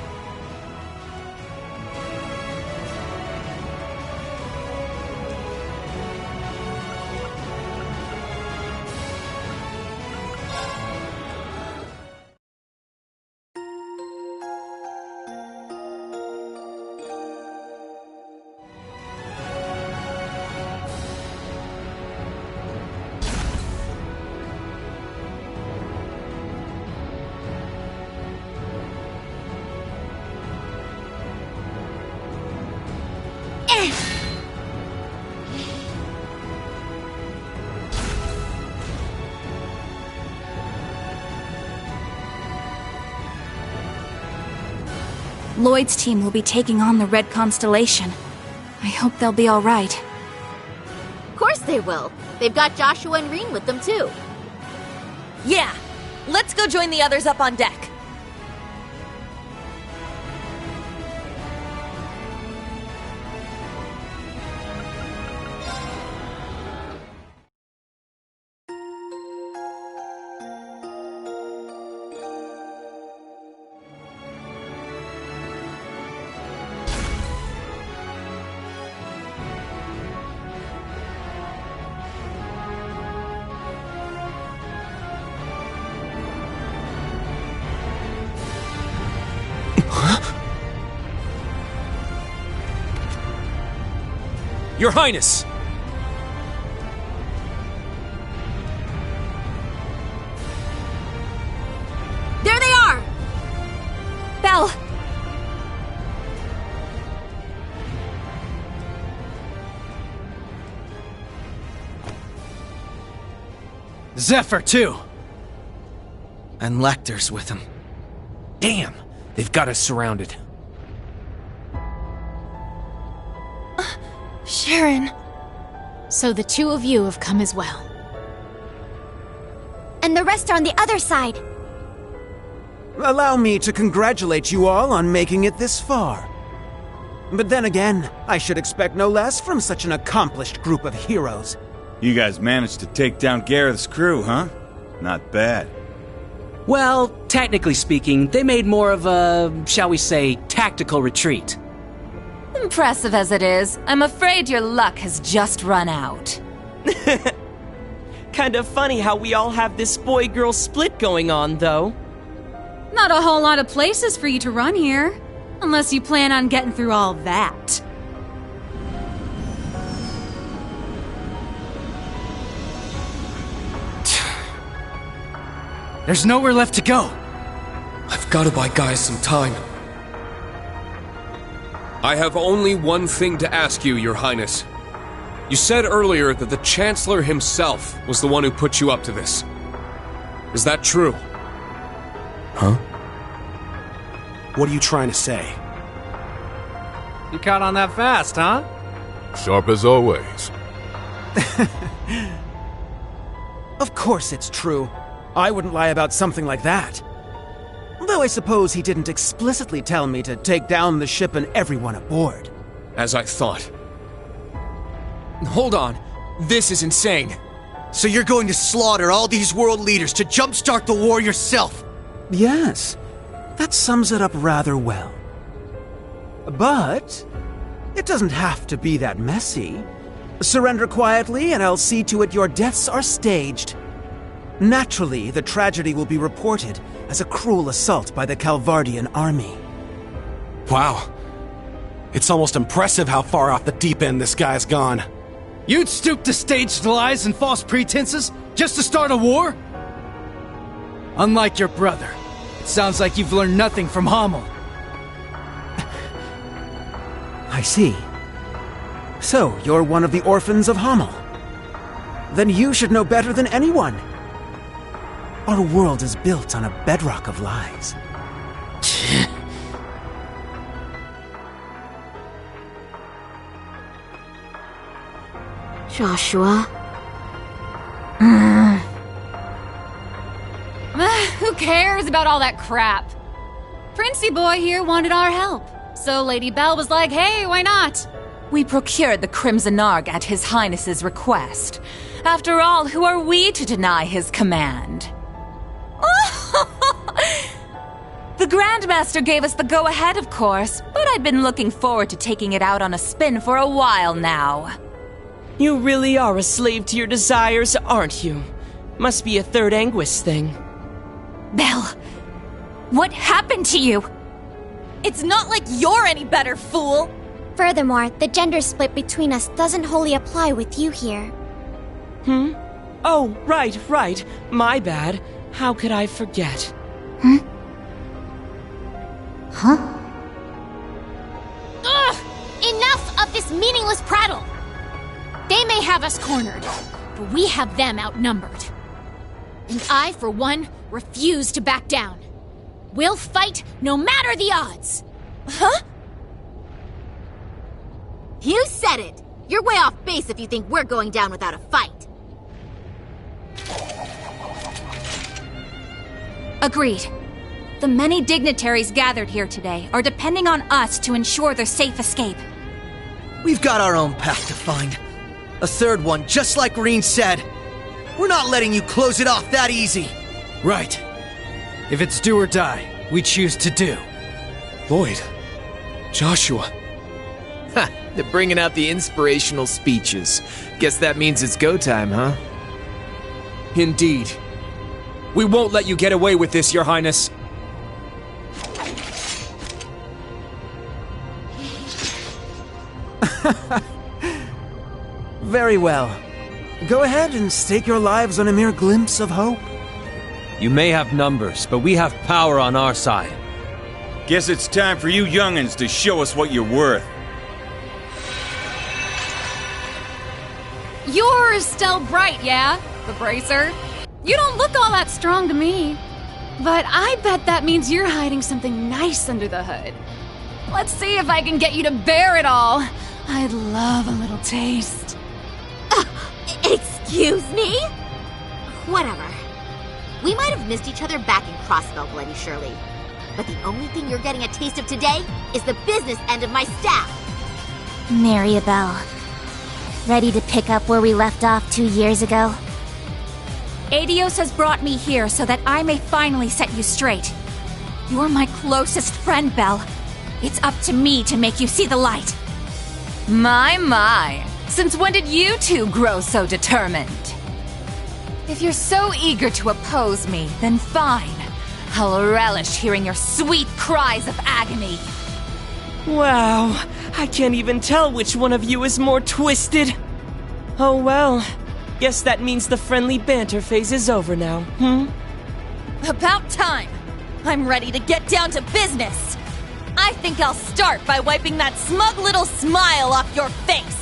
Lloyd's team will be taking on the Red Constellation. I hope they'll be all right. Of course they will. They've got Joshua and Reen with them, too. Yeah! Let's go join the others up on deck. Your Highness! There they are! Belle! Zephyr, too! And Lecter's with him. Damn! They've got us surrounded. Sharon. So the two of you have come as well. And the rest are on the other side. Allow me to congratulate you all on making it this far. But then again, I should expect no less from such an accomplished group of heroes. You guys managed to take down Gareth's crew, huh? Not bad. Well, technically speaking, they made more of a, shall we say, tactical retreat. Impressive as it is, I'm afraid your luck has just run out. Kind of funny how we all have this boy-girl split going on, though. Not a whole lot of places for you to run here. Unless you plan on getting through all that. There's nowhere left to go. I've got to buy guys some time. I have only one thing to ask you, Your Highness. You said earlier that the Chancellor himself was the one who put you up to this. Is that true? Huh? What are you trying to say? You caught on that fast, huh? Sharp as always. Of course it's true. I wouldn't lie about something like that. Though I suppose he didn't explicitly tell me to take down the ship and everyone aboard. As I thought. Hold on. This is insane. So you're going to slaughter all these world leaders to jumpstart the war yourself? Yes, that sums it up rather well. But it doesn't have to be that messy. Surrender quietly and I'll see to it your deaths are staged. Naturally, the tragedy will be reported as a cruel assault by the Calvardian army. Wow. It's almost impressive how far off the deep end this guy's gone. You'd stoop to staged lies and false pretenses just to start a war? Unlike your brother, it sounds like you've learned nothing from Hamel. I see. So, you're one of the orphans of Hamel. Then you should know better than anyone. Our world is built on a bedrock of lies. Joshua? Who cares about all that crap? Princey boy here wanted our help. So Lady Belle was like, hey, why not? We procured the Crimson Arg at His Highness's request. After all, who are we to deny his command? The Grandmaster gave us the go-ahead, of course, but I've been looking forward to taking it out on a spin for a while now. You really are a slave to your desires, aren't you? Must be a Third Anguis thing. Belle, what happened to you? It's not like you're any better, fool! Furthermore, the gender split between us doesn't wholly apply with you here. Oh, right. My bad. How could I forget? Ugh! Enough of this meaningless prattle! They may have us cornered, but we have them outnumbered. And I, for one, refuse to back down. We'll fight no matter the odds! Huh? You said it! You're way off base if you think we're going down without a fight. Agreed. The many dignitaries gathered here today are depending on us to ensure their safe escape. We've got our own path to find. A third one, just like Reen said. We're not letting you close it off that easy. Right. If it's do or die, we choose to do. Lloyd. Joshua. Ha! They're bringing out the inspirational speeches. Guess that means it's go time, huh? Indeed. We won't let you get away with this, Your Highness. Very well. Go ahead and stake your lives on a mere glimpse of hope. You may have numbers, but we have power on our side. Guess it's time for you young'uns to show us what you're worth. You're still bright, yeah? The Bracer? You don't look all that strong to me. But I bet that means you're hiding something nice under the hood. Let's see if I can get you to bear it all. I'd love a little taste. Excuse me? Whatever. We might have missed each other back in Crossbell, Bloody Shirley. But the only thing you're getting a taste of today is the business end of my staff. Mariabelle, ready to pick up where we left off 2 years ago? Adios has brought me here so that I may finally set you straight. You're my closest friend, Belle. It's up to me to make you see the light. My. Since when did you two grow so determined? If you're so eager to oppose me, then fine. I'll relish hearing your sweet cries of agony. Wow, I can't even tell which one of you is more twisted. Oh well, guess that means the friendly banter phase is over now, About time! I'm ready to get down to business! I think I'll start by wiping that smug little smile off your face!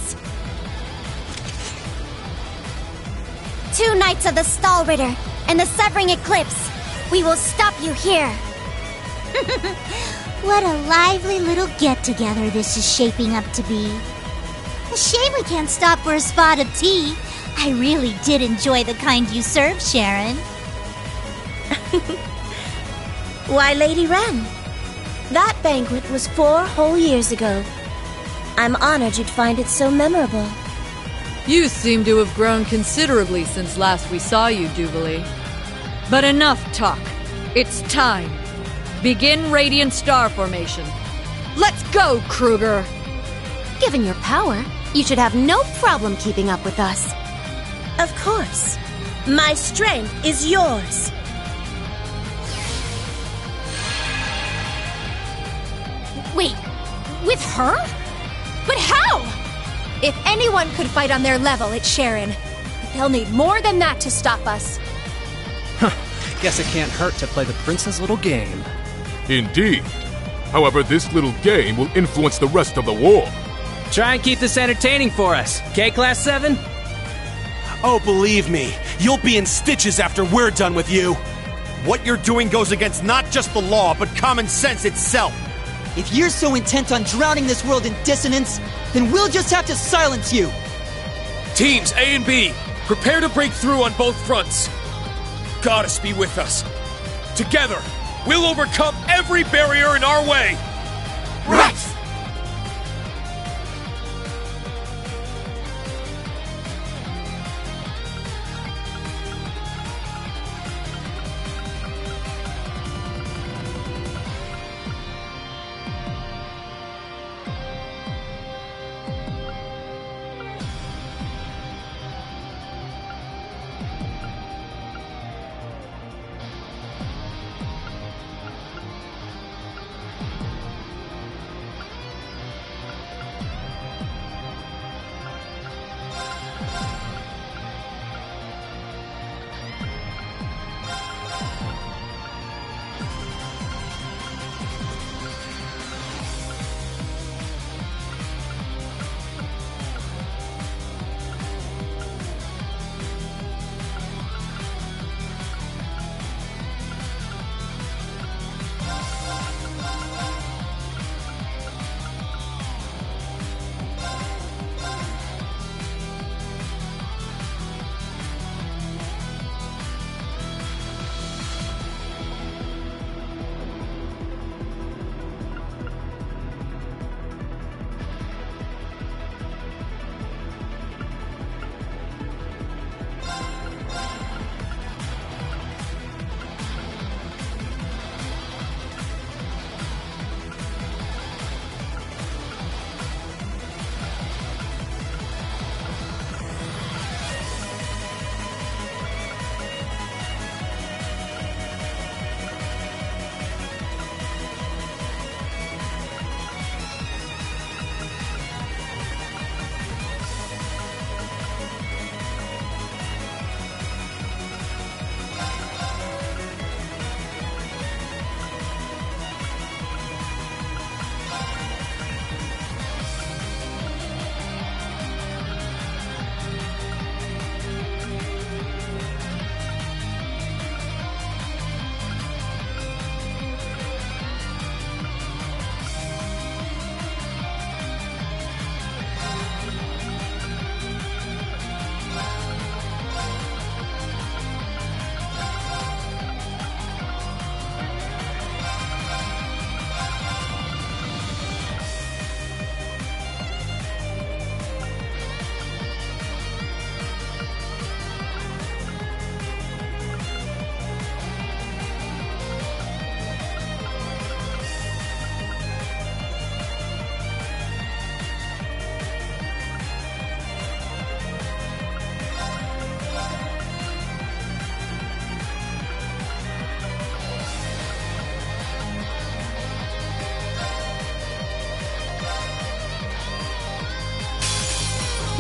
2 Knights of the Stahlritter and the Severing Eclipse. We will stop you here. What a lively little get-together this is shaping up to be. A shame we can't stop for a spot of tea. I really did enjoy the kind you served, Sharon. Why, Lady Wren, that banquet was 4 whole years ago. I'm honored you'd find it so memorable. You seem to have grown considerably since last we saw you, Jubilee. But enough talk. It's time. Begin Radiant Star Formation. Let's go, Kruger! Given your power, you should have no problem keeping up with us. Of course. My strength is yours. Wait, with her? But how? If anyone could fight on their level, it's Sharon. But they'll need more than that to stop us. Guess it can't hurt to play the princess' little game. Indeed. However, this little game will influence the rest of the war. Try and keep this entertaining for us, okay, Class 7? Oh, believe me, you'll be in stitches after we're done with you. What you're doing goes against not just the law, but common sense itself. If you're so intent on drowning this world in dissonance, then we'll just have to silence you. Teams A and B, prepare to break through on both fronts. Goddess be with us. Together, we'll overcome every barrier in our way. Right!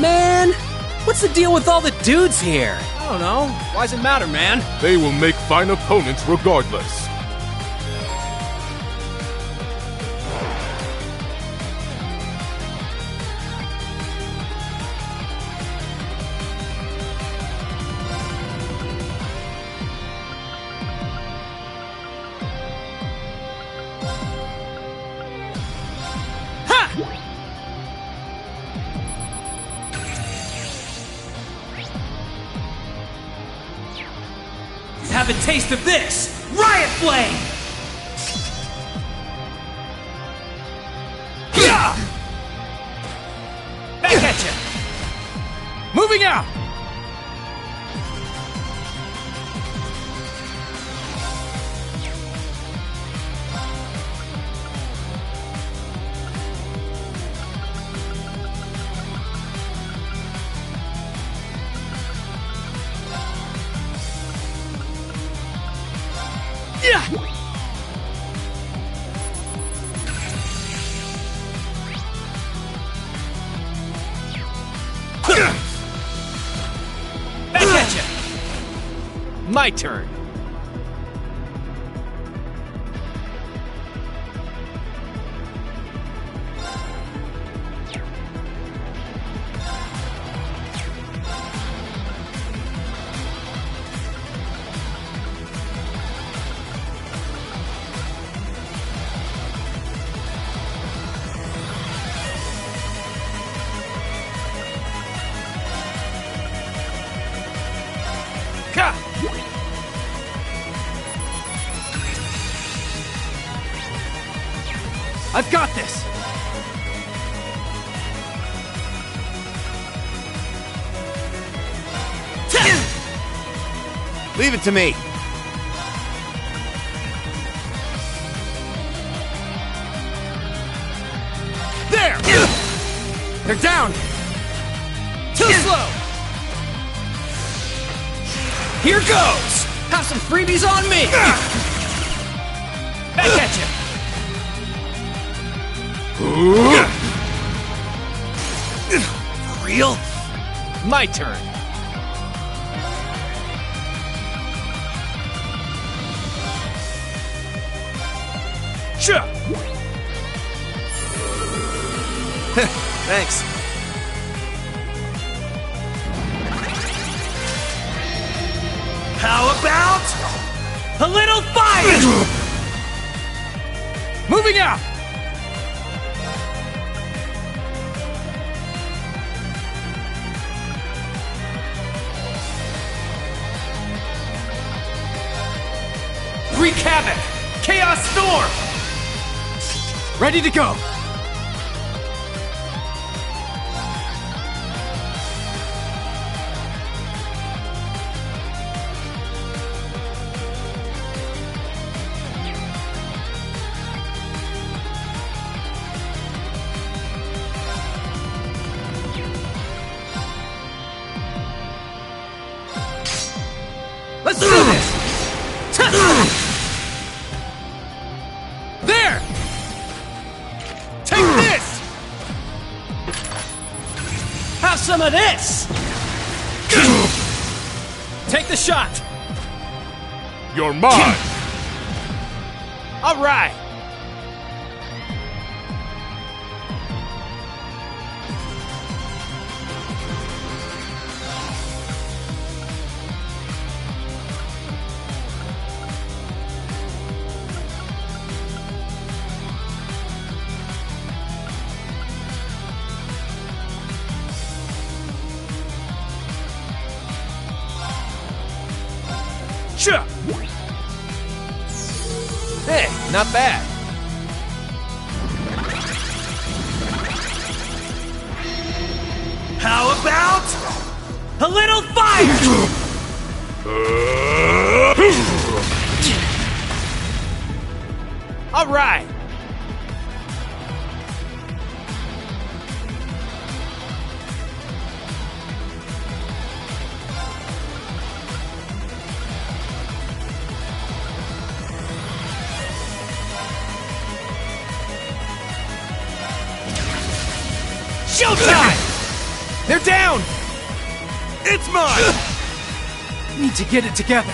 Man, what's the deal with all the dudes here? I don't know. Why does it matter, man? They will make fine opponents regardless. Have a taste of this! Riot Flame! Back at you! Moving out! Back at you! My turn. I've got this! Leave it to me. There! They're down! Too slow! Here goes! Have some freebies on me! Back at you! For real? My turn. Sure. Thanks. How about a little fire? Moving out. Wreak havoc! Chaos Storm! Ready to go! Let's do this! There! Take this! Have some of this! Take the shot! You're mine! All right! Sure. Hey, not bad. How about a little fire? All right. Showtime! They're down! It's mine! Need to get it together.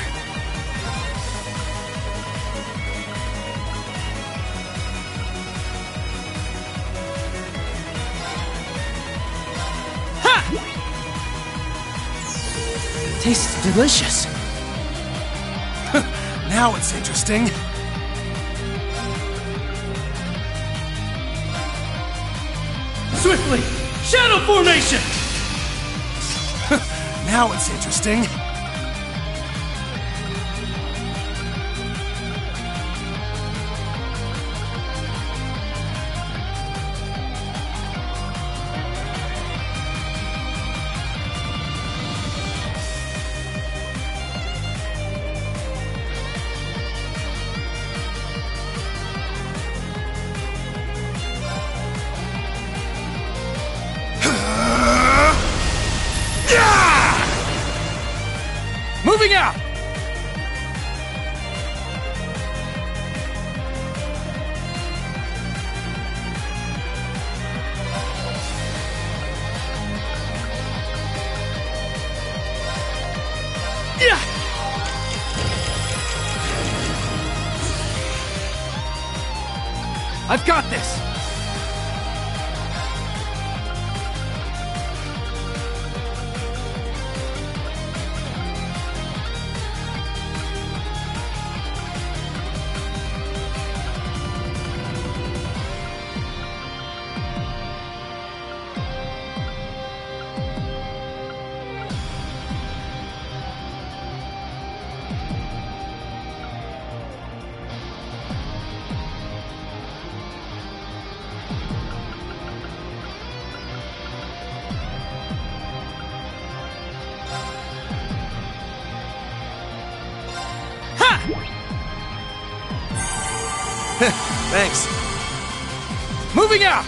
Tastes delicious. Now it's interesting. Swiftly! Shadow formation! Now it's interesting. Moving out! Yeah! I've got this! Thanks. Moving out!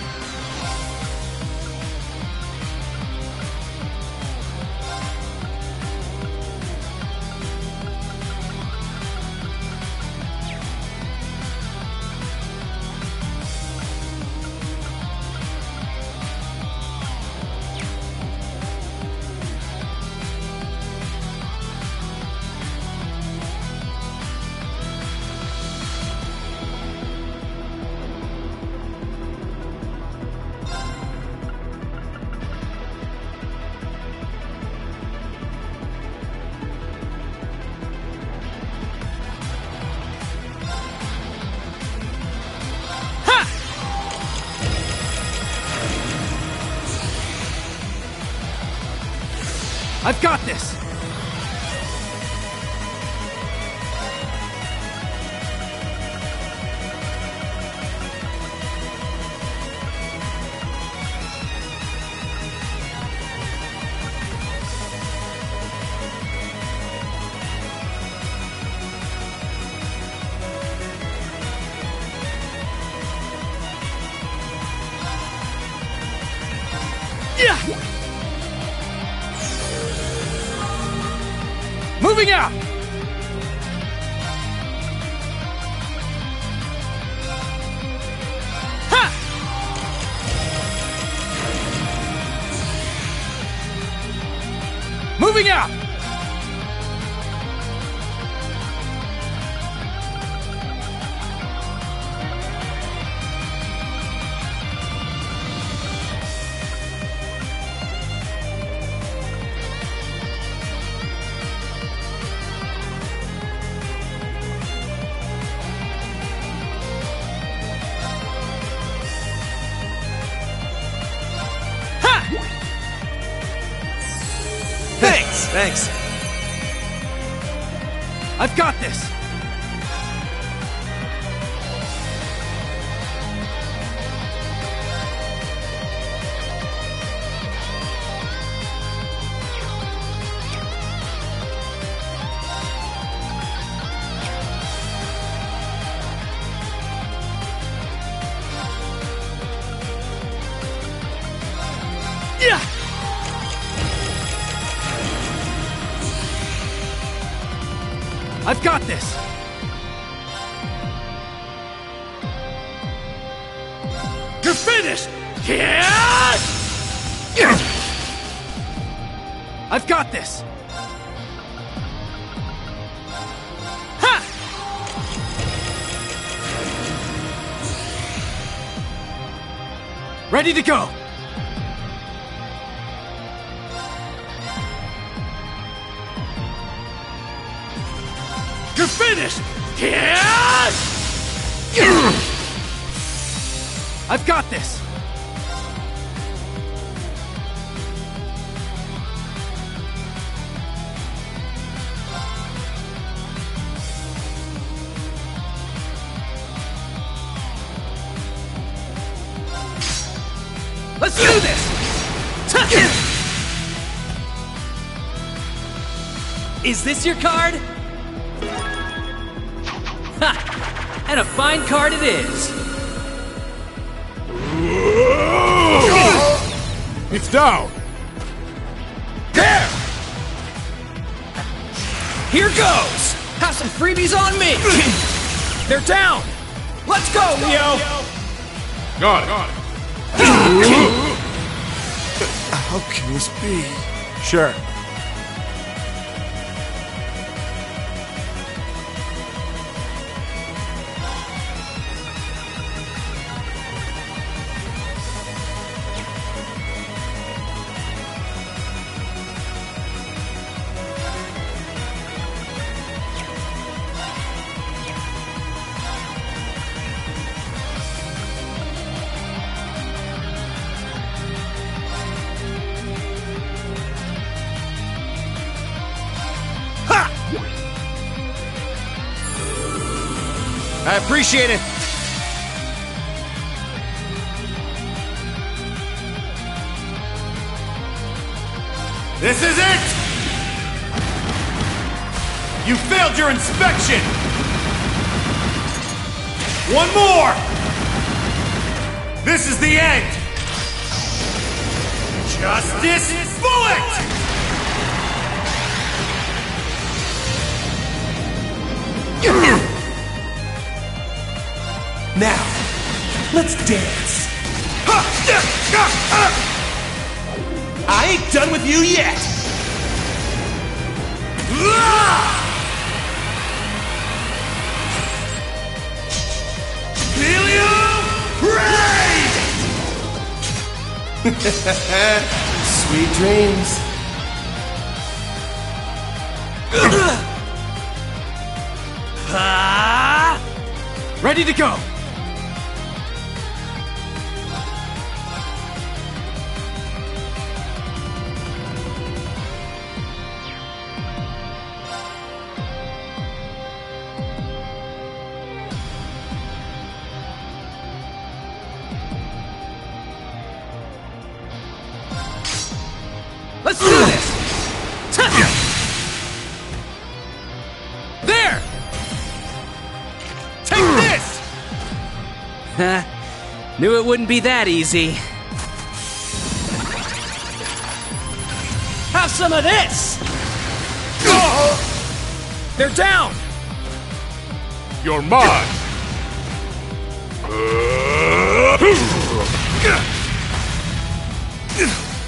I've got this! Yeah! Moving out! Ha! Moving out! Thanks. I've got this. Yeah! I've got this! You're finished! Yeah! I've got this! Ready to go! You're finished! I've got this! Let's do this! Is this your card? Ha! And a fine card it is! It's down! There! Here goes! Have some freebies on me! They're down! Let's go, Leo! Got it. How can this be? Sure. I appreciate it. This is it! You failed your inspection! One more! This is the end! Justice Bullet! Now, let's dance. I ain't done with you yet. Sweet dreams. Ready to go! Let's do this! There! Take this! Knew it wouldn't be that easy. Have some of this! They're down! You're mine!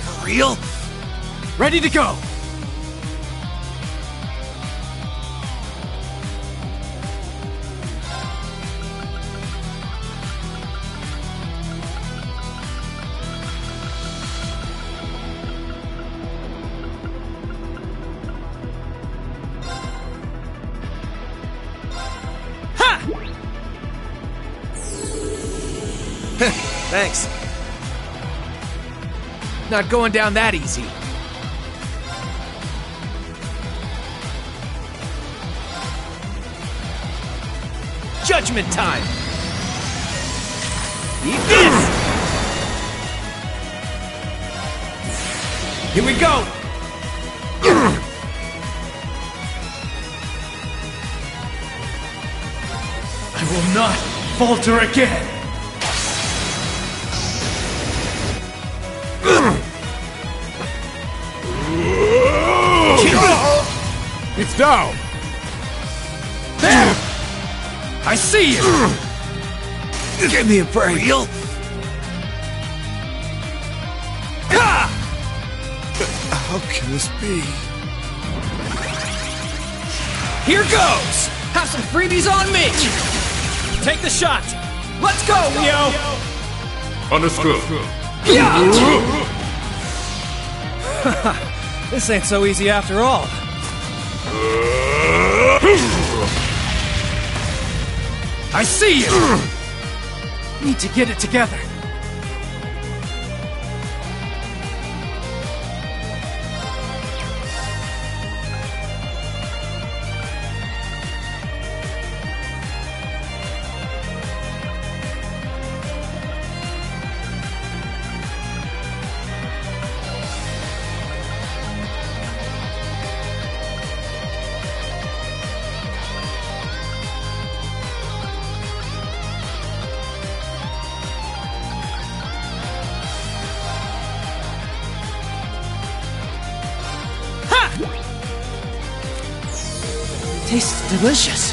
For real? Ready to go! Thanks. Not going down that easy. Judgment time! Eat this! Here we go! I will not falter again! It's down! There! I see you! Give me a break. Real? How can this be? Here goes! Have some freebies on me! Take the shot! Let's go, Leo! Understood. This ain't so easy after all. I see you! Need to get it together. Tastes delicious.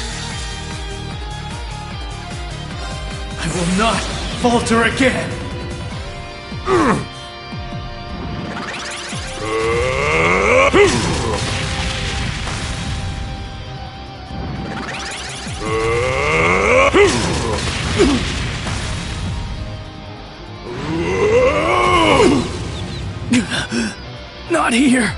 I will not falter again. Not here.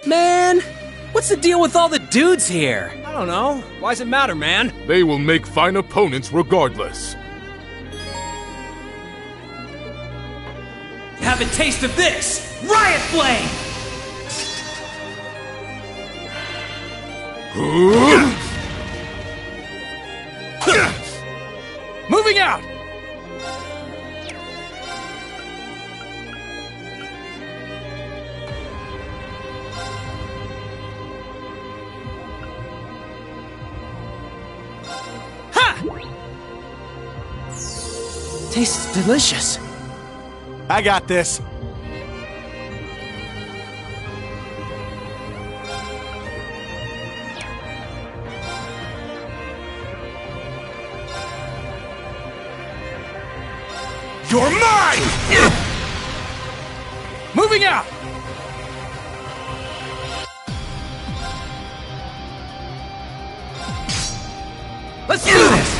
Man, what's the deal with all the dudes here? I don't know. Why does it matter, man? They will make fine opponents regardless. Have a taste of this! Riot Flame! Moving out! Tastes delicious. I got this. You're mine! Moving out! Let's do this!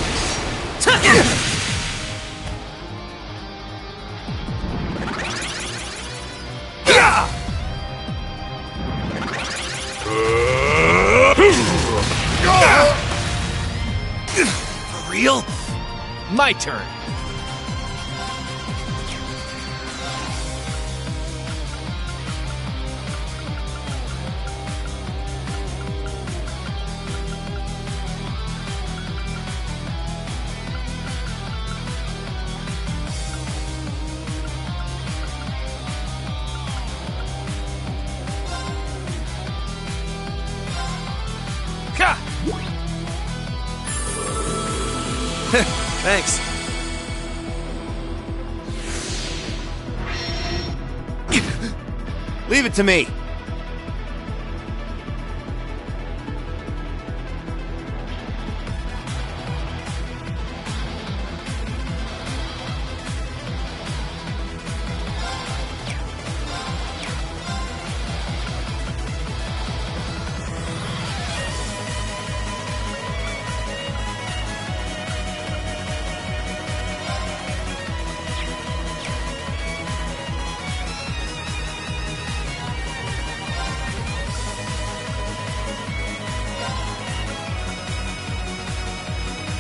For real? My turn. Thanks. Leave it to me.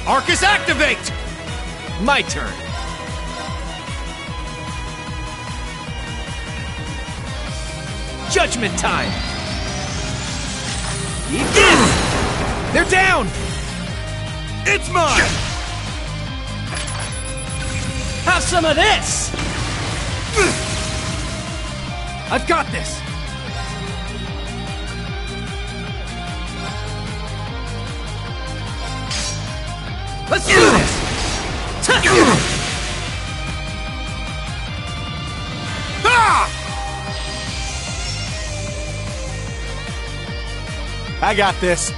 Arcus, activate! My turn. Judgment time! Begin! They're down! It's mine! Have some of this! I've got this! Let's do this! I got this.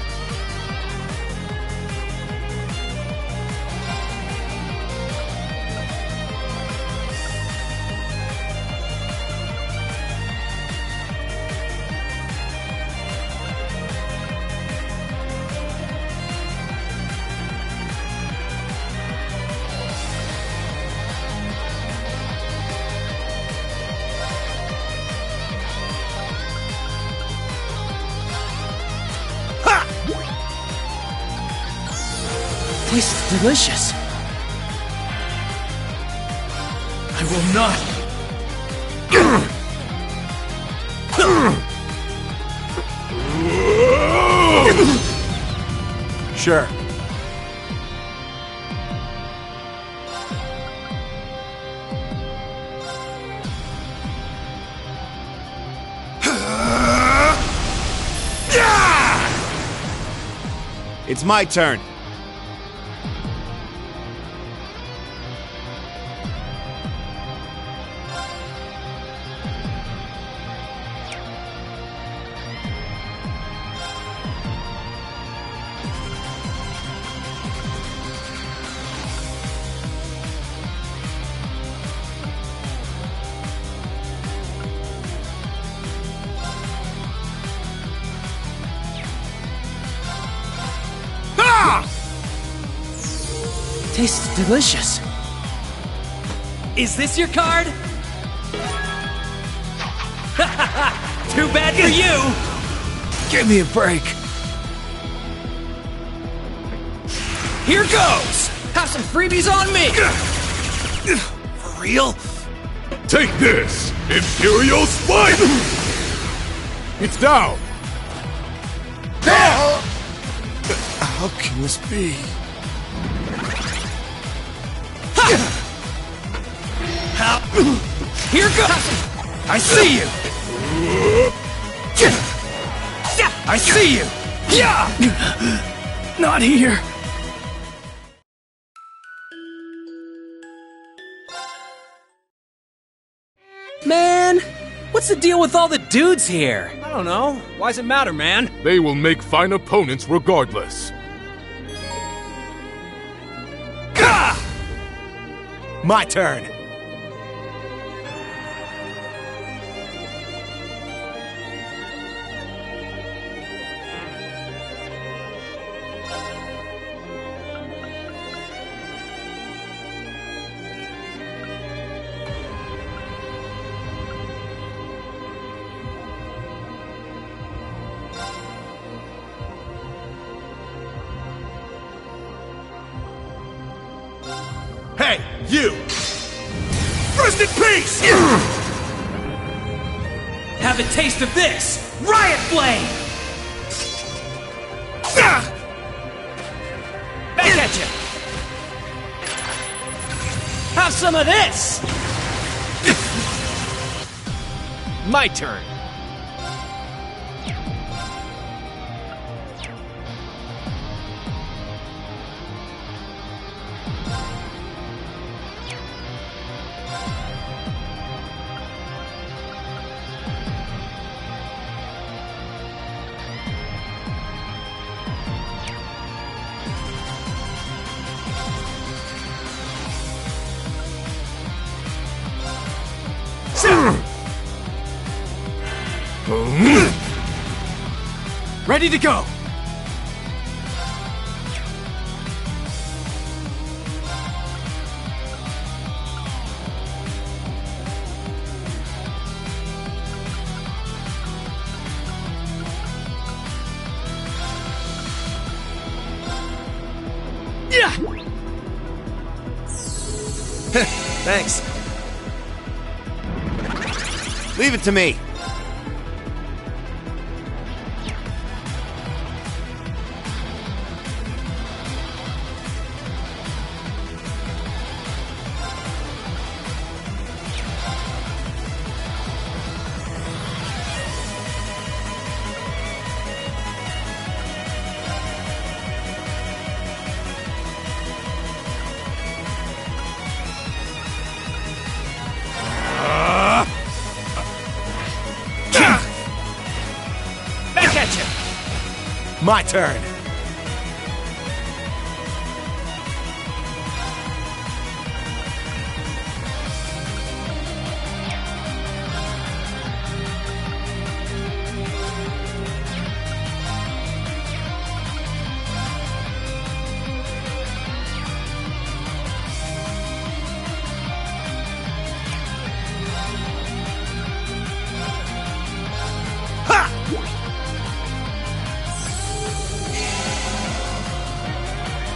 Tastes delicious. I will not. Sure. It's my turn. Tastes delicious. Is this your card? Too bad for you! Give me a break. Here goes! Have some freebies on me! For real? Take this, Imperial Spike! It's down! How can this be? Here goes! I see you! I see you! Not here! Man, what's the deal with all the dudes here? I don't know. Why does it matter, man? They will make fine opponents regardless. My turn. Hey, you! Rest in peace! Have a taste of this! Riot Flame! Back at you! Have some of this! My turn. Ready to go! Yeah! Thanks. Leave it to me. My turn.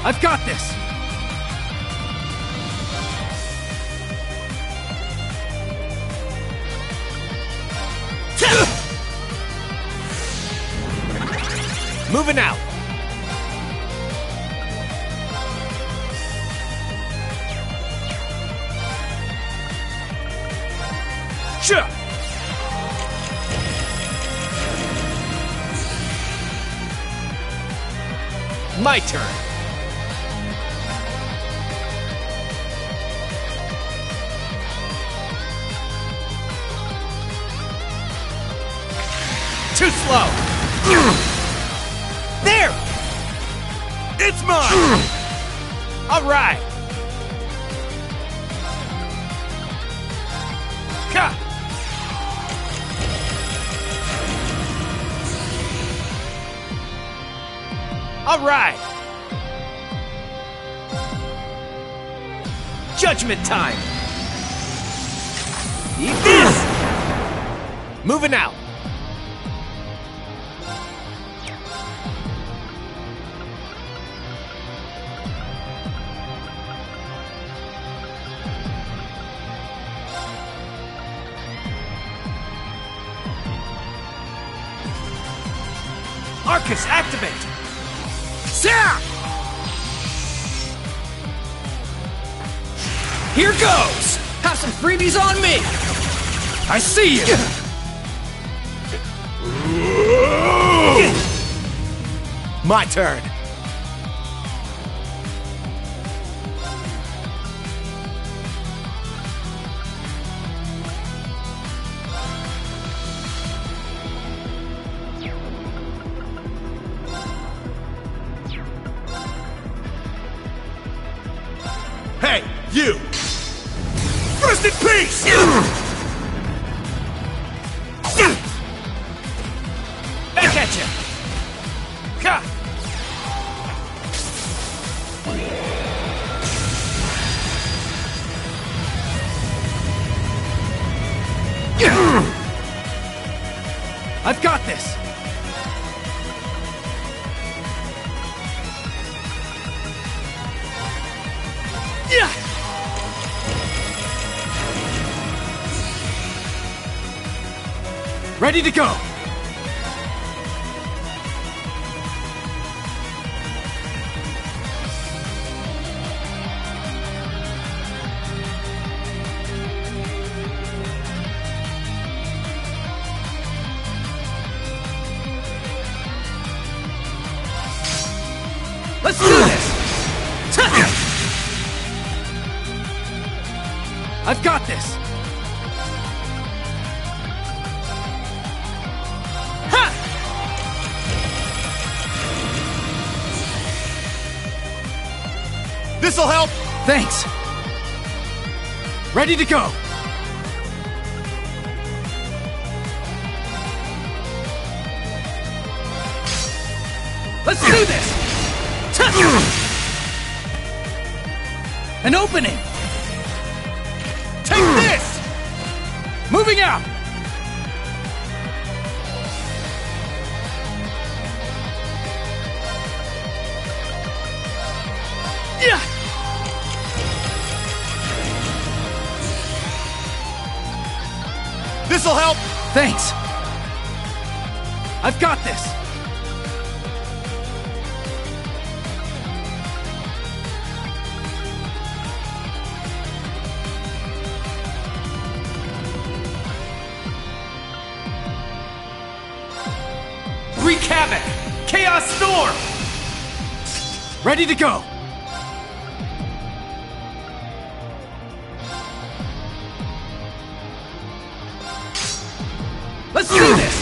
I've got this! Moving out. Sure. My turn. Too slow. There. It's mine. All right. Cut. All right. Judgment time. Eat this. Moving out. Arcus, activate! Zap! Here goes! Have some freebies on me! I see you! My turn. Hey, you! Rest in peace! Back at you! Ha! I've got this! Yeah! Ready to go! Let's do this! I've got this! Ha! This'll help! Thanks! Ready to go! Let's do this! An opening! Take this! Moving out! Yeah! This'll help! Thanks! I've got this! Wreak havoc! Chaos Storm! Ready to go! Let's do this!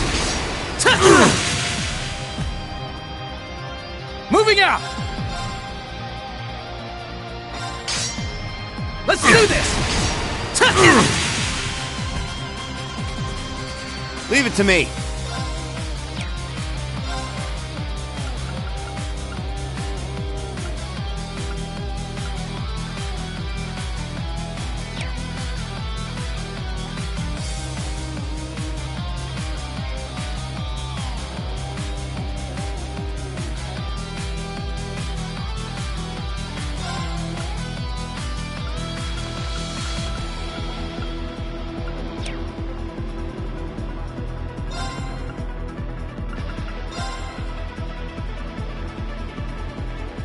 Moving out! Let's do this! Leave it to me.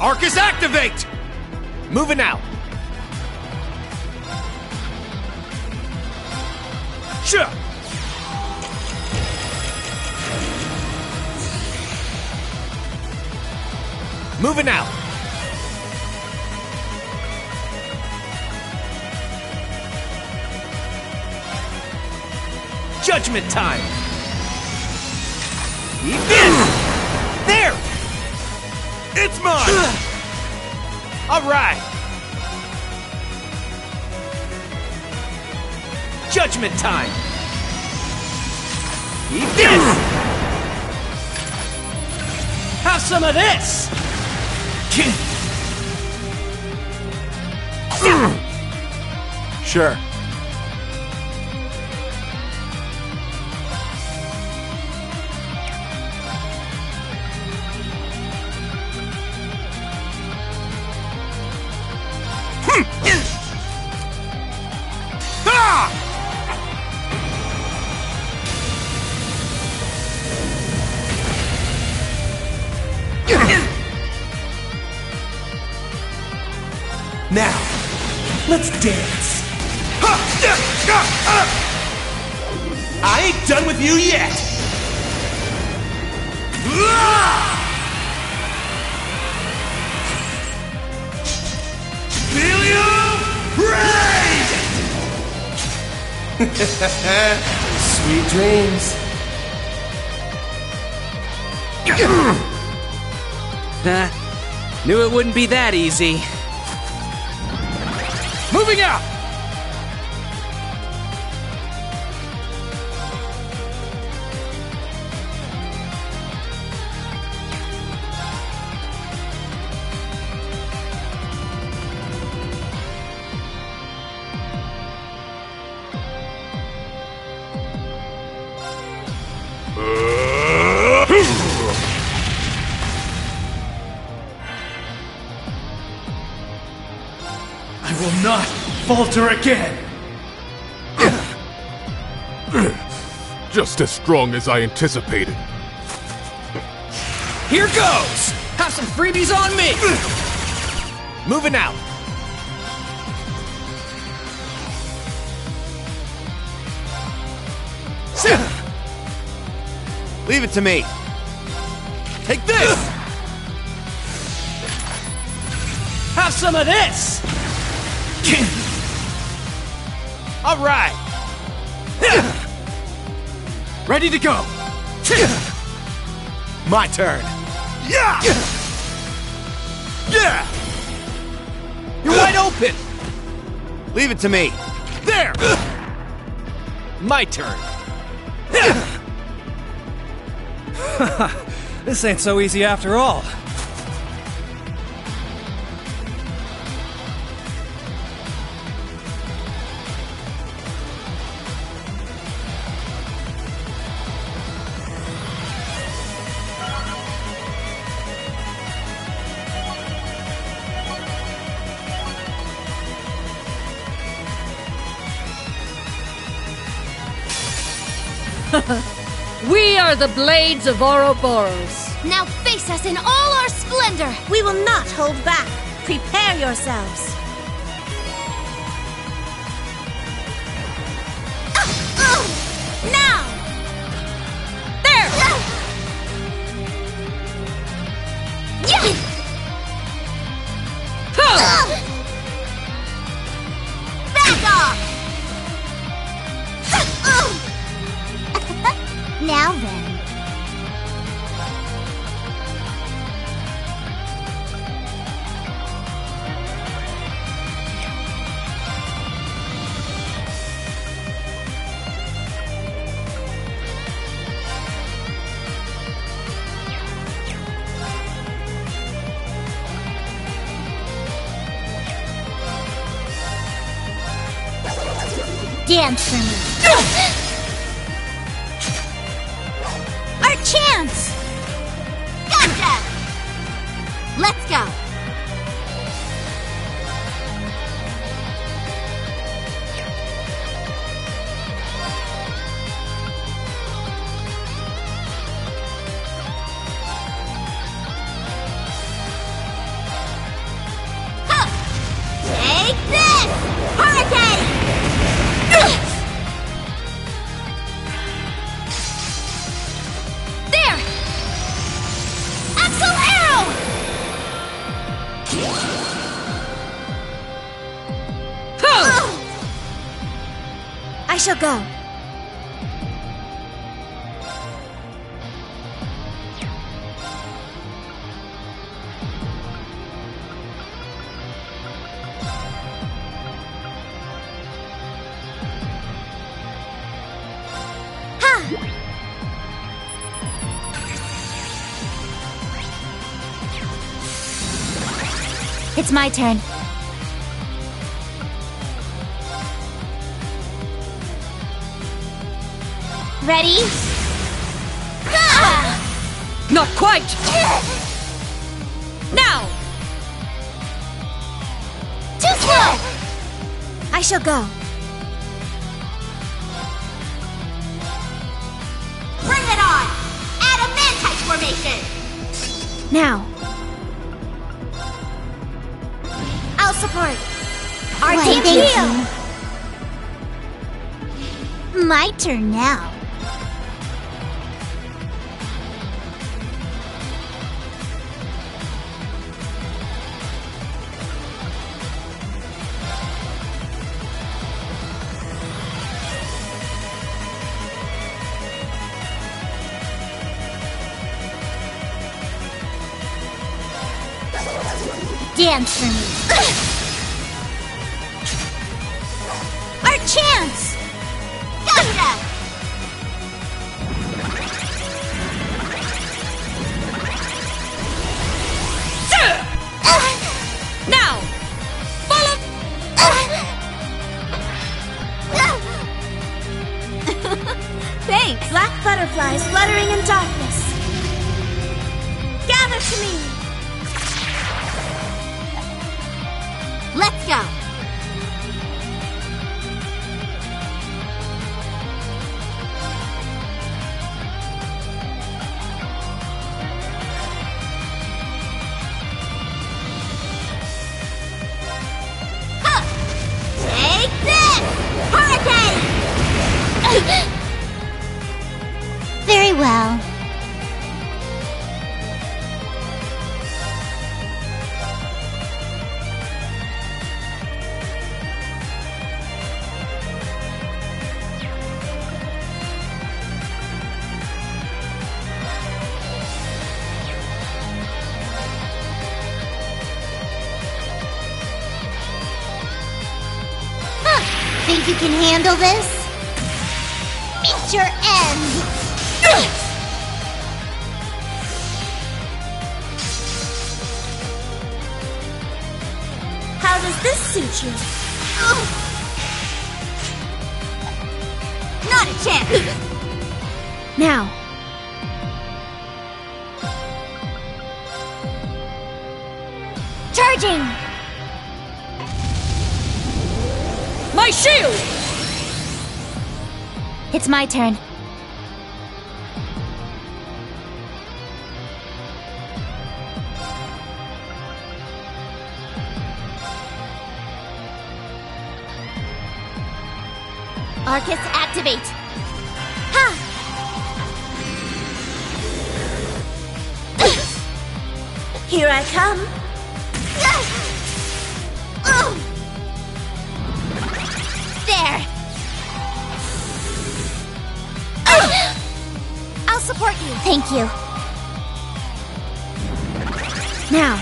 Arcus, activate! Moving out. Sure. Moving out. Judgment time. There! It's mine! All right! Judgment time! Eat this! Have some of this! Sure. Now, let's dance. I ain't done with you yet! Feel you? Raise! Sweet dreams. Knew it wouldn't be that easy. Moving out! I will not falter again! Just as strong as I anticipated. Here goes! Have some freebies on me! Moving out. Leave it to me. Take this! Have some of this! All right! Ready to go! My turn! Yeah! Yeah! You're wide open! Leave it to me. There! My turn! This ain't so easy after all. We are the Blades of Ouroboros. Now face us in all our splendor! We will not hold back. Prepare yourselves. Now! There! Yeah! Back off! Now then. Dance for me. Our chance! Gotcha! Let's go. Take this! Hurricane! There! Axel Arrow! I shall go. It's my turn. Ready? Not quite! Now! Too slow! I shall go. Bring it on! Adamantite formation! Now. I'll support. Our team heal! My turn now. Dance for me. Our chance! Gotcha! Now! Follow! Thanks! Black butterflies fluttering in darkness. Gather to me! Let's go! Huh. Take this! Hurricane! Very well. Think you can handle this? Meet your end! How does this suit you? Not a chance! Now. Charging! My shield! It's my turn. Arcus, activate! Ha! Here I come. There! I'll support you. Thank you. Now.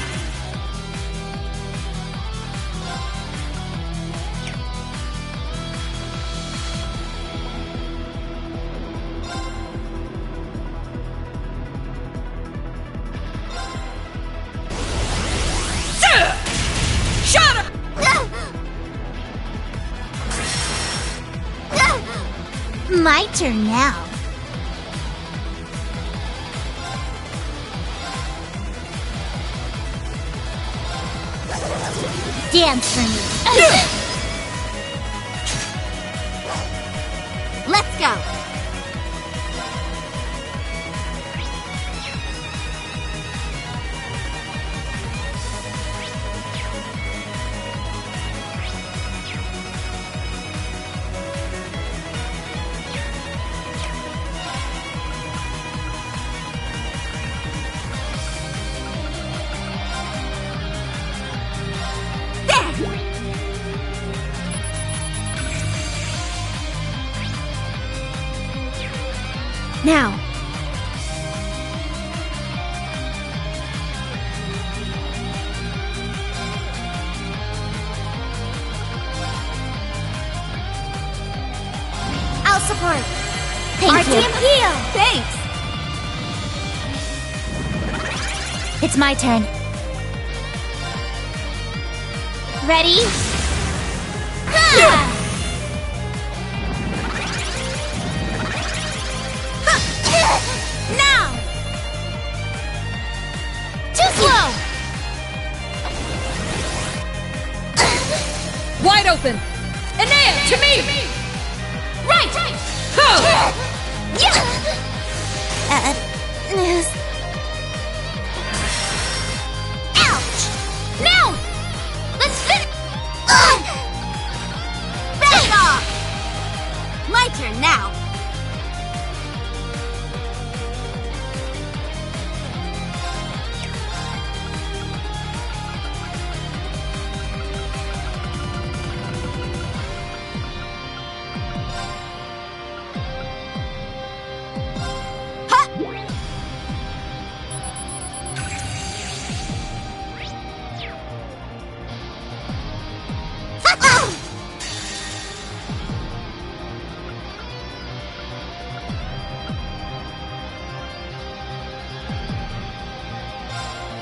My turn now. Dance for me. Let's go! Now. I'll support. Thank Our you. team heal. Thanks. It's my turn. Ready? Ha! Now! Too slow! Wide open! Enea, to me! Right! Yes. Ouch! Now! Let's finish! Back off! My turn now.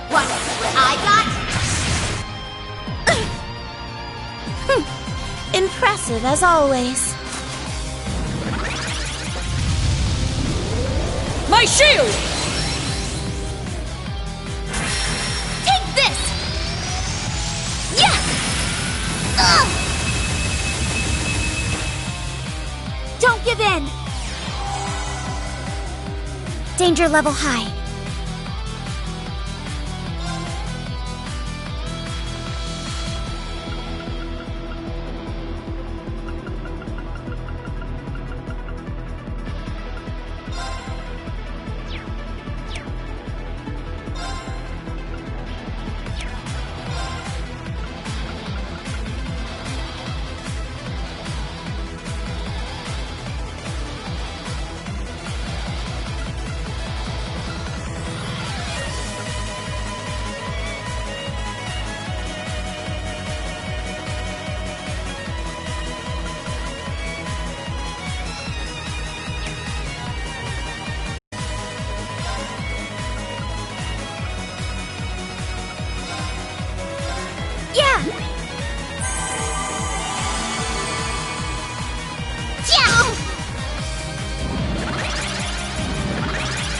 Want to see what I got? Impressive as always. My shield! Take this! Yeah! Don't give in. Danger level high.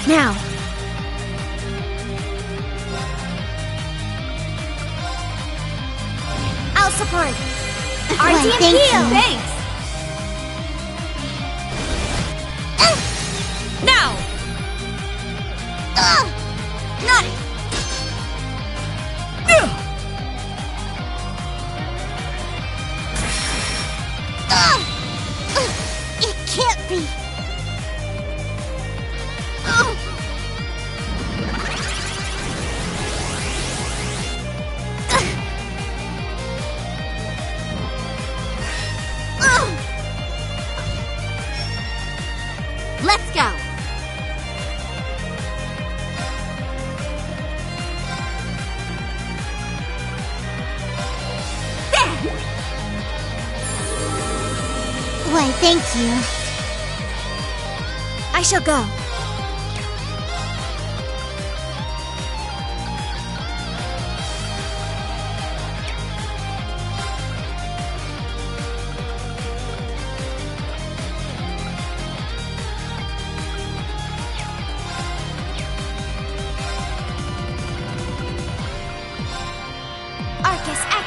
Now. I'll support. Our Why, team thank heal. you. Thanks. Now! Got it. It can't be. Let's go! Why, thank you. I shall go.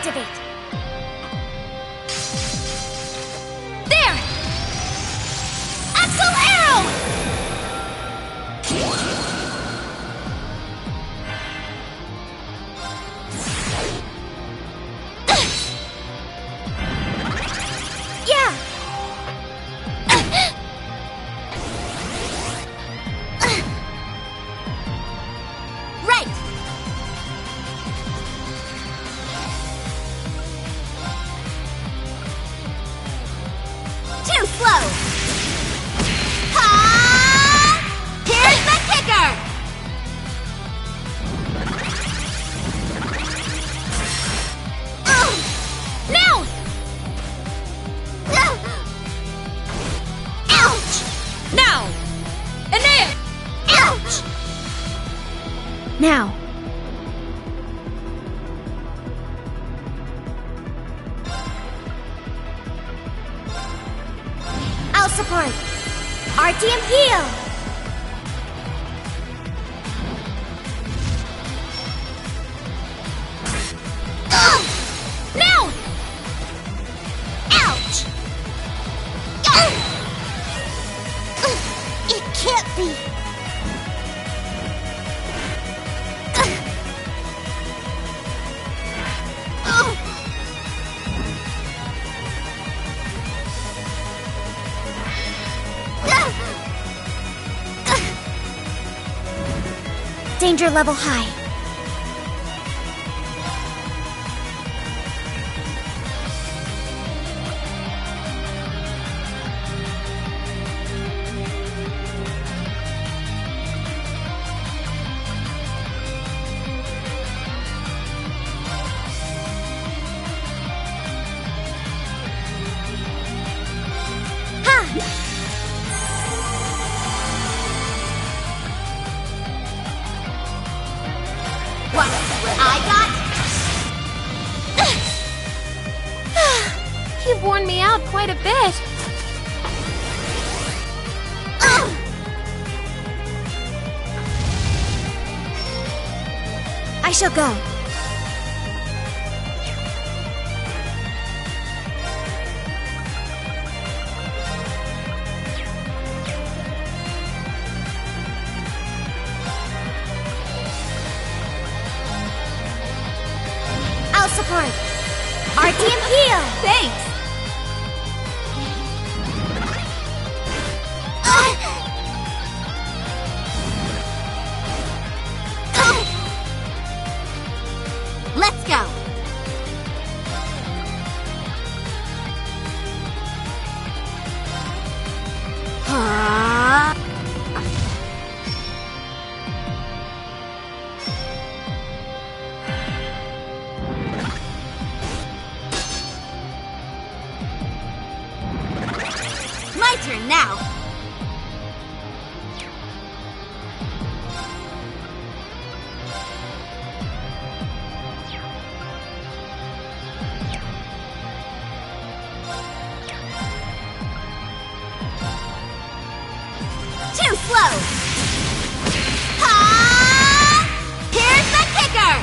Activate! There! Axel Arrow! Yeah! Right! Too slow! Ha! Here's the kicker! Now! Ouch! Now! Aeneas! Ouch! Now. I'll support. RTM heal! Now! Ouch! It can't be. Danger level high. What I got? You've worn me out quite a bit. I shall go. I'll support. RTM heal. Thanks. Let's go. My turn now. Too slow. Ha! Here's the kicker.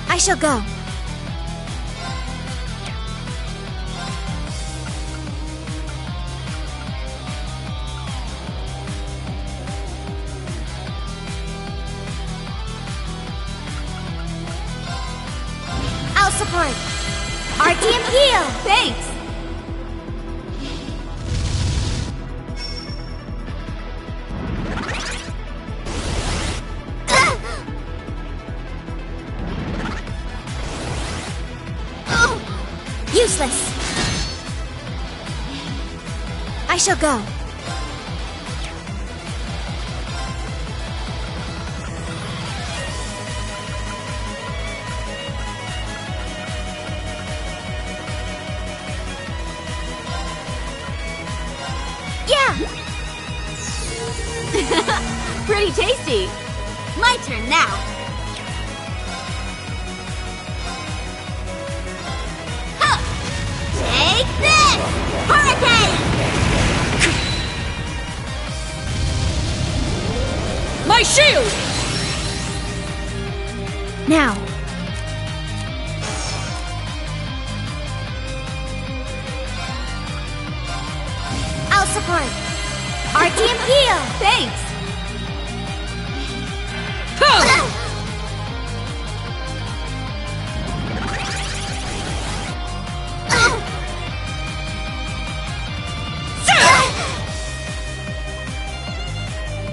I shall go. I'll support. RTM heal. Thanks. Useless. I shall go. Yeah! Pretty tasty. My turn now. Huh. Take this! Hurricane! My shield! Now. I'll support. Artyom heal! Thanks!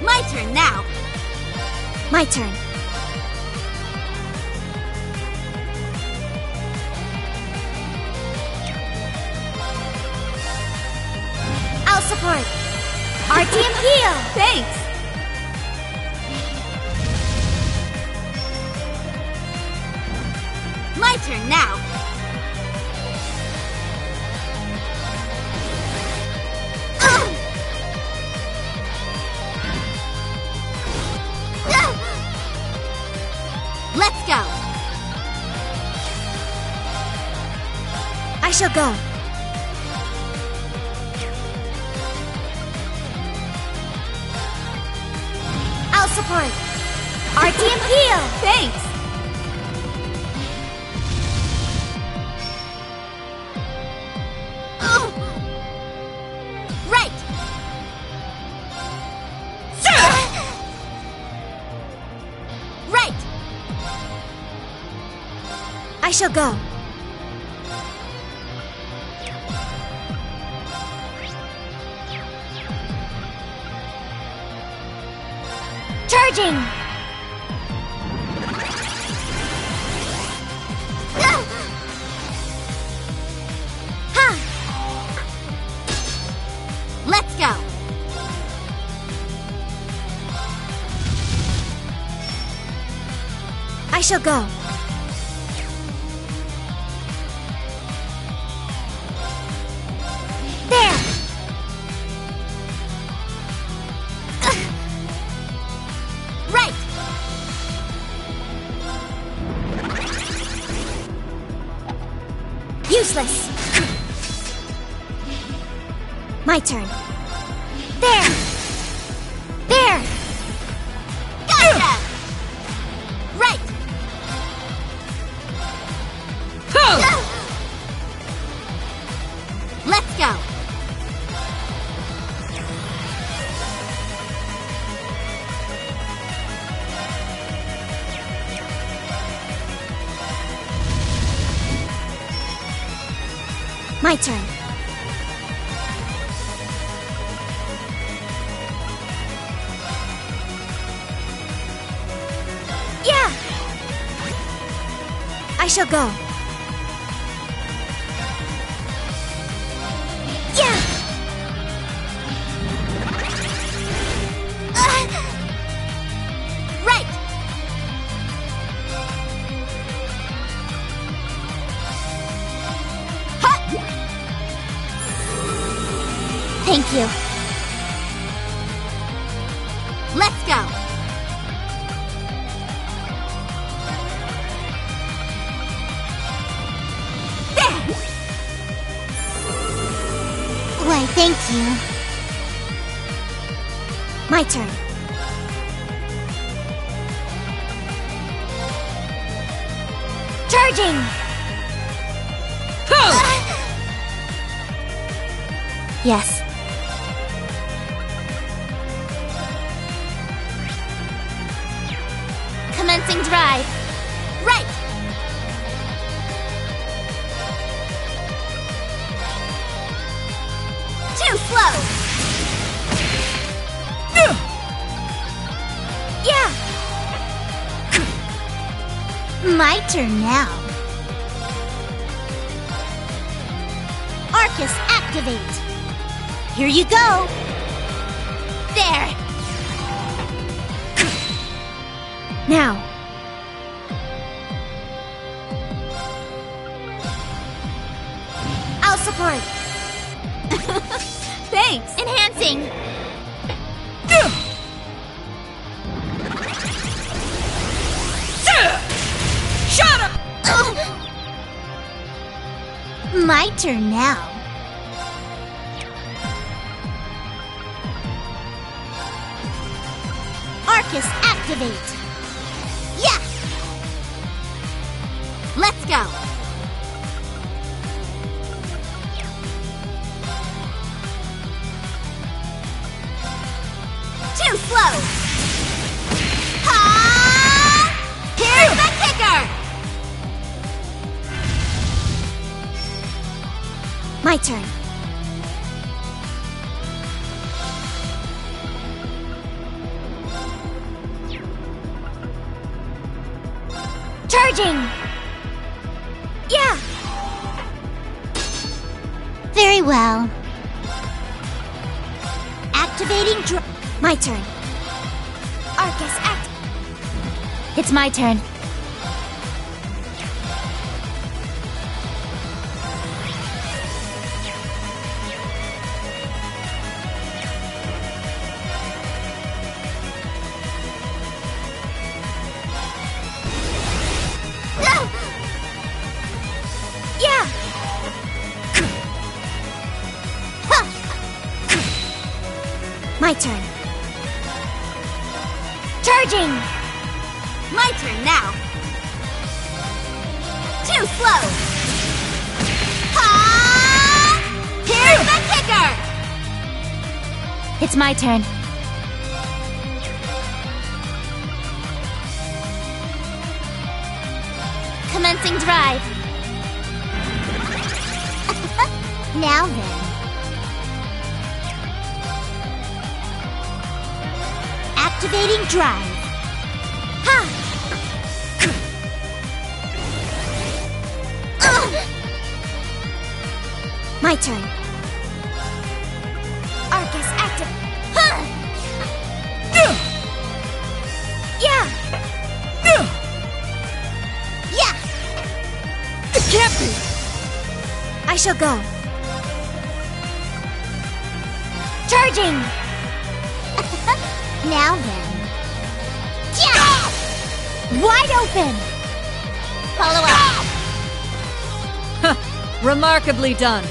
My turn now. My turn. I'll support. Artyom heal! Thanks! My turn now. Let's go. I shall go. I'll support. Artyom heal! Thanks! Right. Right. I shall go. Charging! Ha! Let's go. I shall go. There! Right. Useless! My turn. There! There! Gotcha! Right. Let's go. My turn. Yeah! I shall go. Yeah! Right. Thank you. Let's go. Why, thank you. My turn. Charging! Yes. Commencing drive. Right. Too slow. Yeah! My turn now. Arcus, activate. Here you go. There! Now. I'll support. Thanks! Enhancing. Shut up! My turn now. Arcus, activate. Yeah! Let's go! Too slow! Ha! Here's the kicker! My turn. Charging! Yeah! Very well. Activating my turn. Arcus, act. It's my turn. Yeah! My turn. Charging! My turn now. Too slow! Ha! Here's the kicker! It's my turn. Commencing drive. Now then. Activating drive. Ha! My turn. Arcus active. Huh! Yeah! Yeah! It can't be! I shall go. Charging! Now then. Yeah! Wide open! Follow up. Remarkably done.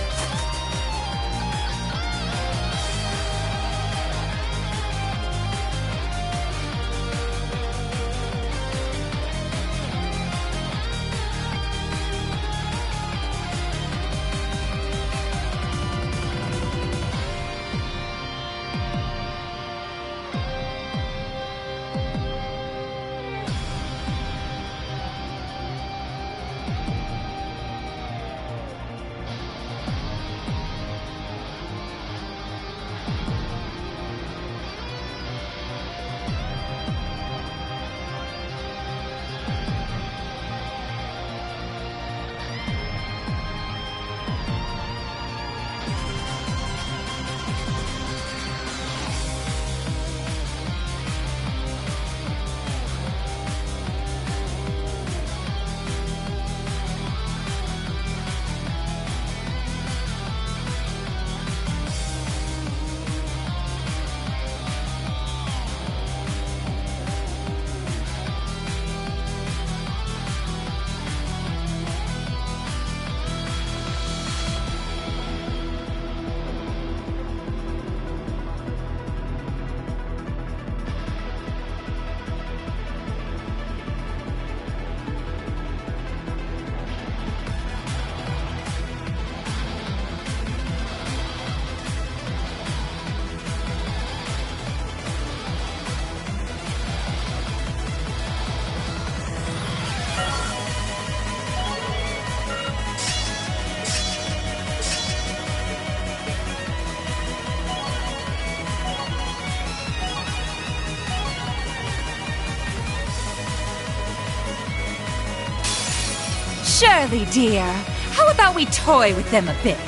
Shirley, dear, how about we toy with them a bit?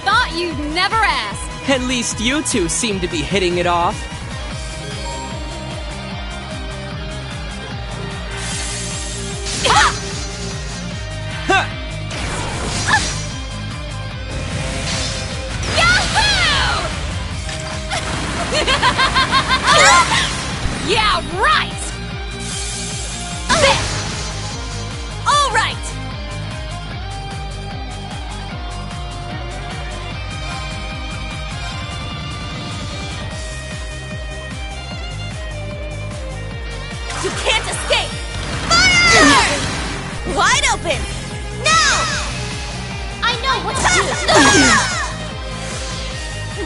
Thought you'd never ask. At least you two seem to be hitting it off. Yeah, right! There! All right! You can't escape! Fire! Wide open! Now! I know what to do!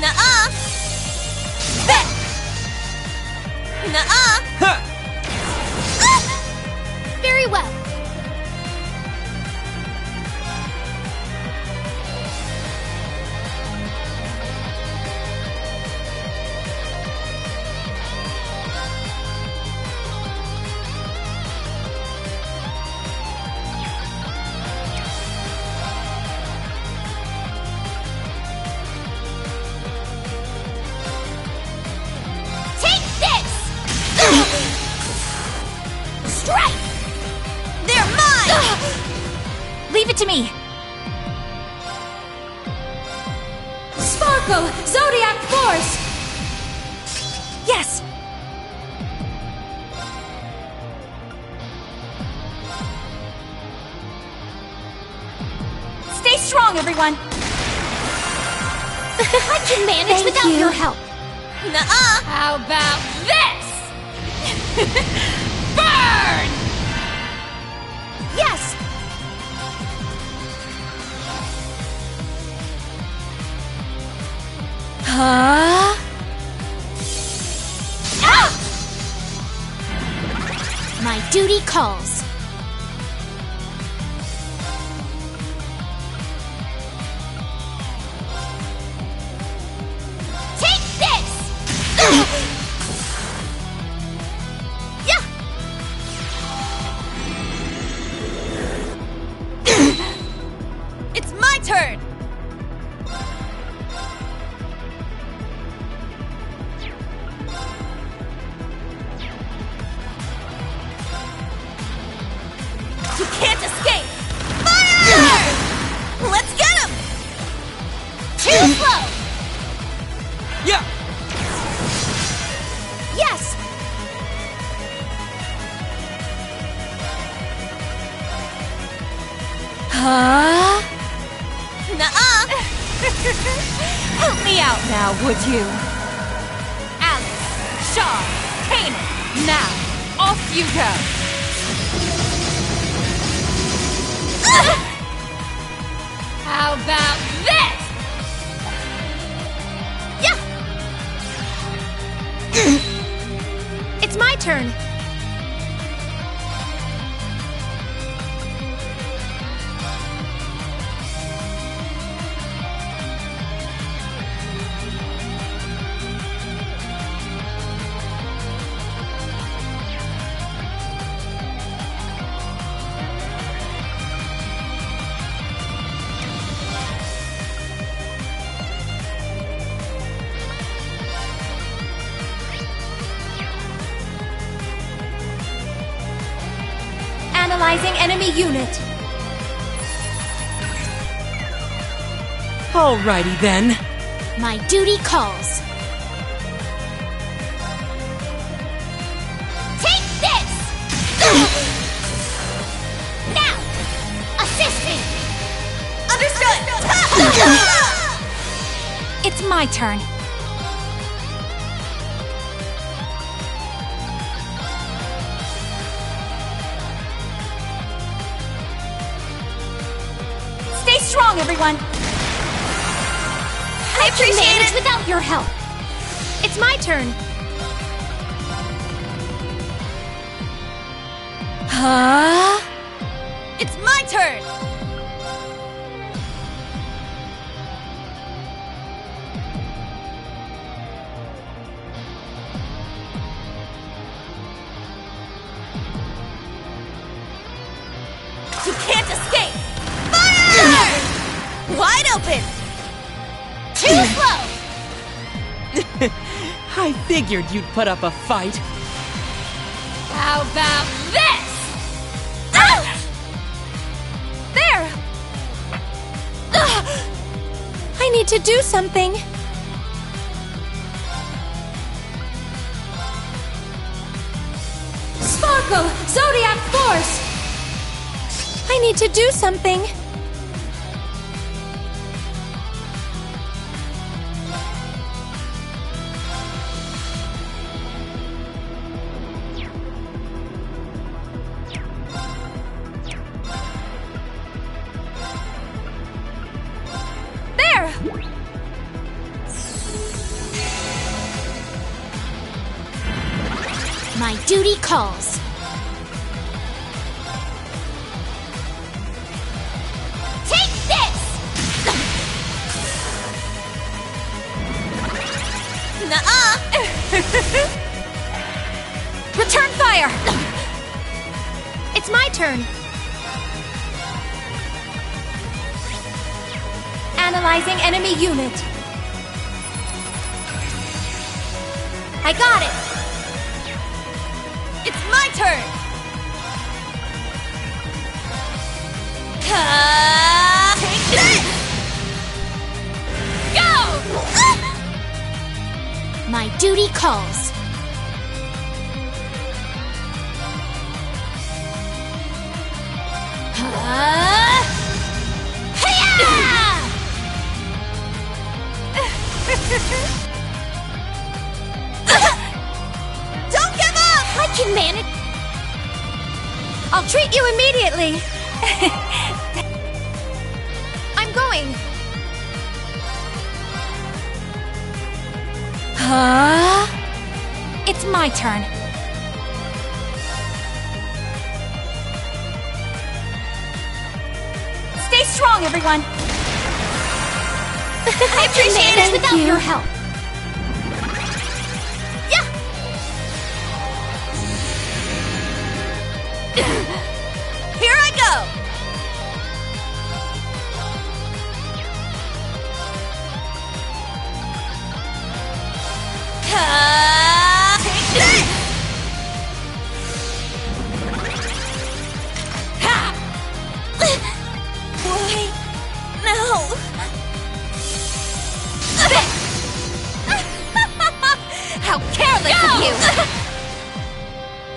Nuh-uh! Bet! Nuh-uh! Very well. Take this! Strike! They're mine! Leave it to me. Sparkle! Zodiac Force! Yes! Stay strong, everyone! I can manage without your help. Nuh-uh! How about this? Burn! Yes! Huh? Ah! My duty calls. Take this! Yeah! It's my turn! You can't escape! Fire! Let's get him! Too slow! Yeah! Yes! Huh? Nuh-uh! Help me out now, would you? Alice, Shaw, Kanan, now, off you go! How about this? Yeah! It's my turn. Analyzing enemy unit. Alrighty then. My duty calls. Take this! Now! Assist me! Understood! It's my turn. Stay strong, everyone. I appreciate Manage it! without your help. It's my turn. Huh? It's my turn! You can't escape! Fire! Wide open! Too slow! I figured you'd put up a fight. How about this? There! I need to do something. Sparkle! Zodiac Force! I need to do something. My duty calls. Take this! Nuh-uh! Return fire! It's my turn. Analyzing enemy unit. I got it! It's my turn! Take this! Go! My duty calls. Don't give up! I can manage. I'll treat you immediately. I'm going. It's my turn. Stay strong, everyone. I appreciate it without your help. Yeah! Here I go! Take this! Why? No! How careless of you!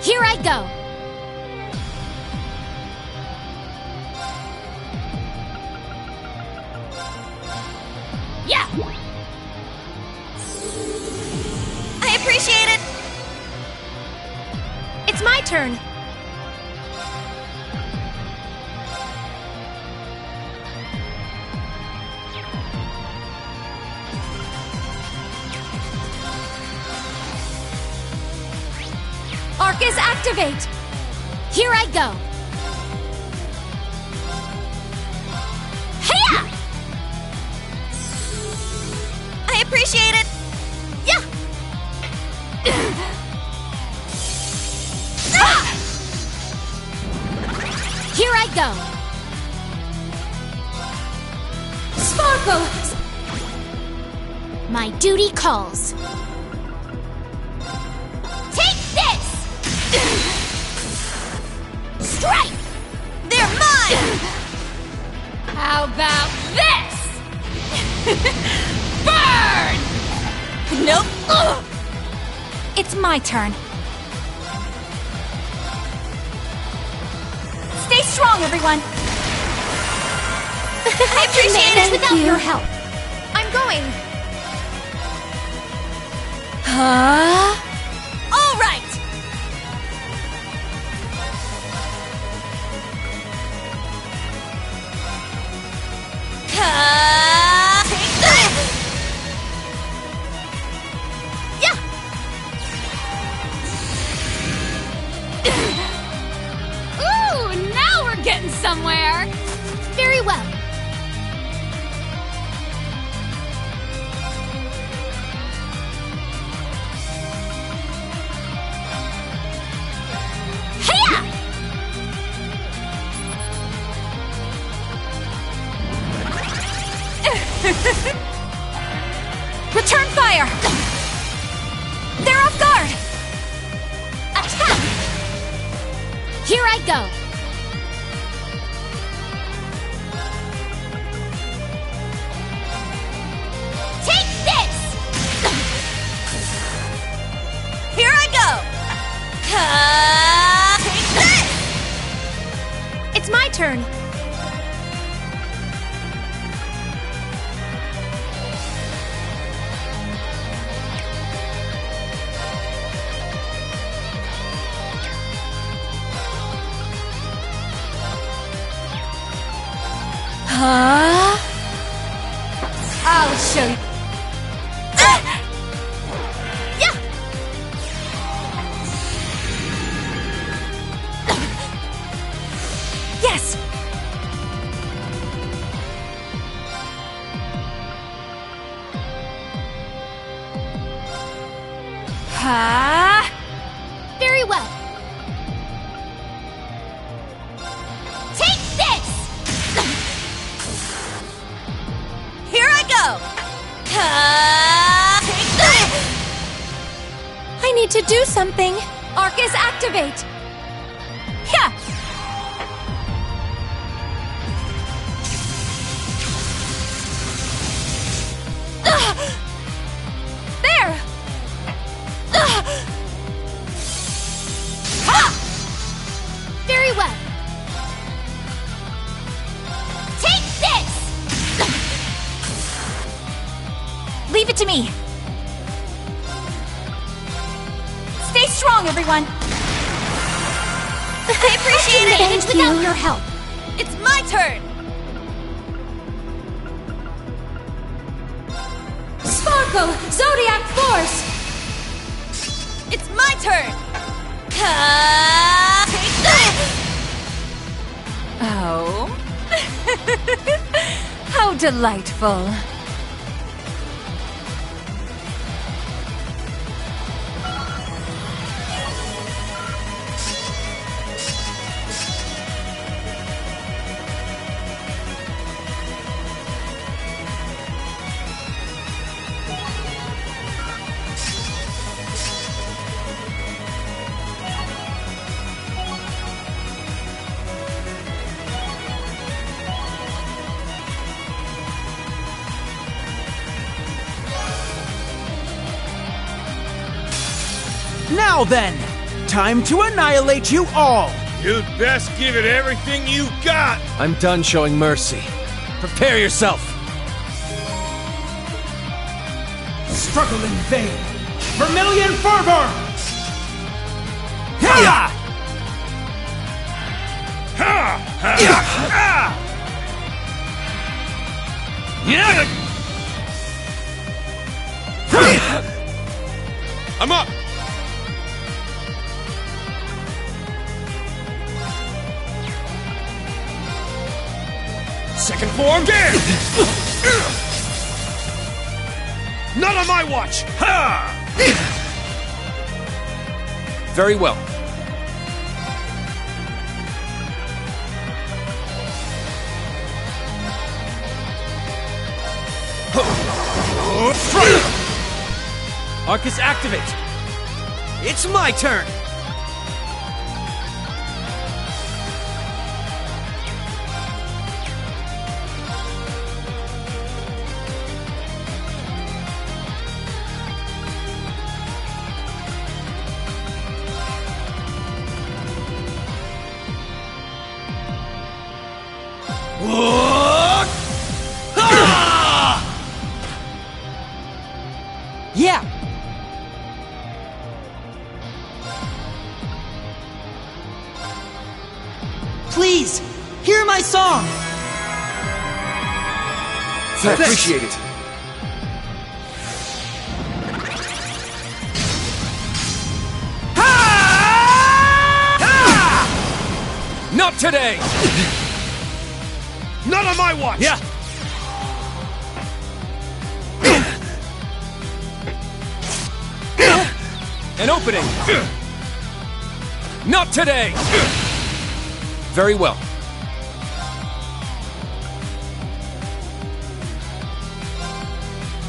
Here I go. Yeah! I appreciate it! It's my turn. Arcus, activate! Here I go! Hiya! I appreciate it! Yeah! Here I go! Sparkle! My duty calls. Take this! Strike! They're mine! How about this? Burn! Nope. It's my turn. Stay strong, everyone. I appreciate it without your help. I'm going. All right. Take this. Yeah. Ooh, now we're getting somewhere. Very well. Return fire! They're off guard! Attack! Here I go! Take this! Here I go! Take this! It's my turn! Ha! Very well. Take this! Here I go! Take this! I need to do something. Arcus, activate! Yeah! There! Very well. Take this! Leave it to me! Stay strong, everyone! I appreciate it! Manage without your help. It's my turn! Sparkle! Zodiac Force! It's my turn! Take this! Oh. How delightful. Now then, time to annihilate you all! You'd best give it everything you got! I'm done showing mercy. Prepare yourself! Struggle in vain! Vermilion fervor! Ha! I'm up! Second form, get! Not on my watch! Ha! Very well. Arcus, activate! It's my turn! Yeah! Please, hear my song! I appreciate it. Not today! Not on my watch! Yeah! An opening! Not today! Very well.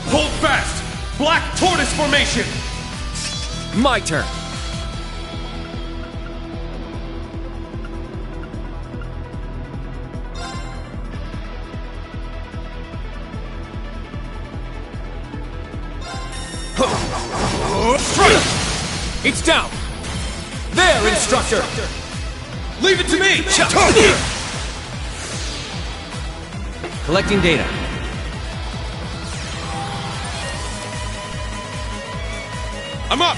Hold fast! Black Tortoise Formation! My turn. It's down! There, instructor! Leave it to me! Collecting data. I'm up!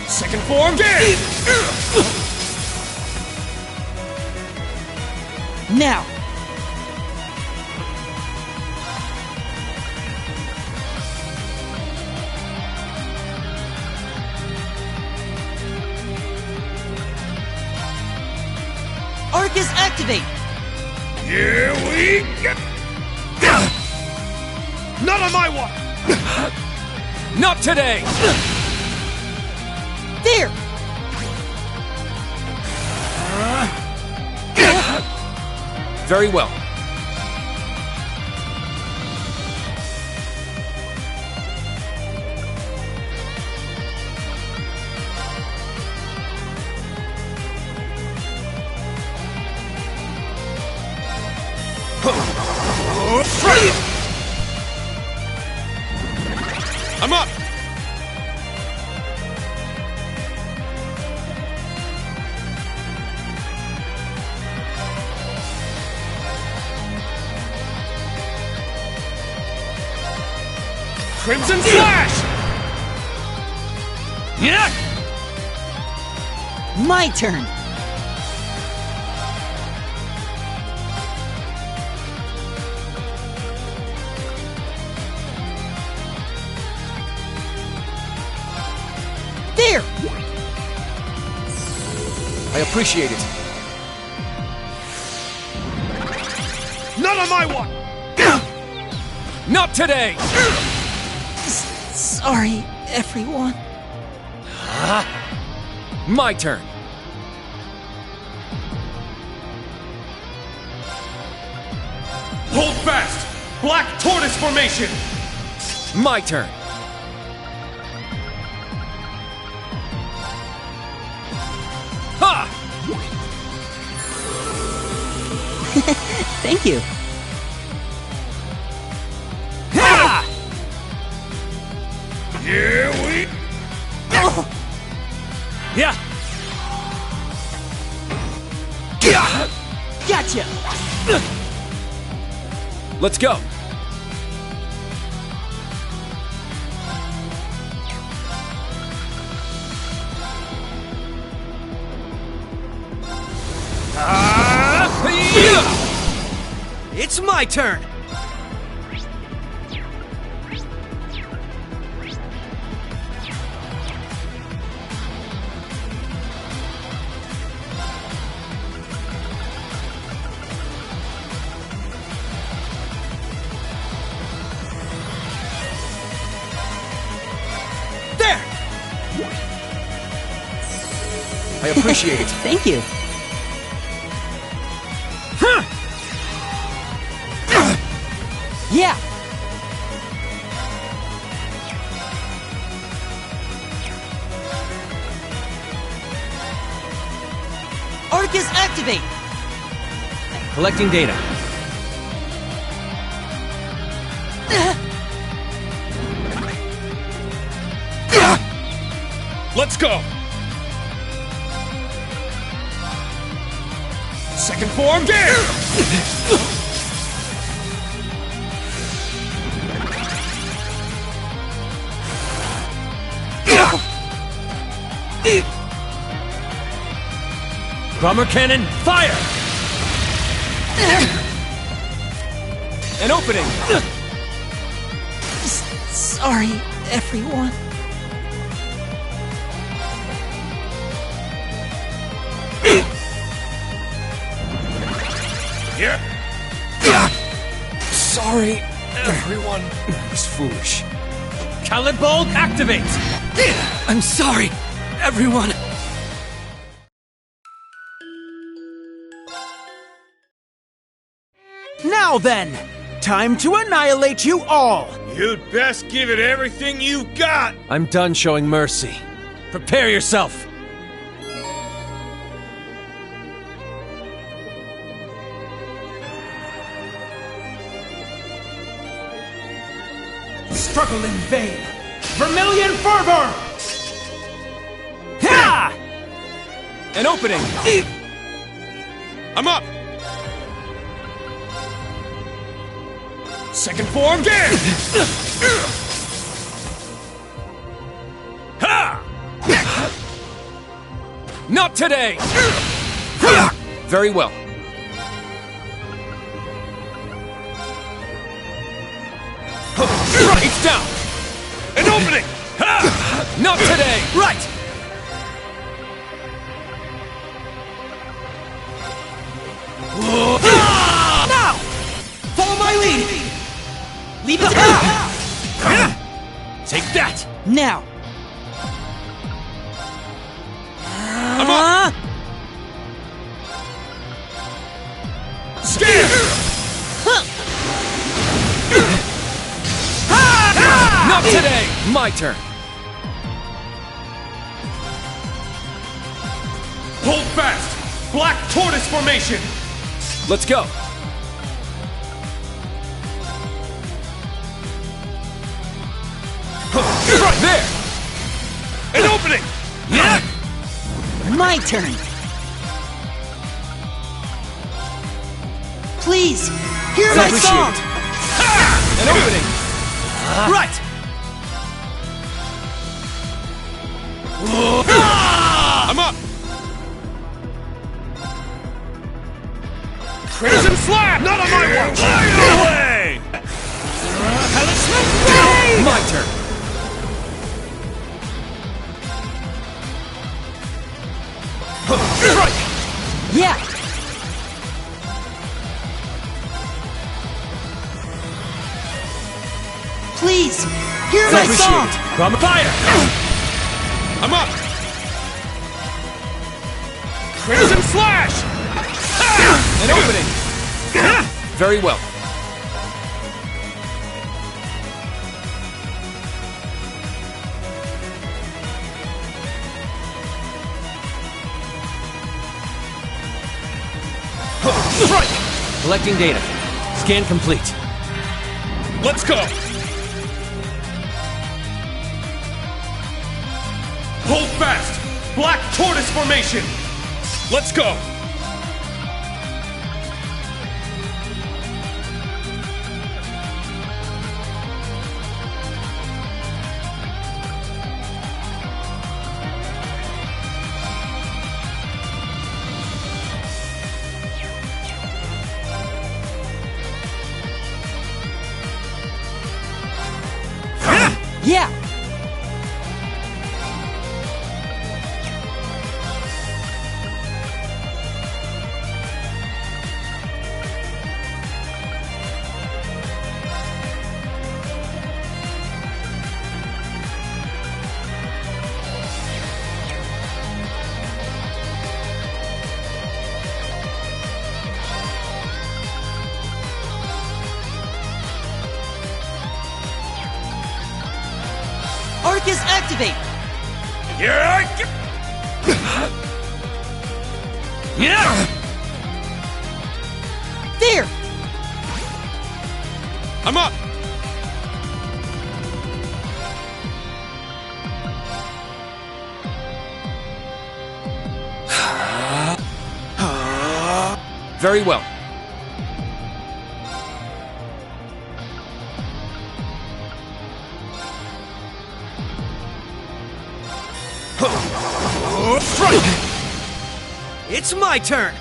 Second form, get! Now! Arcus, activate! Here we go! Not on my watch! Not today! There! Very well. I'm up! Crimson Slash! Yeah! My turn! There! I appreciate it. Not on my watch! Not today! Sorry, everyone. My turn. Hold fast! Black Tortoise Formation! My turn. Ha! Thank you. Ha! Here we go! Yeah! Gotcha! Let's go! It's my turn! There! I appreciate it. Thank you. Yeah! Arcus, activate! Collecting data. Let's go! Second form, there! Bomber cannon, fire! An opening! Sorry, everyone. Here. Sorry, everyone. It was foolish. Calibold, activate! I'm sorry, everyone. Now then, time to annihilate you all! You'd best give it everything you've got! I'm done showing mercy. Prepare yourself! Struggle in vain! Vermilion fervor! Ha! An opening! I'm up! Second form, there! Ha! Not today! Very well. It's down! An opening! Ha! Not today! Right! Now! Follow my lead! Lead the path! Take that! Now! I'm up! Scare! Not today! My turn! Hold fast! Black Tortoise Formation! Let's go! Right there! An opening! Yeah! My turn! Please, hear my song! An opening! Right! I'm up! Crimson Slap! Not on my watch! Away! My turn! Strike! Yeah! Please, hear my song! I'm fire! I'm up! Crimson Slash! An opening! Very well. Strike! Collecting data. Scan complete. Let's go! Hold fast! Black Tortoise Formation! Let's go! Yeah! Arcus activate! Here I go! Yeah! There! I'm up! Very well. Strike! It's my turn!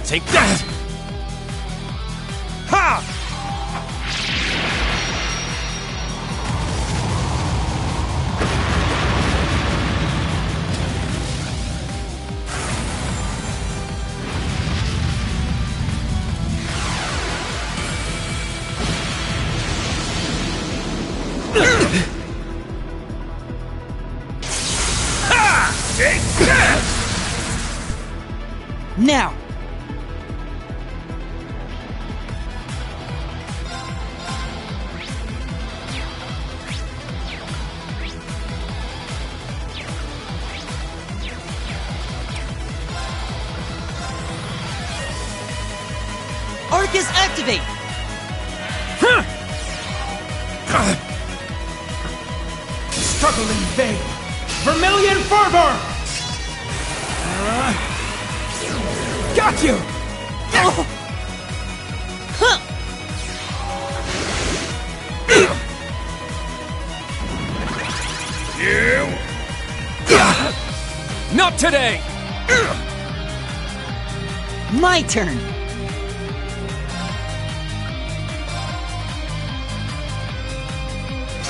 Take that! Ha! Take that! Now! Arcus activate! Struggle in vain. Vermilion Fervor! Got you! Not today! My turn!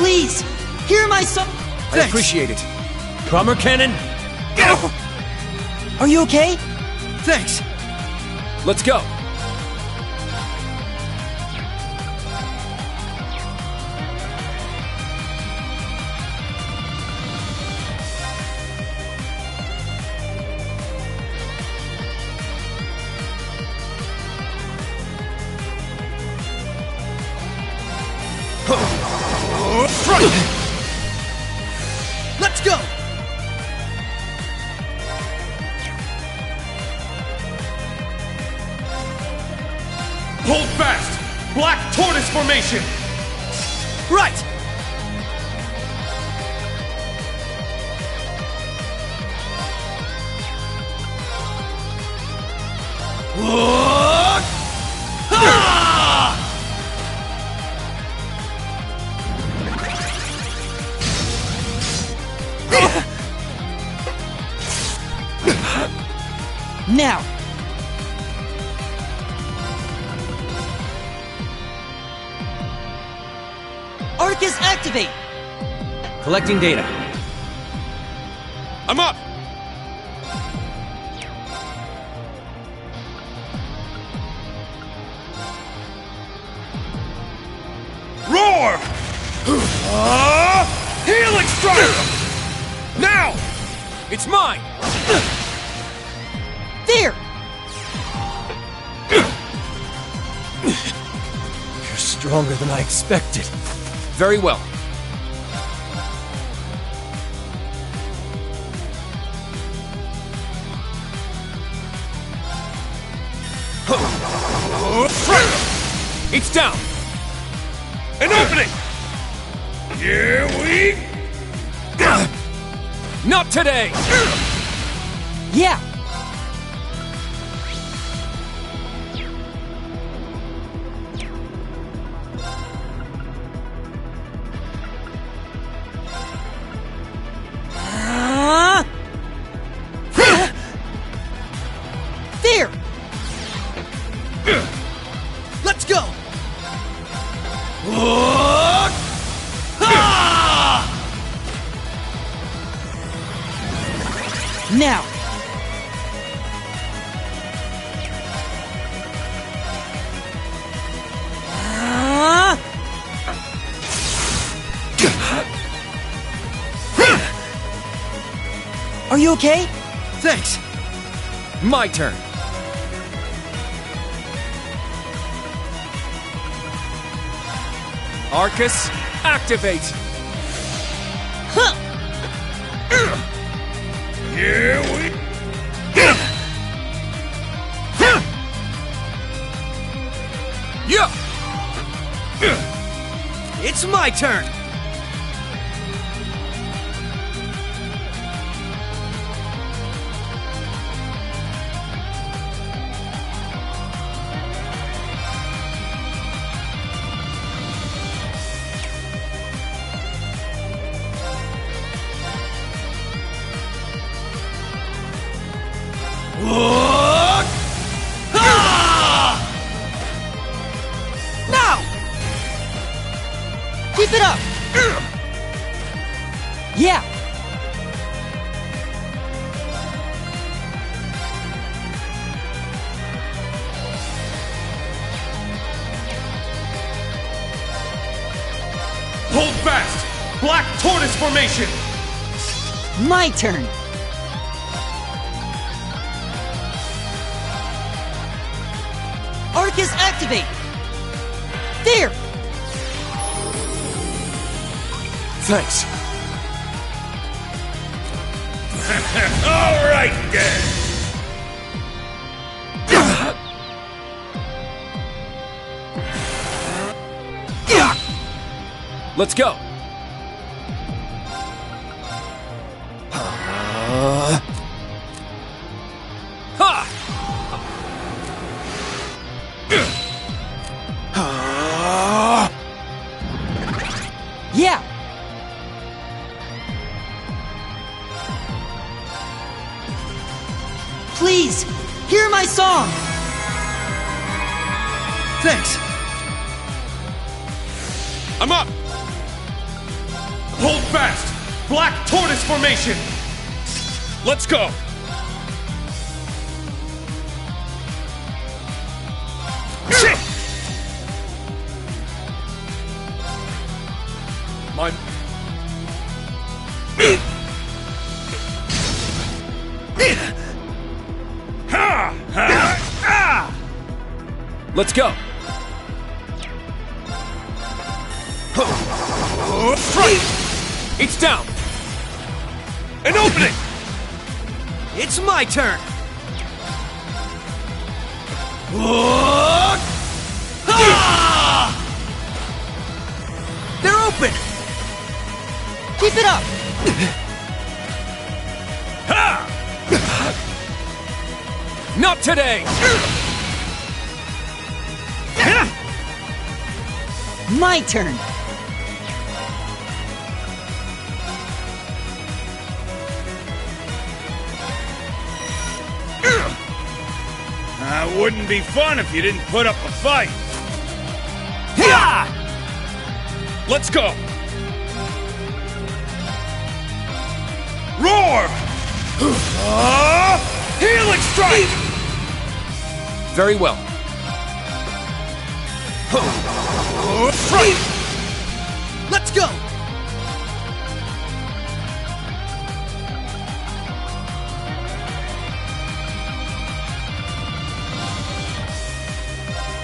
Please, hear my song. I appreciate it. Bomber cannon! Are you okay? Thanks. Let's go. Let's go! Hold fast! Black Tortoise formation! Right! Now! Arcus activate! Collecting data. I'm up! Roar! Helix Strike! Now! It's mine! There! You're stronger than I expected. Very well. It's down! An opening! Here we... Not today! Yeah! There! Let's go! Now! Are you okay? Thanks. My turn. Arcus, activate! Huh. Here we... Yeah! It's my turn! Now! Keep it up! Yeah! Hold fast! Black Tortoise formation! My turn! Arcus activate! There! Thanks. All right, then. Let's go. Yeah! Please, hear my song! Thanks. I'm up! Hold fast! Black Tortoise formation! Let's go! My... Let's go! Strike! It's down! An opening! It's my turn! They're open! Keep it up! Not today! My turn! Wouldn't be fun if you didn't put up a fight. Let's go! Roar! Healing strike! Very well. Strike! Let's go!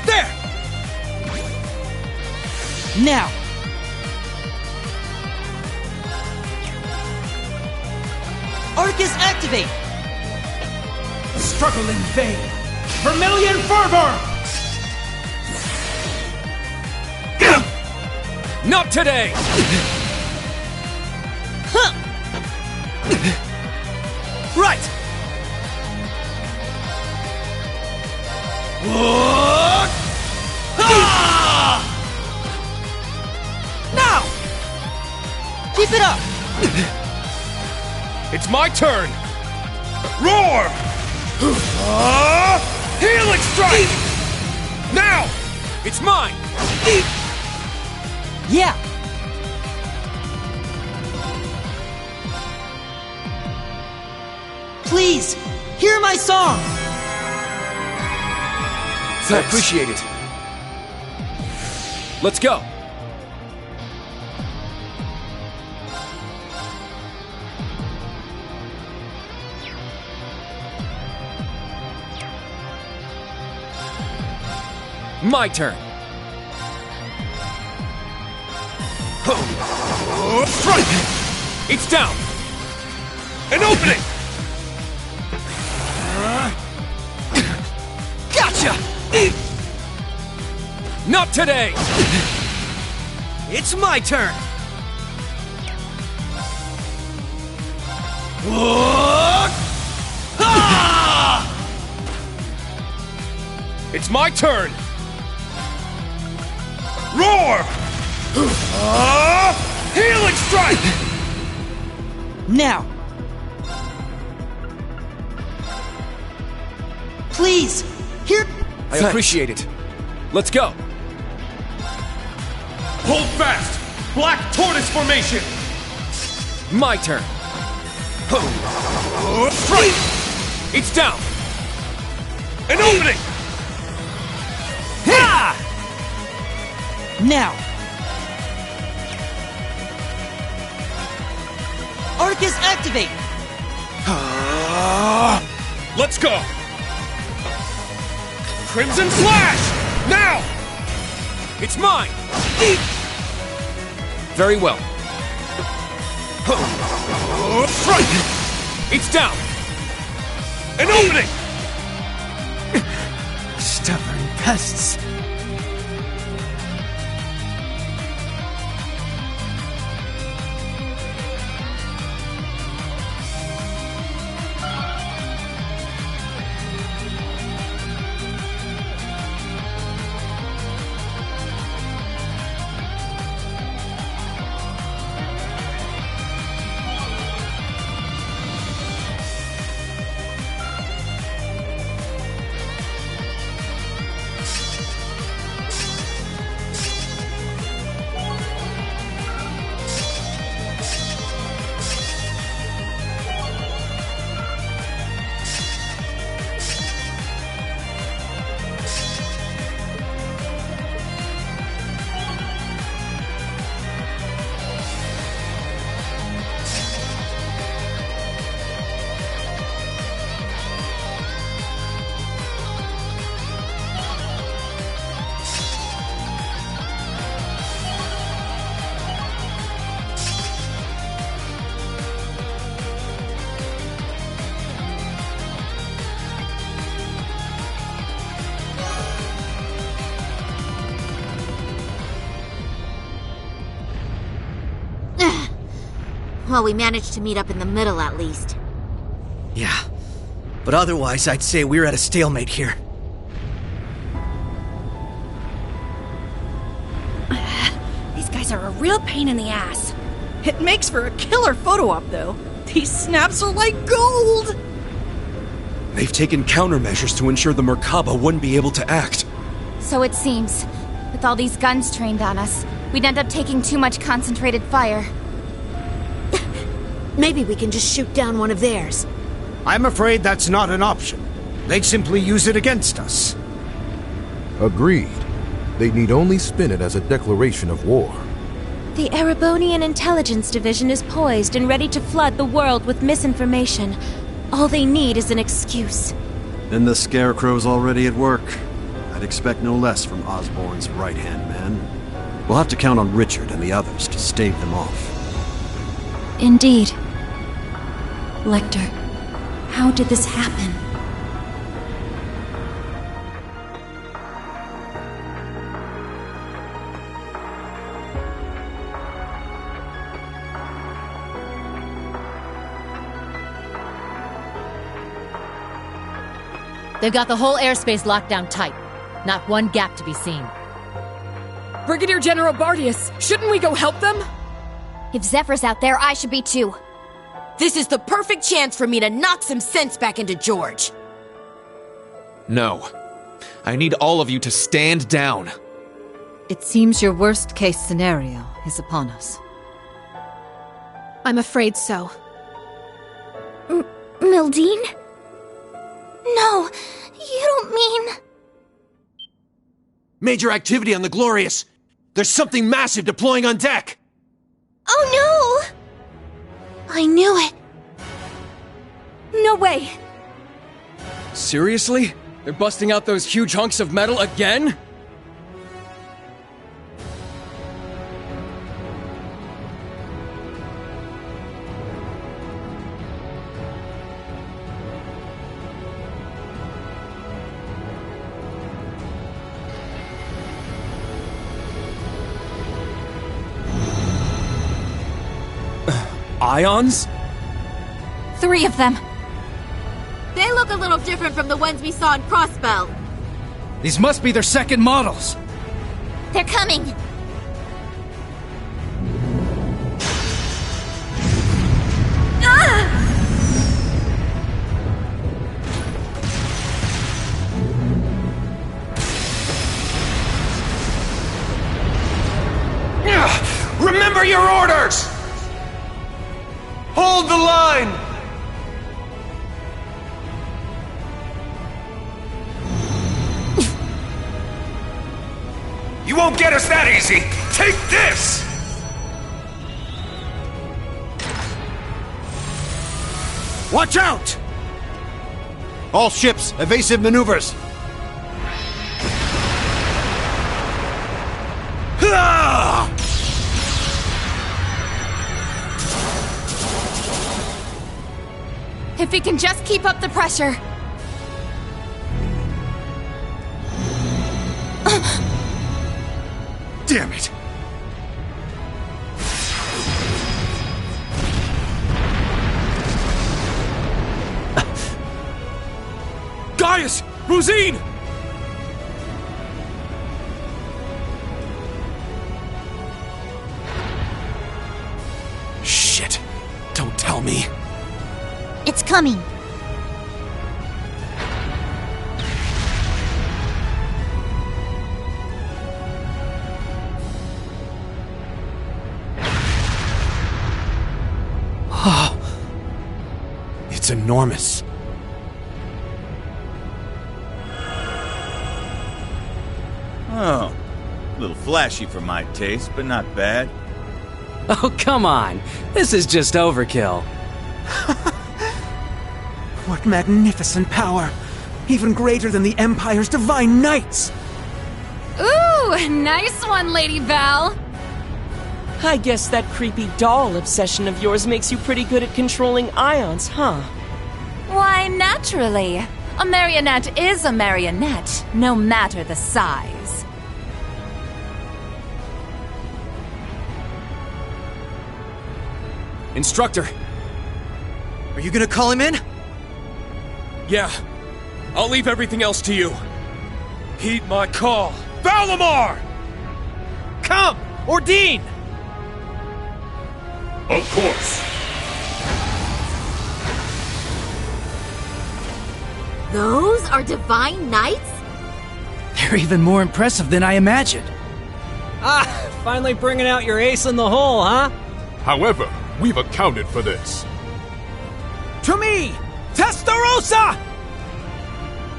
There! Now! Arcus activate! Struggling vein! Vermilion fervor! Not today! Right! Now! Keep it up! It's my turn! Roar! Healing strike! Now! It's mine! Yeah! Please, hear my song! I appreciate it. Let's go! My turn! Strike! It's down! An opening! Gotcha! Not today! It's my turn! It's my turn! Roar! Healing strike! Now! Please, hear... I appreciate it. Let's go! Hold fast! Black Tortoise formation! My turn! Strike! It's down! An opening! Now! Arcus activate! Let's go! Crimson Slash! Now! It's mine! Very well. Strike! It's down! An opening! Stubborn pests. Well, we managed to meet up in the middle at least. Yeah, but otherwise I'd say we're at a stalemate here. These guys are a real pain in the ass. It makes for a killer photo op, though. These snaps are like gold! They've taken countermeasures to ensure the Merkaba wouldn't be able to act. So it seems. With all these guns trained on us, we'd end up taking too much concentrated fire. Maybe we can just shoot down one of theirs. I'm afraid that's not an option. They'd simply use it against us. Agreed. They need only spin it as a declaration of war. The Erebonian Intelligence Division is poised and ready to flood the world with misinformation. All they need is an excuse. Then the Scarecrow's already at work. I'd expect no less from Osborn's right-hand man. We'll have to count on Richard and the others to stave them off. Indeed. Lecter, how did this happen? They've got the whole airspace locked down tight. Not one gap to be seen. Brigadier General Bardius, shouldn't we go help them? If Zephyr's out there, I should be too. This is the perfect chance for me to knock some sense back into George. No. I need all of you to stand down. It seems your worst-case scenario is upon us. I'm afraid so. Mildine? No, you don't mean... Major activity on the Glorious! There's something massive deploying on deck! Oh no! I knew it. No way! Seriously? They're busting out those huge hunks of metal again? Ions? 3 of them. They look a little different from the ones we saw in Crossbell. These must be their second models. They're coming. Remember your orders! Hold the line! You won't get us that easy! Take this! Watch out! All ships, evasive maneuvers! Ah! If we can just keep up the pressure. Damn it! Gaius! Rosine! Shit! Don't tell me. It's coming. It's enormous. Oh, a little flashy for my taste, but not bad. Oh, come on. This is just overkill. What magnificent power! Even greater than the Empire's Divine Knights! Ooh, nice one, Lady Val. I guess that creepy doll obsession of yours makes you pretty good at controlling ions, huh? Why, naturally. A marionette is a marionette, no matter the size. Instructor! Are you gonna call him in? Yeah. I'll leave everything else to you. Heed my call. Valimar! Come! Ordine! Of course. Those are Divine Knights? They're even more impressive than I imagined. Finally bringing out your ace in the hole, huh? However, we've accounted for this. To me! Testarossa!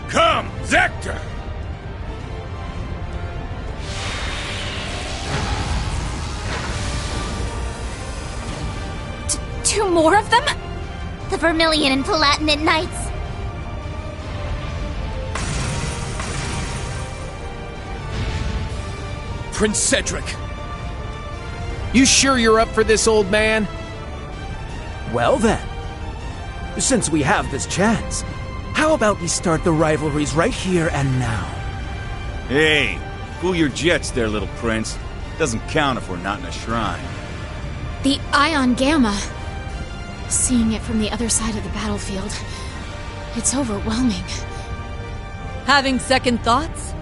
Come, Zector! Two more of them? The Vermilion and Palatinate Knights. Prince Cedric! You sure you're up for this, old man? Well then, since we have this chance, how about we start the rivalries right here and now? Hey, cool your jets there, little prince. Doesn't count if we're not in a shrine. The Ion Gamma. Seeing it from the other side of the battlefield, it's overwhelming. Having second thoughts?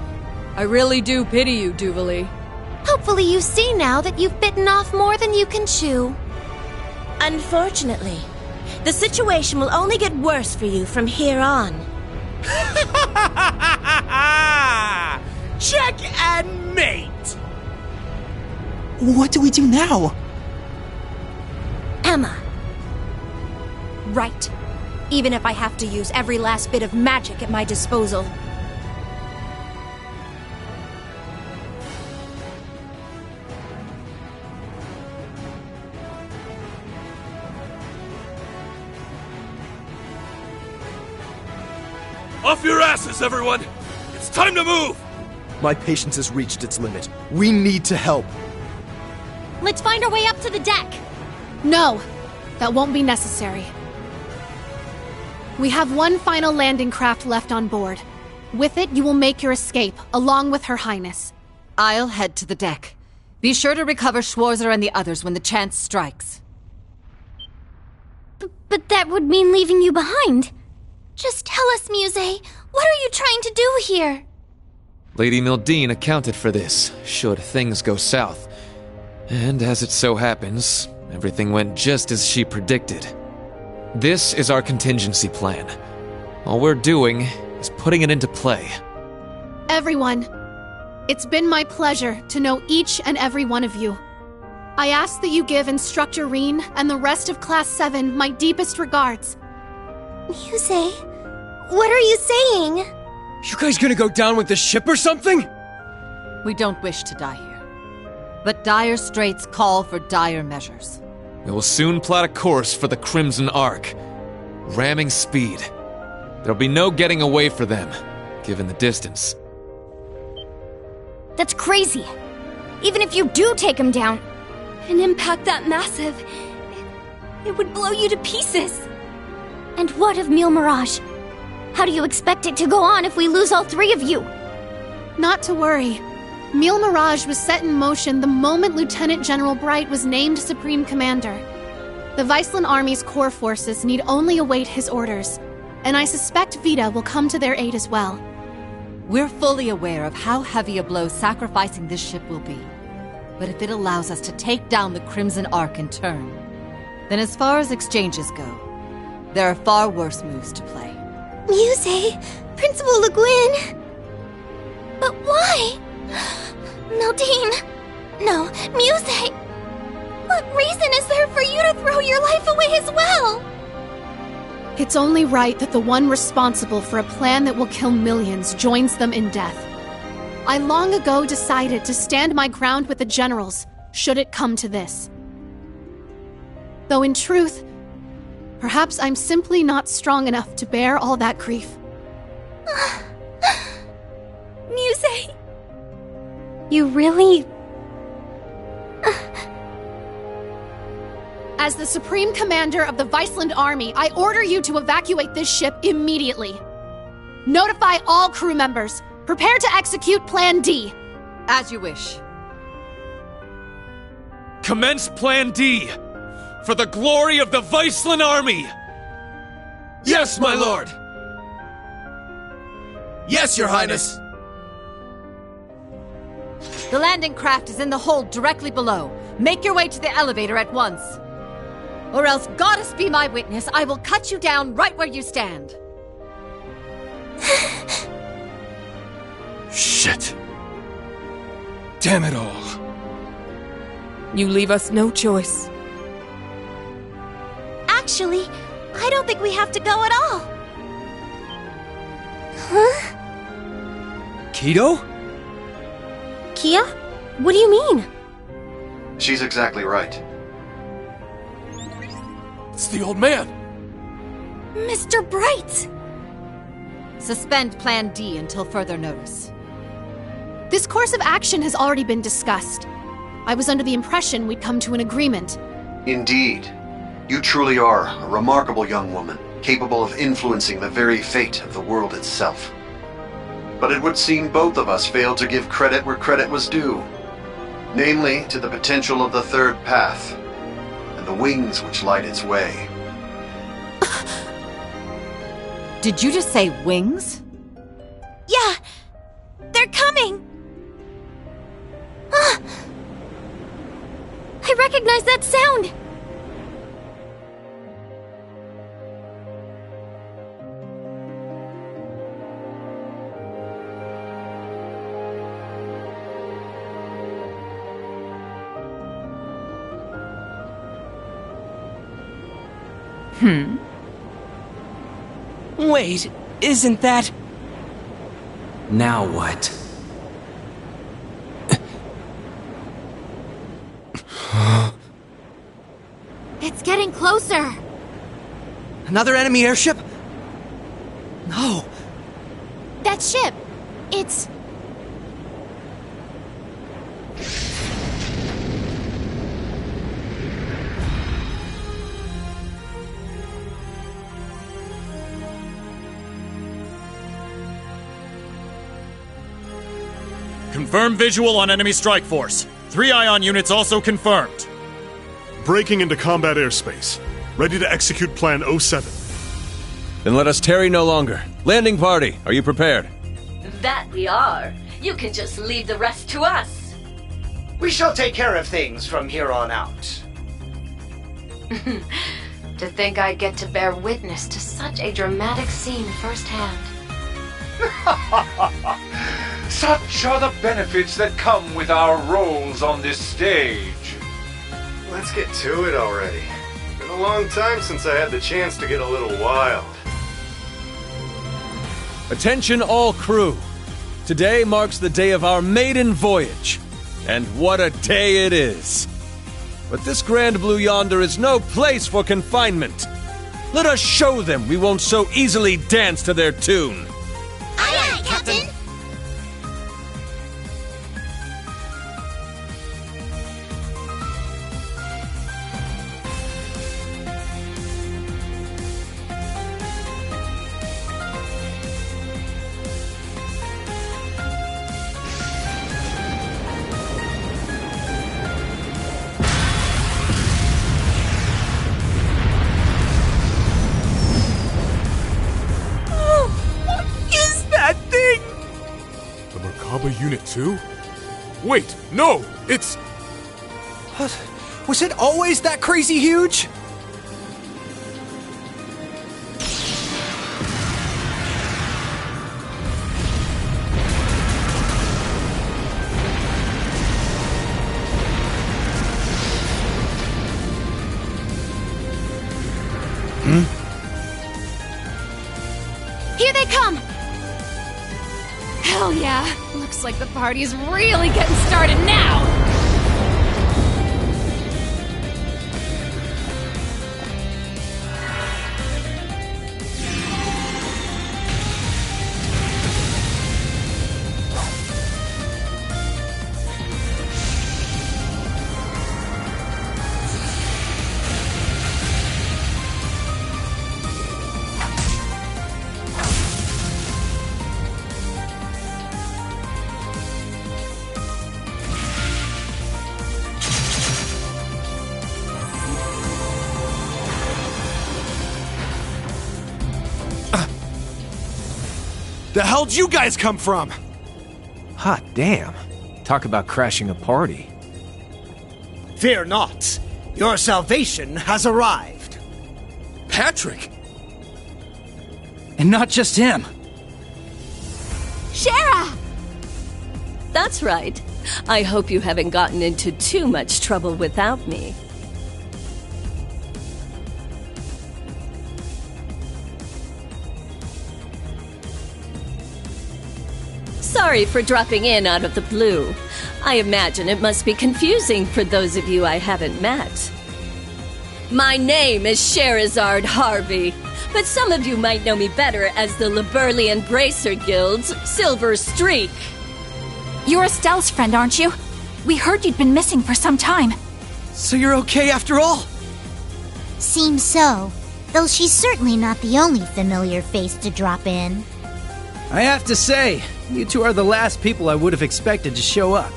I really do pity you, Duvalie. Hopefully you see now that you've bitten off more than you can chew. Unfortunately, the situation will only get worse for you from here on. Check and mate! What do we do now? Emma. Right. Even if I have to use every last bit of magic at my disposal. Off your asses, everyone! It's time to move! My patience has reached its limit. We need to help. Let's find our way up to the deck. No, that won't be necessary. We have one final landing craft left on board. With it, you will make your escape, along with Her Highness. I'll head to the deck. Be sure to recover Schwarzer and the others when the chance strikes. But that would mean leaving you behind. Just tell us, Muse, what are you trying to do here? Lady Mildine accounted for this, should things go south. And as it so happens, everything went just as she predicted. This is our contingency plan. All we're doing is putting it into play. Everyone, it's been my pleasure to know each and every one of you. I ask that you give Instructor Reen and the rest of Class 7 my deepest regards. Muse, what are you saying? You guys gonna go down with the ship or something? We don't wish to die here. But dire straits call for dire measures. We will soon plot a course for the Crimson Ark. Ramming speed. There'll be no getting away for them, given the distance. That's crazy. Even if you do take him down, an impact that massive, it would blow you to pieces. And what of Mille Mirage? How do you expect it to go on if we lose all three of you? Not to worry. Mille Mirage was set in motion the moment Lieutenant General Bright was named Supreme Commander. The Viceland Army's core forces need only await his orders, and I suspect Vita will come to their aid as well. We're fully aware of how heavy a blow sacrificing this ship will be. But if it allows us to take down the Crimson Ark in turn, then as far as exchanges go, there are far worse moves to play. Muse, Principal Le Guin. But why? Mildine. No, Muse. What reason is there for you to throw your life away as well? It's only right that the one responsible for a plan that will kill millions joins them in death. I long ago decided to stand my ground with the generals, should it come to this. Though in truth, perhaps I'm simply not strong enough to bear all that grief. Muse, you really... As the Supreme Commander of the Viceland Army, I order you to evacuate this ship immediately. Notify all crew members. Prepare to execute Plan D. As you wish. Commence Plan D! For the glory of the Viceland army! Yes, my lord! Yes, your highness! The landing craft is in the hold directly below. Make your way to the elevator at once. Or else, goddess be my witness, I will cut you down right where you stand. Shit. Damn it all. You leave us no choice. Actually, I don't think we have to go at all. Huh? Kido? Kia? What do you mean? She's exactly right. It's the old man. Mr. Bright! Suspend Plan D until further notice. This course of action has already been discussed. I was under the impression we'd come to an agreement. Indeed. You truly are a remarkable young woman, capable of influencing the very fate of the world itself. But it would seem both of us failed to give credit where credit was due. Namely, to the potential of the third path, and the wings which light its way. Did you just say wings? Yeah, they're coming! I recognize that sound! Wait, isn't that... Now what? It's getting closer. Another enemy airship? No. That ship, it's... Confirmed visual on enemy strike force. 3 ion units also confirmed. Breaking into combat airspace. Ready to execute Plan 07. Then let us tarry no longer. Landing party, are you prepared? That we are. You can just leave the rest to us. We shall take care of things from here on out. To think I get to bear witness to such a dramatic scene firsthand. Such are the benefits that come with our roles on this stage. Let's get to it already. Been a long time since I had the chance to get a little wild. Attention all crew. Today marks the day of our maiden voyage. And what a day it is. But this Grand Blue Yonder is no place for confinement. Let us show them we won't so easily dance to their tune. Aye, aye, Captain! Unit 2? Wait, no! It's... What? Was it always that crazy huge? Here they come! Hell yeah! Looks like the party's really getting started now! The hell'd you guys come from? Hot damn. Talk about crashing a party. Fear not. Your salvation has arrived. Patrick! And not just him. Shara! That's right. I hope you haven't gotten into too much trouble without me. Sorry for dropping in out of the blue. I imagine it must be confusing for those of you I haven't met. My name is Sherazard Harvey, but some of you might know me better as the Liberlian Bracer Guild's Silver Streak. You're Estelle's friend, aren't you? We heard you'd been missing for some time. So you're okay after all? Seems so. Though she's certainly not the only familiar face to drop in. I have to say, you two are the last people I would have expected to show up.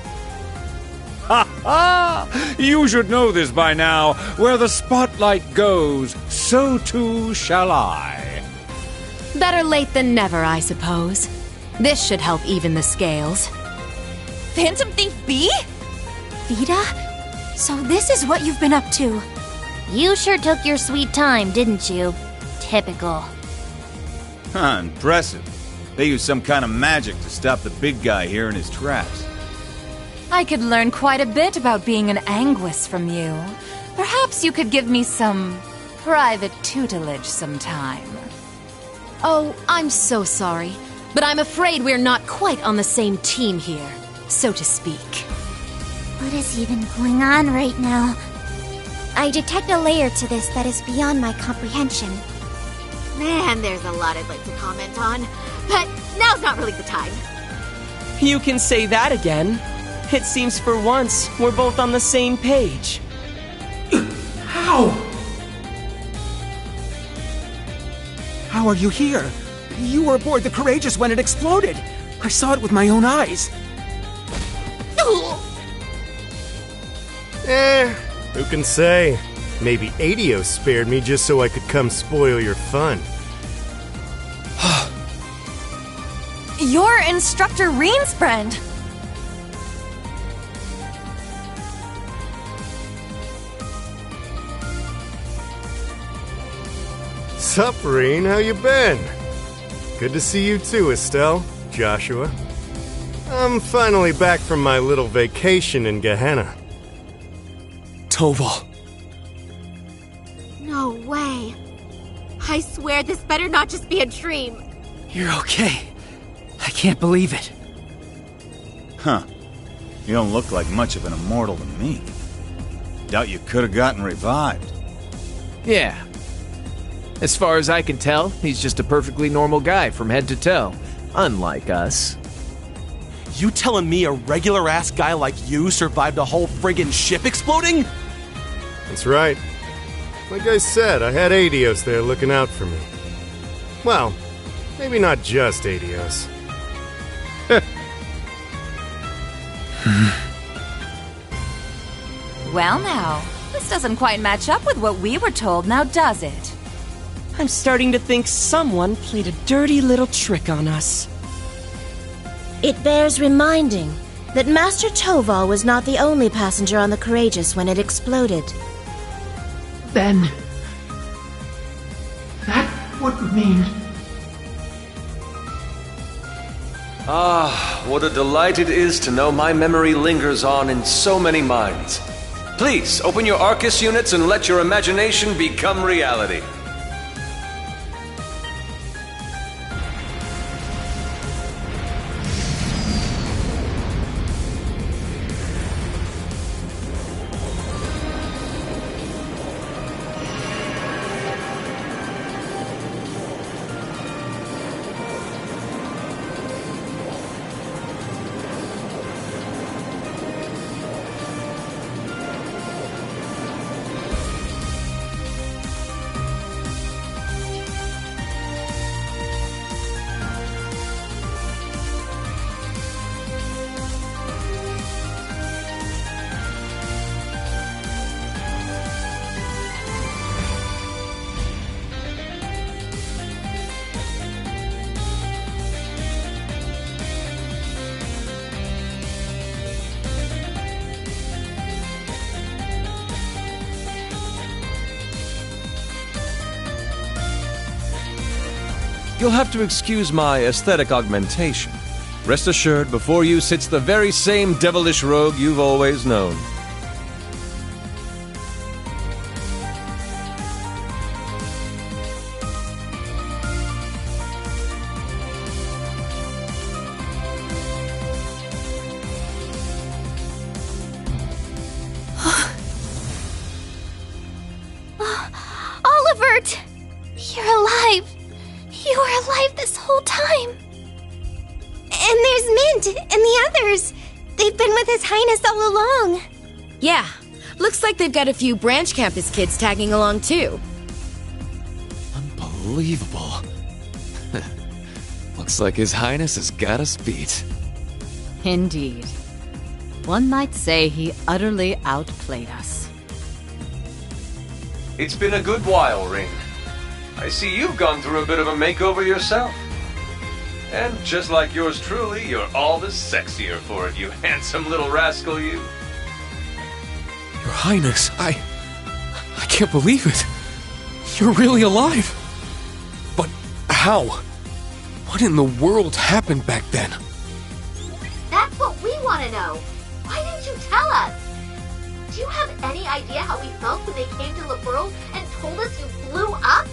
Ha ha! You should know this by now. Where the spotlight goes, so too shall I. Better late than never, I suppose. This should help even the scales. Phantom Thief B? Vita? So this is what you've been up to. You sure took your sweet time, didn't you? Typical. Huh, impressive. They use some kind of magic to stop the big guy here in his tracks. I could learn quite a bit about being an Anguis from you. Perhaps you could give me some private tutelage sometime. Oh, I'm so sorry, but I'm afraid we're not quite on the same team here, so to speak. What is even going on right now? I detect a layer to this that is beyond my comprehension. Man, there's a lot I'd like to comment on, but now's not really the time. You can say that again. It seems for once we're both on the same page. How? How are you here? You were aboard the Courageous when it exploded. I saw it with my own eyes. Who can say? Maybe Adios spared me just so I could come spoil your fun. You're Instructor Reen's friend. Sup, Reen? How you been? Good to see you too, Estelle, Joshua. I'm finally back from my little vacation in Gehenna. Toval. No way. I swear this better not just be a dream. You're okay. I can't believe it. Huh. You don't look like much of an immortal to me. Doubt you could have gotten revived. Yeah. As far as I can tell, he's just a perfectly normal guy from head to toe. Unlike us. You telling me a regular-ass guy like you survived a whole friggin' ship exploding? That's right. Like I said, I had Adios there looking out for me. Well, maybe not just Adios. Well now, this doesn't quite match up with what we were told, now does it? I'm starting to think someone played a dirty little trick on us. It bears reminding that Master Toval was not the only passenger on the Courageous when it exploded. Then... that would mean... Ah, what a delight it is to know my memory lingers on in so many minds. Please, open your Arcus units and let your imagination become reality. You'll have to excuse my aesthetic augmentation. Rest assured, before you sits the very same devilish rogue you've always known. Olivert! You're alive! You were alive this whole time! And there's Mint and the others! They've been with His Highness all along! Yeah, looks like they've got a few branch campus kids tagging along too. Unbelievable. Looks like His Highness has got us beat. Indeed. One might say he utterly outplayed us. It's been a good while, Ring. I see you've gone through a bit of a makeover yourself. And just like yours truly, you're all the sexier for it, you handsome little rascal, you. Your Highness, I can't believe it. You're really alive. But how? What in the world happened back then? That's what we want to know. Why didn't you tell us? Do you have any idea how we felt when they came to Liberl and told us you blew up?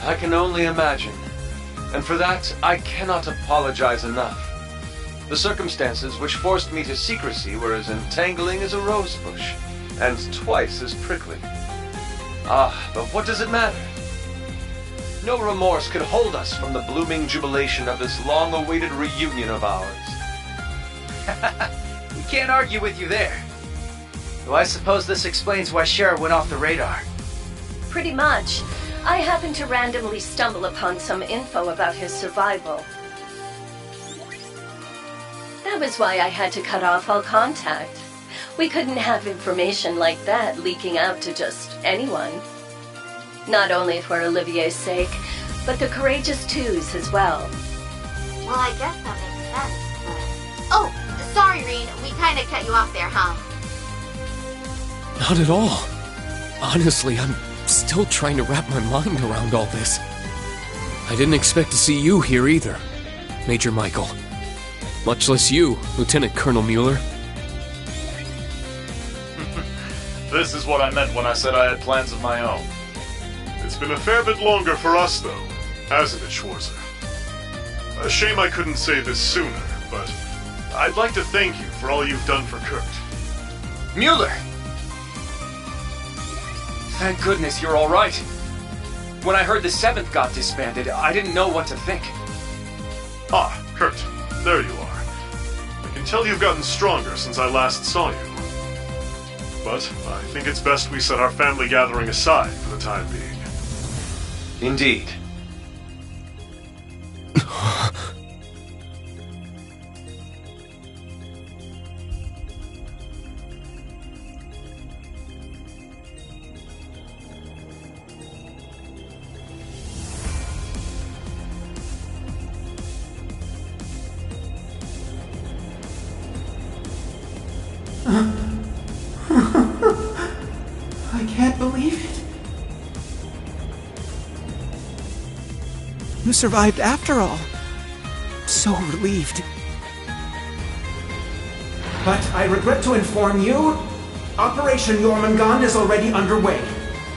I can only imagine. And for that, I cannot apologize enough. The circumstances which forced me to secrecy were as entangling as a rose bush, and twice as prickly. Ah, but what does it matter? No remorse could hold us from the blooming jubilation of this long-awaited reunion of ours. We can't argue with you there. Though I suppose this explains why Shara went off the radar. Pretty much. I happened to randomly stumble upon some info about his survival. That was why I had to cut off all contact. We couldn't have information like that leaking out to just anyone. Not only for Olivier's sake, but the Courageous Two's as well. Well, I guess that makes sense, but... Oh, sorry, Reen. We kinda cut you off there, huh? Not at all. Honestly, I'm still trying to wrap my mind around all this. I didn't expect to see you here either, Major Michael. Much less you, Lieutenant Colonel Mueller. This is what I meant when I said I had plans of my own. It's been a fair bit longer for us, though, hasn't it, Schwarzer? A shame I couldn't say this sooner, but I'd like to thank you for all you've done for Kurt. Mueller! Thank goodness you're all right. When I heard the 7th got disbanded, I didn't know what to think. Ah, Kurt, there you are. I can tell you've gotten stronger since I last saw you. But I think it's best we set our family gathering aside for the time being. Indeed. I can't believe it. You survived after all. So relieved. But I regret to inform you, Operation Jormungand is already underway.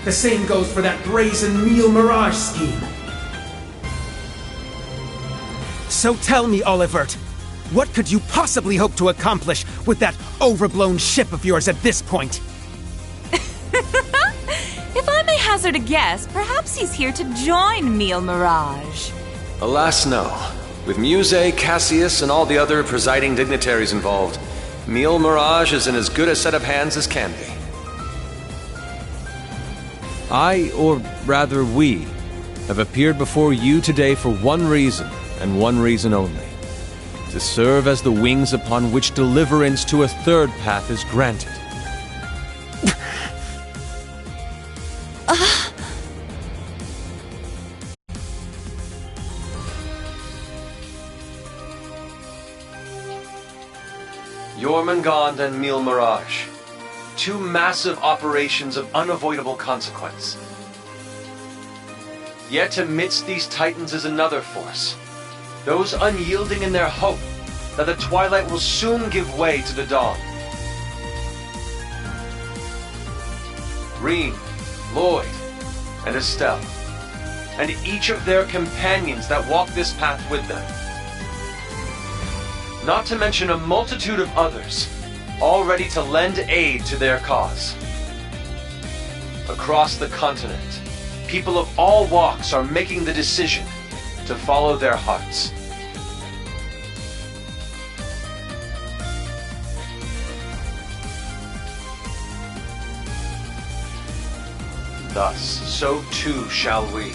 The same goes for that brazen Meal Mirage scheme. So tell me, Olivert, what could you possibly hope to accomplish with that overblown ship of yours at this point? If I may hazard a guess, perhaps he's here to join Meal Mirage. Alas, no. With Muse, Cassius, and all the other presiding dignitaries involved, Meal Mirage is in as good a set of hands as can be. I, or rather we, have appeared before you today for one reason, and one reason only. To serve as the wings upon which deliverance to a third path is granted. Jormungand and Meal Mirage. Two massive operations of unavoidable consequence. Yet amidst these titans is another force. Those unyielding in their hope that the twilight will soon give way to the dawn. Rean, Lloyd, and Estelle, and each of their companions that walk this path with them. Not to mention a multitude of others, all ready to lend aid to their cause. Across the continent, people of all walks are making the decision to follow their hearts. Thus, so too shall we,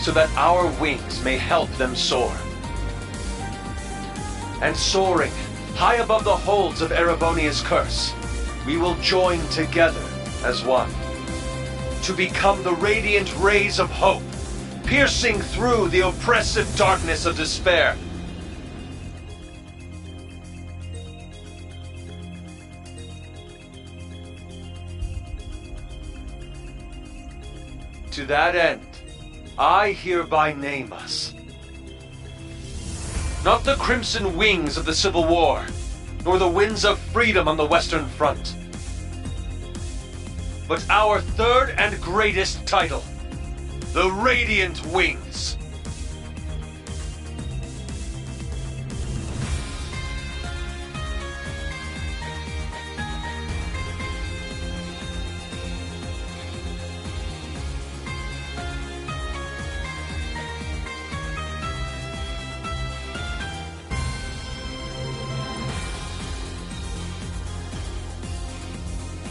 so that our wings may help them soar. And soaring, high above the holds of Erebonia's curse, we will join together as one, to become the radiant rays of hope, piercing through the oppressive darkness of despair. To that end, I hereby name us. Not the crimson wings of the Civil War, nor the winds of freedom on the Western Front, but our third and greatest title, the Radiant Wings.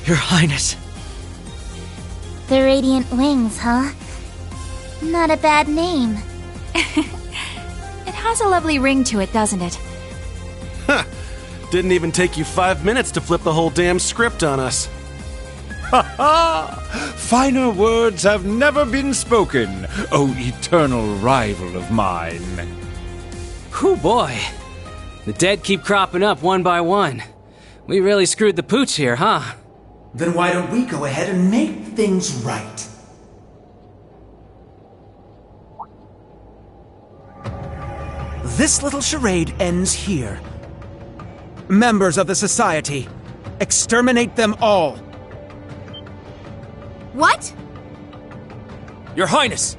Your Highness. The Radiant Wings, huh? Not a bad name. It has a lovely ring to it, doesn't it? Ha! Didn't even take you 5 minutes to flip the whole damn script on us. Ha ha! Finer words have never been spoken, O eternal rival of mine. Whew, boy. The dead keep cropping up one by one. We really screwed the pooch here, huh? Then why don't we go ahead and make things right? This little charade ends here. Members of the Society, exterminate them all. What? Your Highness!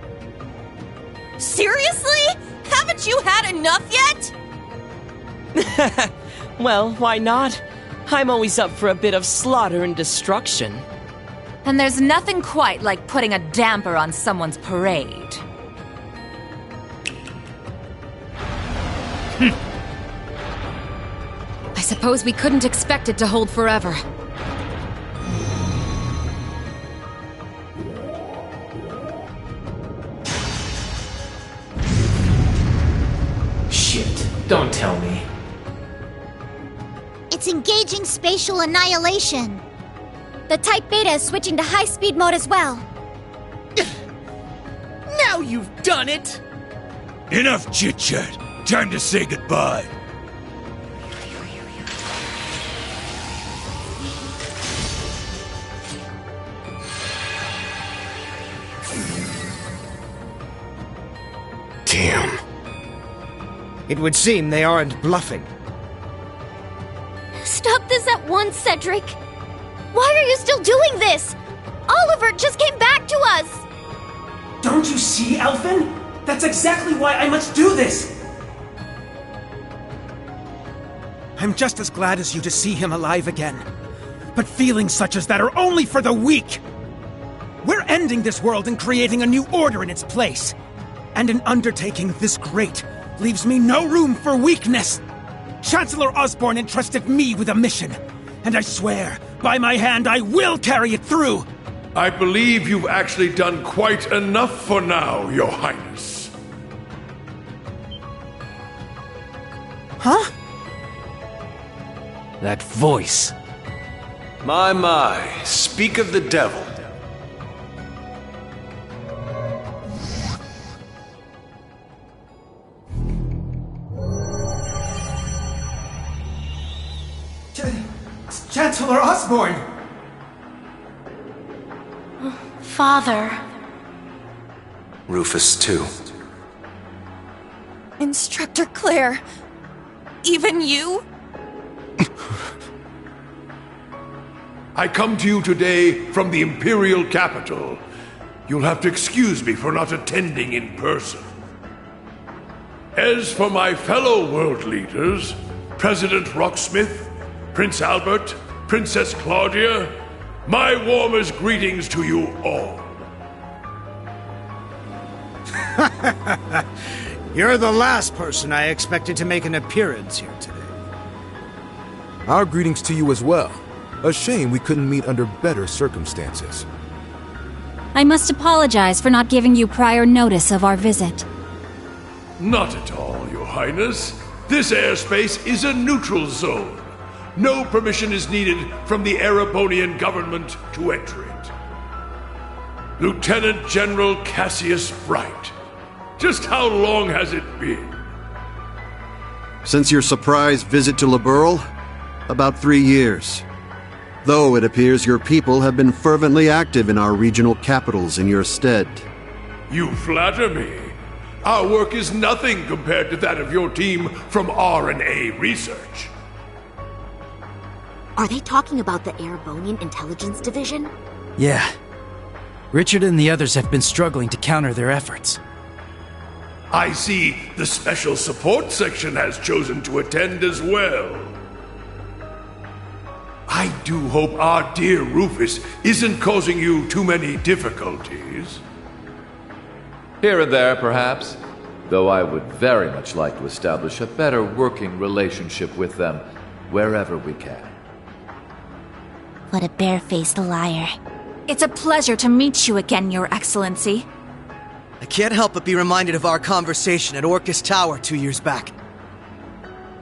Seriously? Haven't you had enough yet? Well, why not? I'm always up for a bit of slaughter and destruction. And there's nothing quite like putting a damper on someone's parade. I suppose we couldn't expect it to hold forever. Shit, don't tell me. It's engaging spatial annihilation. The Type Beta is switching to high-speed mode as well. Now you've done it! Enough chit-chat. Time to say goodbye. Damn. It would seem they aren't bluffing. Stop this at once, Cedric! Why are you still doing this? Oliver just came back to us! Don't you see, Elfin? That's exactly why I must do this! I'm just as glad as you to see him alive again. But feelings such as that are only for the weak! We're ending this world and creating a new order in its place. And an undertaking this great leaves me no room for weakness! Chancellor Osborn entrusted me with a mission, and I swear, by my hand, I will carry it through! I believe you've actually done quite enough for now, Your Highness. Huh? That voice. My, speak of the devil. Chancellor Osborn! Father. Rufus, too. Instructor Claire. Even you? I come to you today from the Imperial capital. You'll have to excuse me for not attending in person. As for my fellow world leaders, President Rocksmith, Prince Albert, Princess Claudia, my warmest greetings to you all. You're the last person I expected to make an appearance here today. Our greetings to you as well. A shame we couldn't meet under better circumstances. I must apologize for not giving you prior notice of our visit. Not at all, Your Highness. This airspace is a neutral zone. No permission is needed from the Erebonian government to enter it. Lieutenant General Cassius Bright. Just how long has it been? Since your surprise visit to Liberl? About 3 years. Though it appears your people have been fervently active in our regional capitals in your stead. You flatter me. Our work is nothing compared to that of your team from R&A Research. Are they talking about the Erebonian Intelligence Division? Yeah. Richard and the others have been struggling to counter their efforts. I see the Special Support Section has chosen to attend as well. I do hope our dear Rufus isn't causing you too many difficulties. Here and there, perhaps. Though I would very much like to establish a better working relationship with them wherever we can. What a barefaced liar. It's a pleasure to meet you again, Your Excellency. I can't help but be reminded of our conversation at Orcus Tower 2 years back.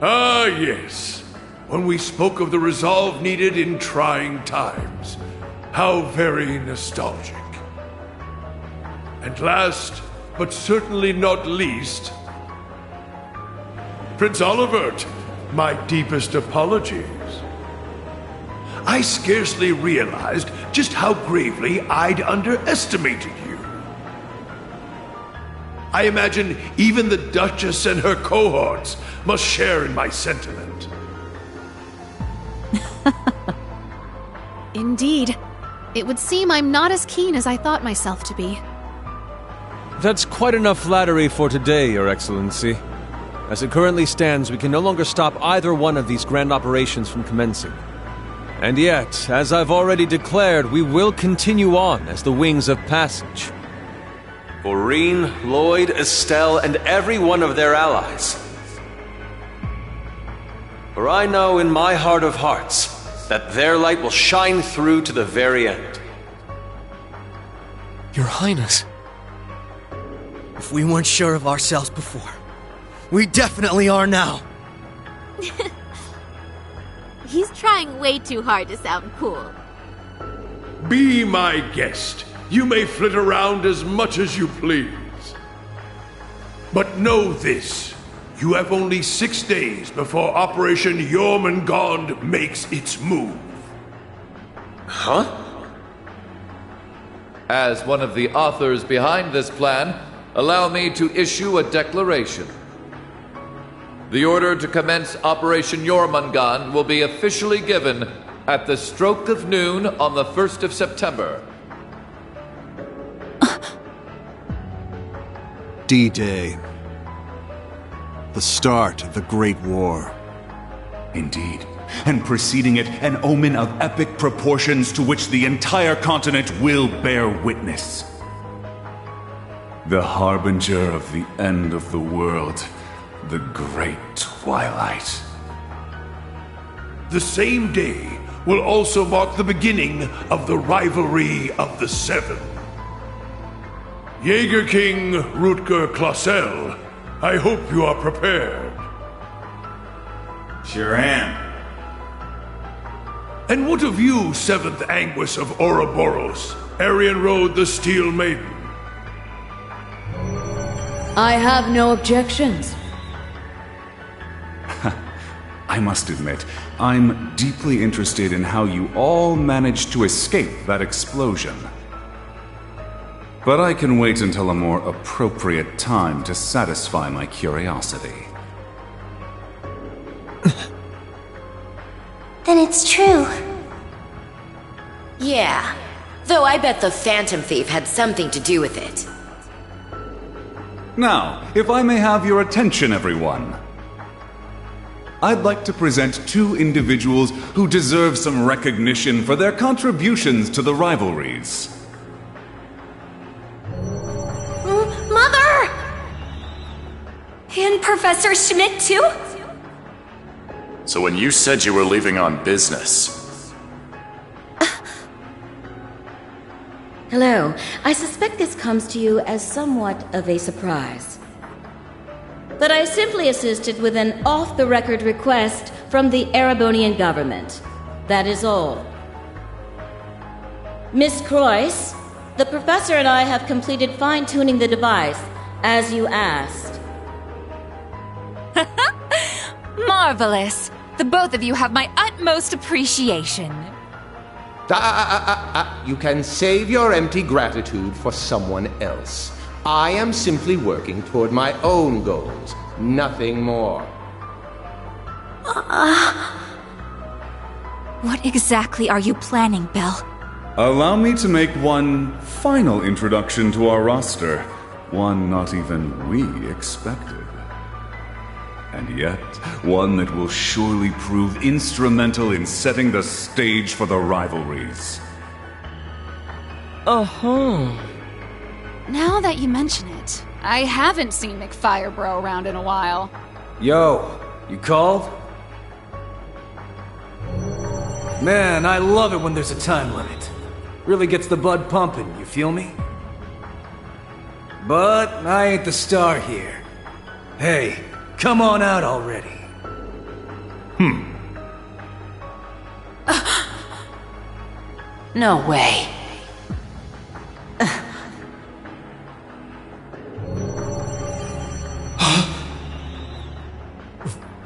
Ah, yes. When we spoke of the resolve needed in trying times. How very nostalgic. And last, but certainly not least, Prince Olivert, my deepest apologies. I scarcely realized just how gravely I'd underestimated you. I imagine even the Duchess and her cohorts must share in my sentiment. Indeed. It would seem I'm not as keen as I thought myself to be. That's quite enough flattery for today, Your Excellency. As it currently stands, we can no longer stop either one of these grand operations from commencing. And yet, as I've already declared, we will continue on as the Wings of Passage. For Reen, Lloyd, Estelle, and every one of their allies. For I know in my heart of hearts that their light will shine through to the very end. Your Highness. If we weren't sure of ourselves before, we definitely are now. He's trying way too hard to sound cool. Be my guest. You may flit around as much as you please. But know this. You have only 6 days before Operation Jormungand makes its move. Huh? As one of the authors behind this plan, allow me to issue a declaration. The order to commence Operation Jormungand will be officially given at the stroke of noon on the 1st of September. D-Day. The start of the Great War. Indeed. And preceding it, an omen of epic proportions to which the entire continent will bear witness. The harbinger of the end of the world. The Great Twilight. The same day will also mark the beginning of the rivalry of the Seven. Jaeger King Rutger Clausel, I hope you are prepared. Sure am. And what of you, 7th Anguis of Ouroboros, Arian Road the Steel Maiden? I have no objections. I must admit, I'm deeply interested in how you all managed to escape that explosion. But I can wait until a more appropriate time to satisfy my curiosity. Then it's true. Yeah. Though I bet the Phantom Thief had something to do with it. Now, if I may have your attention, everyone. I'd like to present two individuals who deserve some recognition for their contributions to the rivalries. Mother! And Professor Schmidt, too? So when you said you were leaving on business... Hello. I suspect this comes to you as somewhat of a surprise. But I simply assisted with an off-the-record request from the Erebonian government. That is all. Miss Croyce, the professor and I have completed fine-tuning the device, as you asked. Marvelous. The both of you have my utmost appreciation. You can save your empty gratitude for someone else. I am simply working toward my own goals, nothing more. What exactly are you planning, Belle? Allow me to make one final introduction to our roster. One not even we expected. And yet, one that will surely prove instrumental in setting the stage for the rivalries. Now that you mention it, I haven't seen McFirebro around in a while. Yo, you called? Man, I love it when there's a time limit. Really gets the blood pumping, you feel me? But I ain't the star here. Hey, come on out already. No way.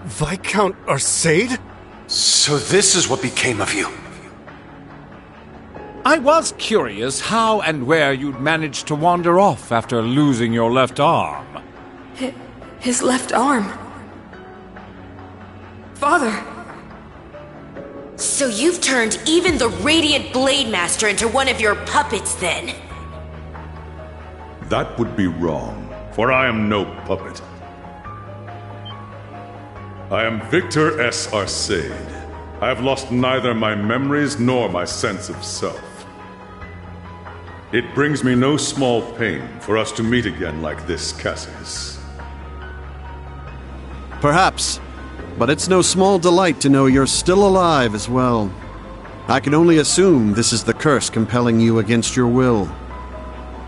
Viscount Arcade? So this is what became of you. I was curious how and where you'd managed to wander off after losing your left arm. His left arm. Father! So you've turned even the Radiant Blade Master into one of your puppets, then? That would be wrong, for I am no puppet. I am Victor S. Arcade. I have lost neither my memories nor my sense of self. It brings me no small pain for us to meet again like this, Cassius. Perhaps, but it's no small delight to know you're still alive as well. I can only assume this is the curse compelling you against your will.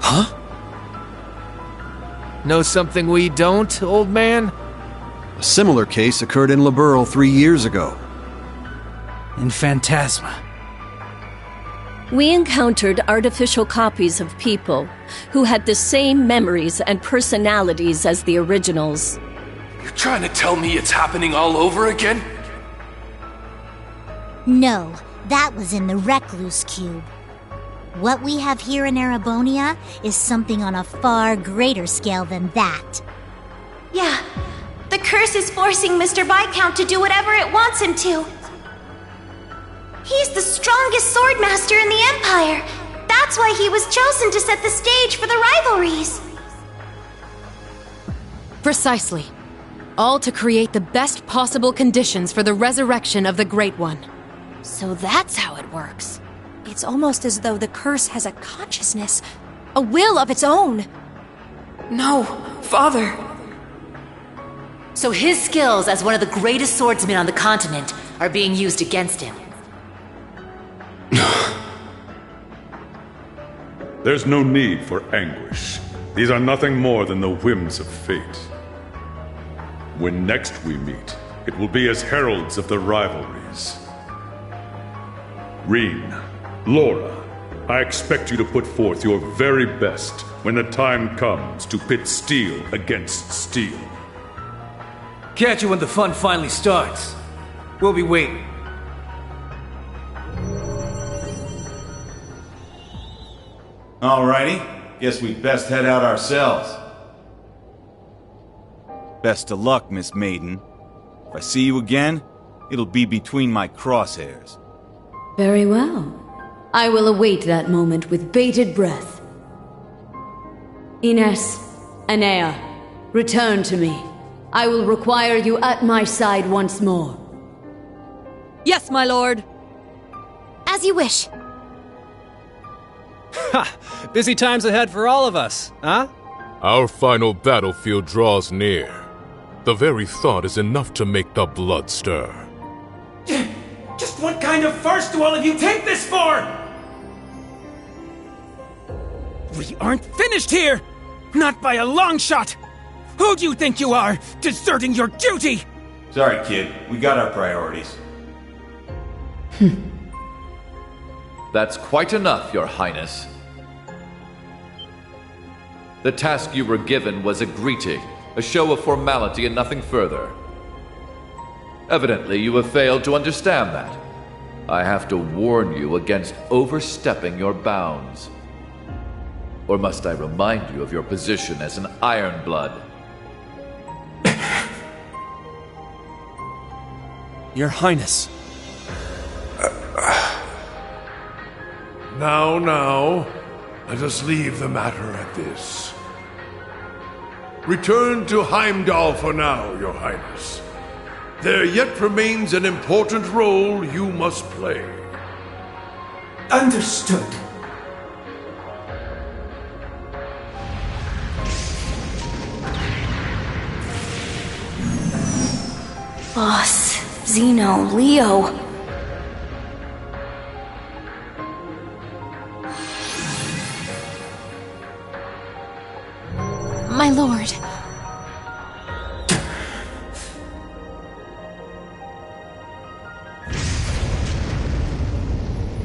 Huh? Know something we don't, old man? A similar case occurred in Liberl 3 years ago. In Phantasma. We encountered artificial copies of people who had the same memories and personalities as the originals. You're trying to tell me it's happening all over again? No, that was in the Recluse Cube. What we have here in Erebonia is something on a far greater scale than that. Yeah, the curse is forcing Mr. Viscount to do whatever it wants him to. He's the strongest swordmaster in the Empire. That's why he was chosen to set the stage for the rivalries. Precisely. All to create the best possible conditions for the resurrection of the Great One. So that's how it works. It's almost as though the curse has a consciousness, a will of its own. No, Father. So his skills as one of the greatest swordsmen on the continent are being used against him. There's no need for anguish. These are nothing more than the whims of fate. When next we meet, it will be as heralds of the rivalries. Reen, Laura, I expect you to put forth your very best when the time comes to pit steel against steel. Catch you when the fun finally starts. We'll be waiting. Alrighty, Guess we'd best head out ourselves. Best of luck, Miss Maiden. If I see you again, it'll be between my crosshairs. Very well. I will await that moment with bated breath. Ines, Anea, return to me. I will require you at my side once more. Yes, my lord. As you wish. Ha! Busy times ahead for all of us, huh? Our final battlefield draws near. The very thought is enough to make the blood stir. Just what kind of farce do all of you take this for? We aren't finished here! Not by a long shot! Who do you think you are, deserting your duty? Sorry, kid. We got our priorities. That's quite enough, Your Highness. The task you were given was a greeting, a show of formality and nothing further. Evidently, you have failed to understand that. I have to warn you against overstepping your bounds. Or must I remind you of your position as an Ironblood? Your Highness. Now, let us leave the matter at this. Return to Heimdall for now, Your Highness. There yet remains an important role you must play. Understood. Boss, Zeno, Leo. My lord.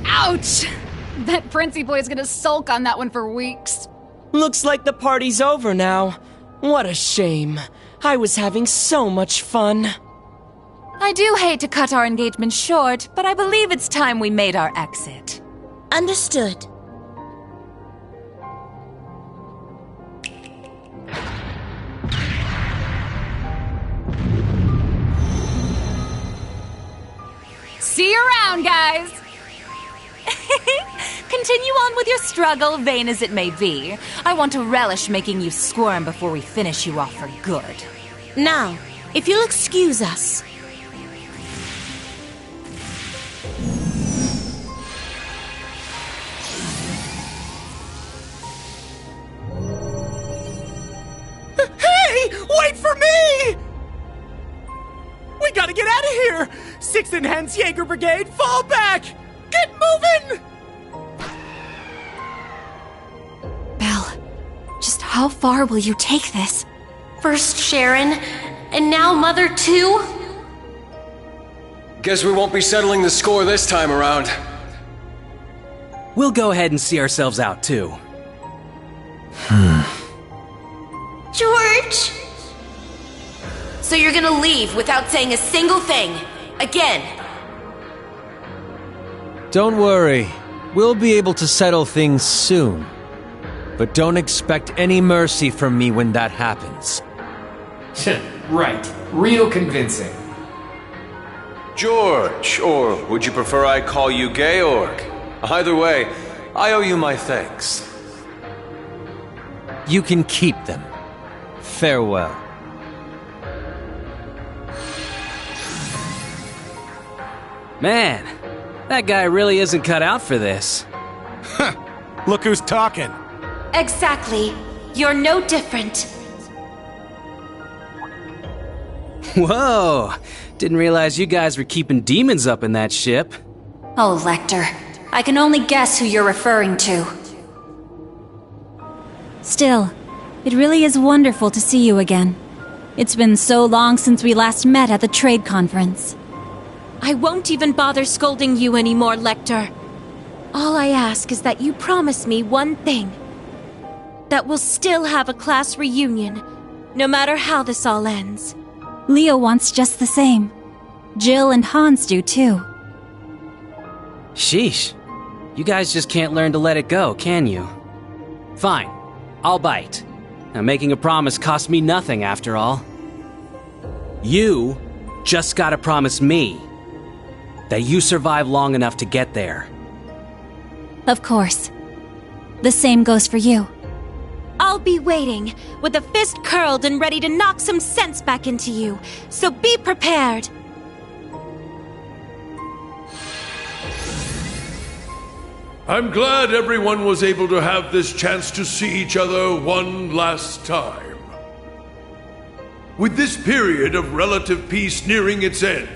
Ouch! That Princey boy's gonna sulk on that one for weeks. Looks like the party's over now. What a shame. I was having so much fun. I do hate to cut our engagement short, but I believe it's time we made our exit. Understood. See you around, guys! Continue on with your struggle, vain as it may be. I want to relish making you squirm before we finish you off for good. Now, if you'll excuse us. Hey! Wait for me! We gotta get out of here! 6th Enhanced Jaeger Brigade, fall back! Get moving! Belle, just how far will you take this? First Sharon, and now Mother too? Guess we won't be settling the score this time around. We'll go ahead and see ourselves out, too. George! So you're gonna leave without saying a single thing. Again. Don't worry. We'll be able to settle things soon. But don't expect any mercy from me when that happens. Right. Real convincing. George, or would you prefer I call you Georg? Either way, I owe you my thanks. You can keep them. Farewell. Man, that guy really isn't cut out for this. Look who's talking. Exactly. You're no different. Whoa! Didn't realize you guys were keeping demons up in that ship. Oh, Lecter. I can only guess who you're referring to. Still, it really is wonderful to see you again. It's been so long since we last met at the trade conference. I won't even bother scolding you anymore, Lecter. All I ask is that you promise me one thing. That we'll still have a class reunion, no matter how this all ends. Leo wants just the same. Jill and Hans do too. Sheesh. You guys just can't learn to let it go, can you? Fine. I'll bite. Now, making a promise cost me nothing, after all. You just gotta promise me that you survive long enough to get there. Of course. The same goes for you. I'll be waiting, with a fist curled and ready to knock some sense back into you, so be prepared. I'm glad everyone was able to have this chance to see each other one last time. With this period of relative peace nearing its end,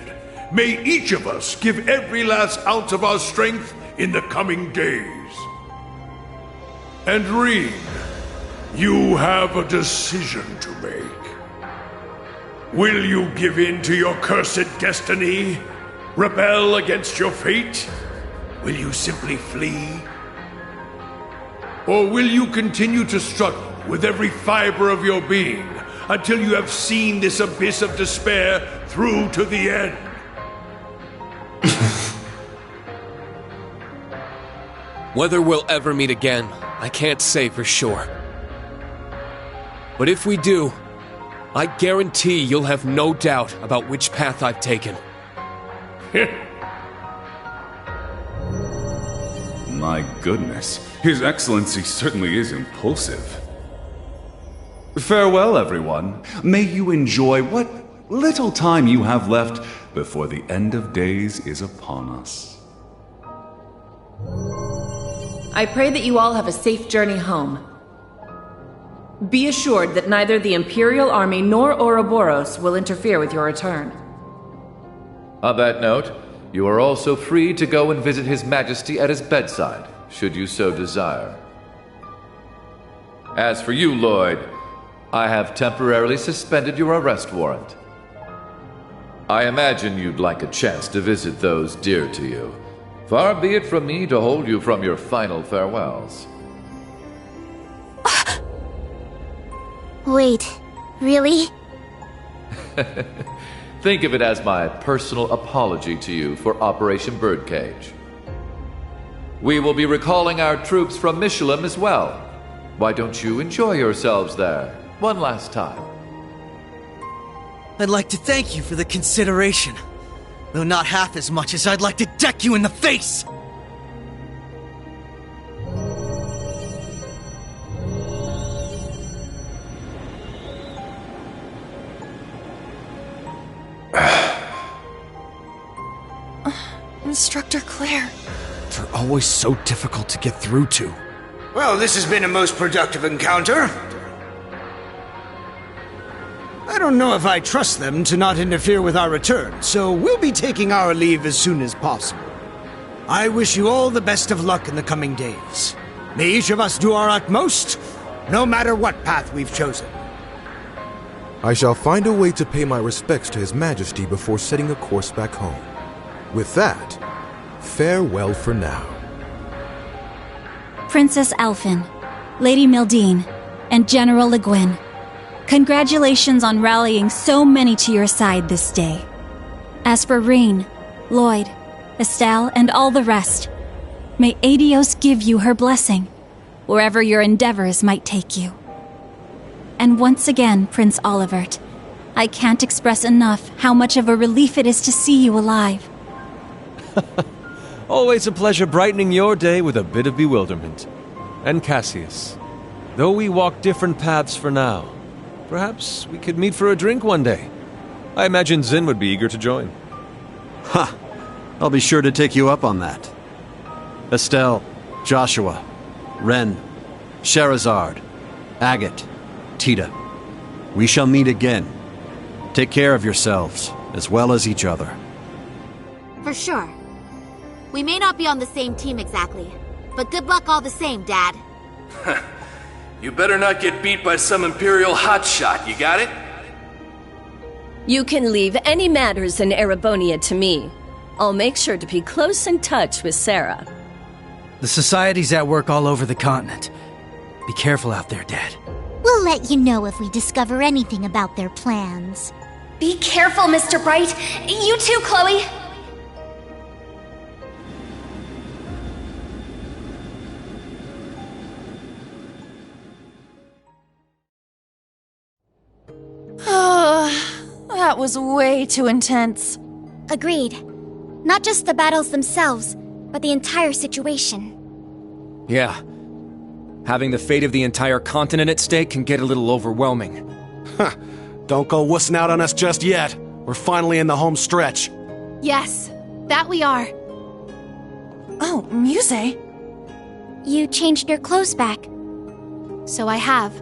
may each of us give every last ounce of our strength in the coming days. And Rean, you have a decision to make. Will you give in to your cursed destiny? Rebel against your fate? Will you simply flee? Or will you continue to struggle with every fiber of your being until you have seen this abyss of despair through to the end? Whether we'll ever meet again, I can't say for sure. But if we do, I guarantee you'll have no doubt about which path I've taken. My goodness, His Excellency certainly is impulsive. Farewell, everyone. May you enjoy what little time you have left before the end of days is upon us. I pray that you all have a safe journey home. Be assured that neither the Imperial Army nor Ouroboros will interfere with your return. On that note, you are also free to go and visit His Majesty at his bedside, should you so desire. As for you, Lloyd, I have temporarily suspended your arrest warrant. I imagine you'd like a chance to visit those dear to you. Far be it from me to hold you from your final farewells. Wait, really? Think of it as my personal apology to you for Operation Birdcage. We will be recalling our troops from Michelem as well. Why don't you enjoy yourselves there one last time? I'd like to thank you for the consideration, though not half as much as I'd like to deck you in the face! Instructor Claire. They're always so difficult to get through to. Well, this has been a most productive encounter. I don't know if I trust them to not interfere with our return, so we'll be taking our leave as soon as possible. I wish you all the best of luck in the coming days. May each of us do our utmost, no matter what path we've chosen. I shall find a way to pay my respects to His Majesty before setting a course back home. With that, farewell for now. Princess Alphen, Lady Mildine, and General Le Guin, congratulations on rallying so many to your side this day. As for Rean, Lloyd, Estelle, and all the rest, may Aidios give you her blessing, wherever your endeavors might take you. And once again, Prince Olivert, I can't express enough how much of a relief it is to see you alive. Always a pleasure brightening your day with a bit of bewilderment. And Cassius, though we walk different paths for now, perhaps we could meet for a drink one day. I imagine Zin would be eager to join. Ha! I'll be sure to take you up on that. Estelle, Joshua, Ren, Sherazard, Agate, Tita. We shall meet again. Take care of yourselves, as well as each other. For sure. We may not be on the same team exactly, but good luck all the same, Dad. You better not get beat by some Imperial hotshot, you got it? You can leave any matters in Erebonia to me. I'll make sure to be close in touch with Sarah. The Society's at work all over the continent. Be careful out there, Dad. We'll let you know if we discover anything about their plans. Be careful, Mr. Bright. You too, Chloe. That was way too intense. Agreed. Not just the battles themselves, but the entire situation. Yeah. Having the fate of the entire continent at stake can get a little overwhelming. Huh. Don't go wussing out on us just yet. We're finally in the home stretch. Yes, that we are. Oh, Muse. You changed your clothes back. So I have.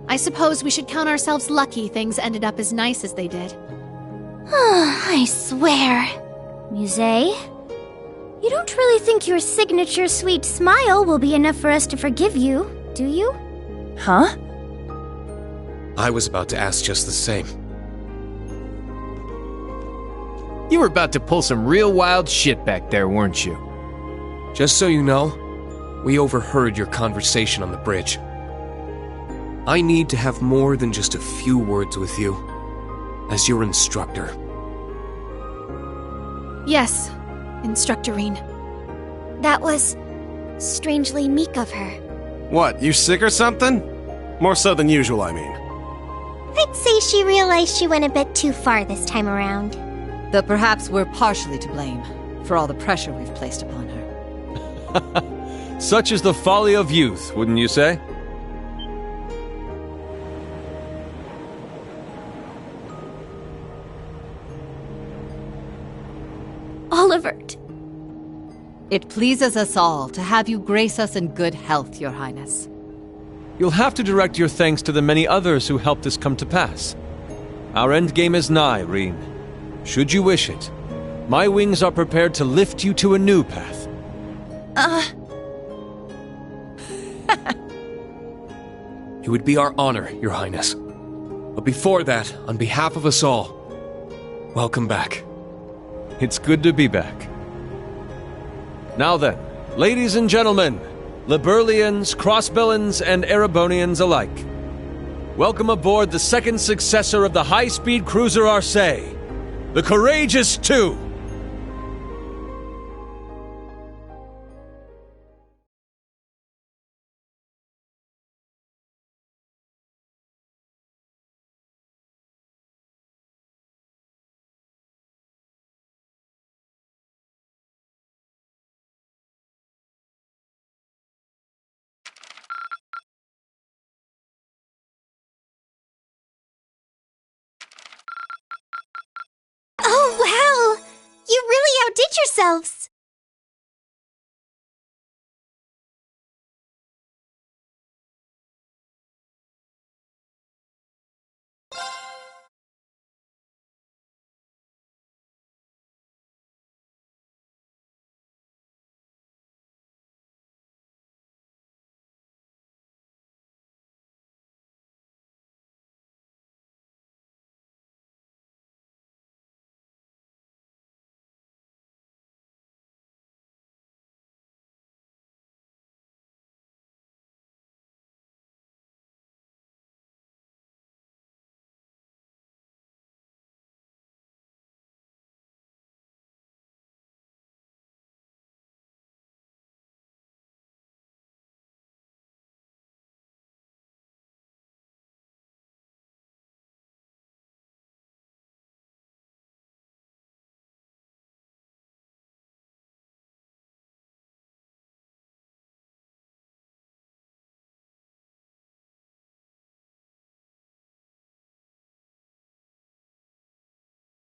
I suppose we should count ourselves lucky things ended up as nice as they did. I swear. Muse? You don't really think your signature sweet smile will be enough for us to forgive you, do you? Huh? I was about to ask just the same. You were about to pull some real wild shit back there, weren't you? Just so you know, we overheard your conversation on the bridge. I need to have more than just a few words with you, as your instructor. Yes, Instructorine. That was strangely meek of her. What, you sick or something? More so than usual, I mean. I'd say she realized she went a bit too far this time around. Though perhaps we're partially to blame for all the pressure we've placed upon her. Such is the folly of youth, wouldn't you say? Olivert. It pleases us all to have you grace us in good health, Your Highness. You'll have to direct your thanks to the many others who helped this come to pass. Our endgame is nigh, Reen. Should you wish it, my wings are prepared to lift you to a new path. It would be our honor, Your Highness. But before that, on behalf of us all, welcome back. It's good to be back. Now then, ladies and gentlemen, Liberlians, Crossbellans, and Erebonians alike, welcome aboard the second successor of the high-speed cruiser Arcee, the Courageous II! Oh, wow! You really outdid yourselves!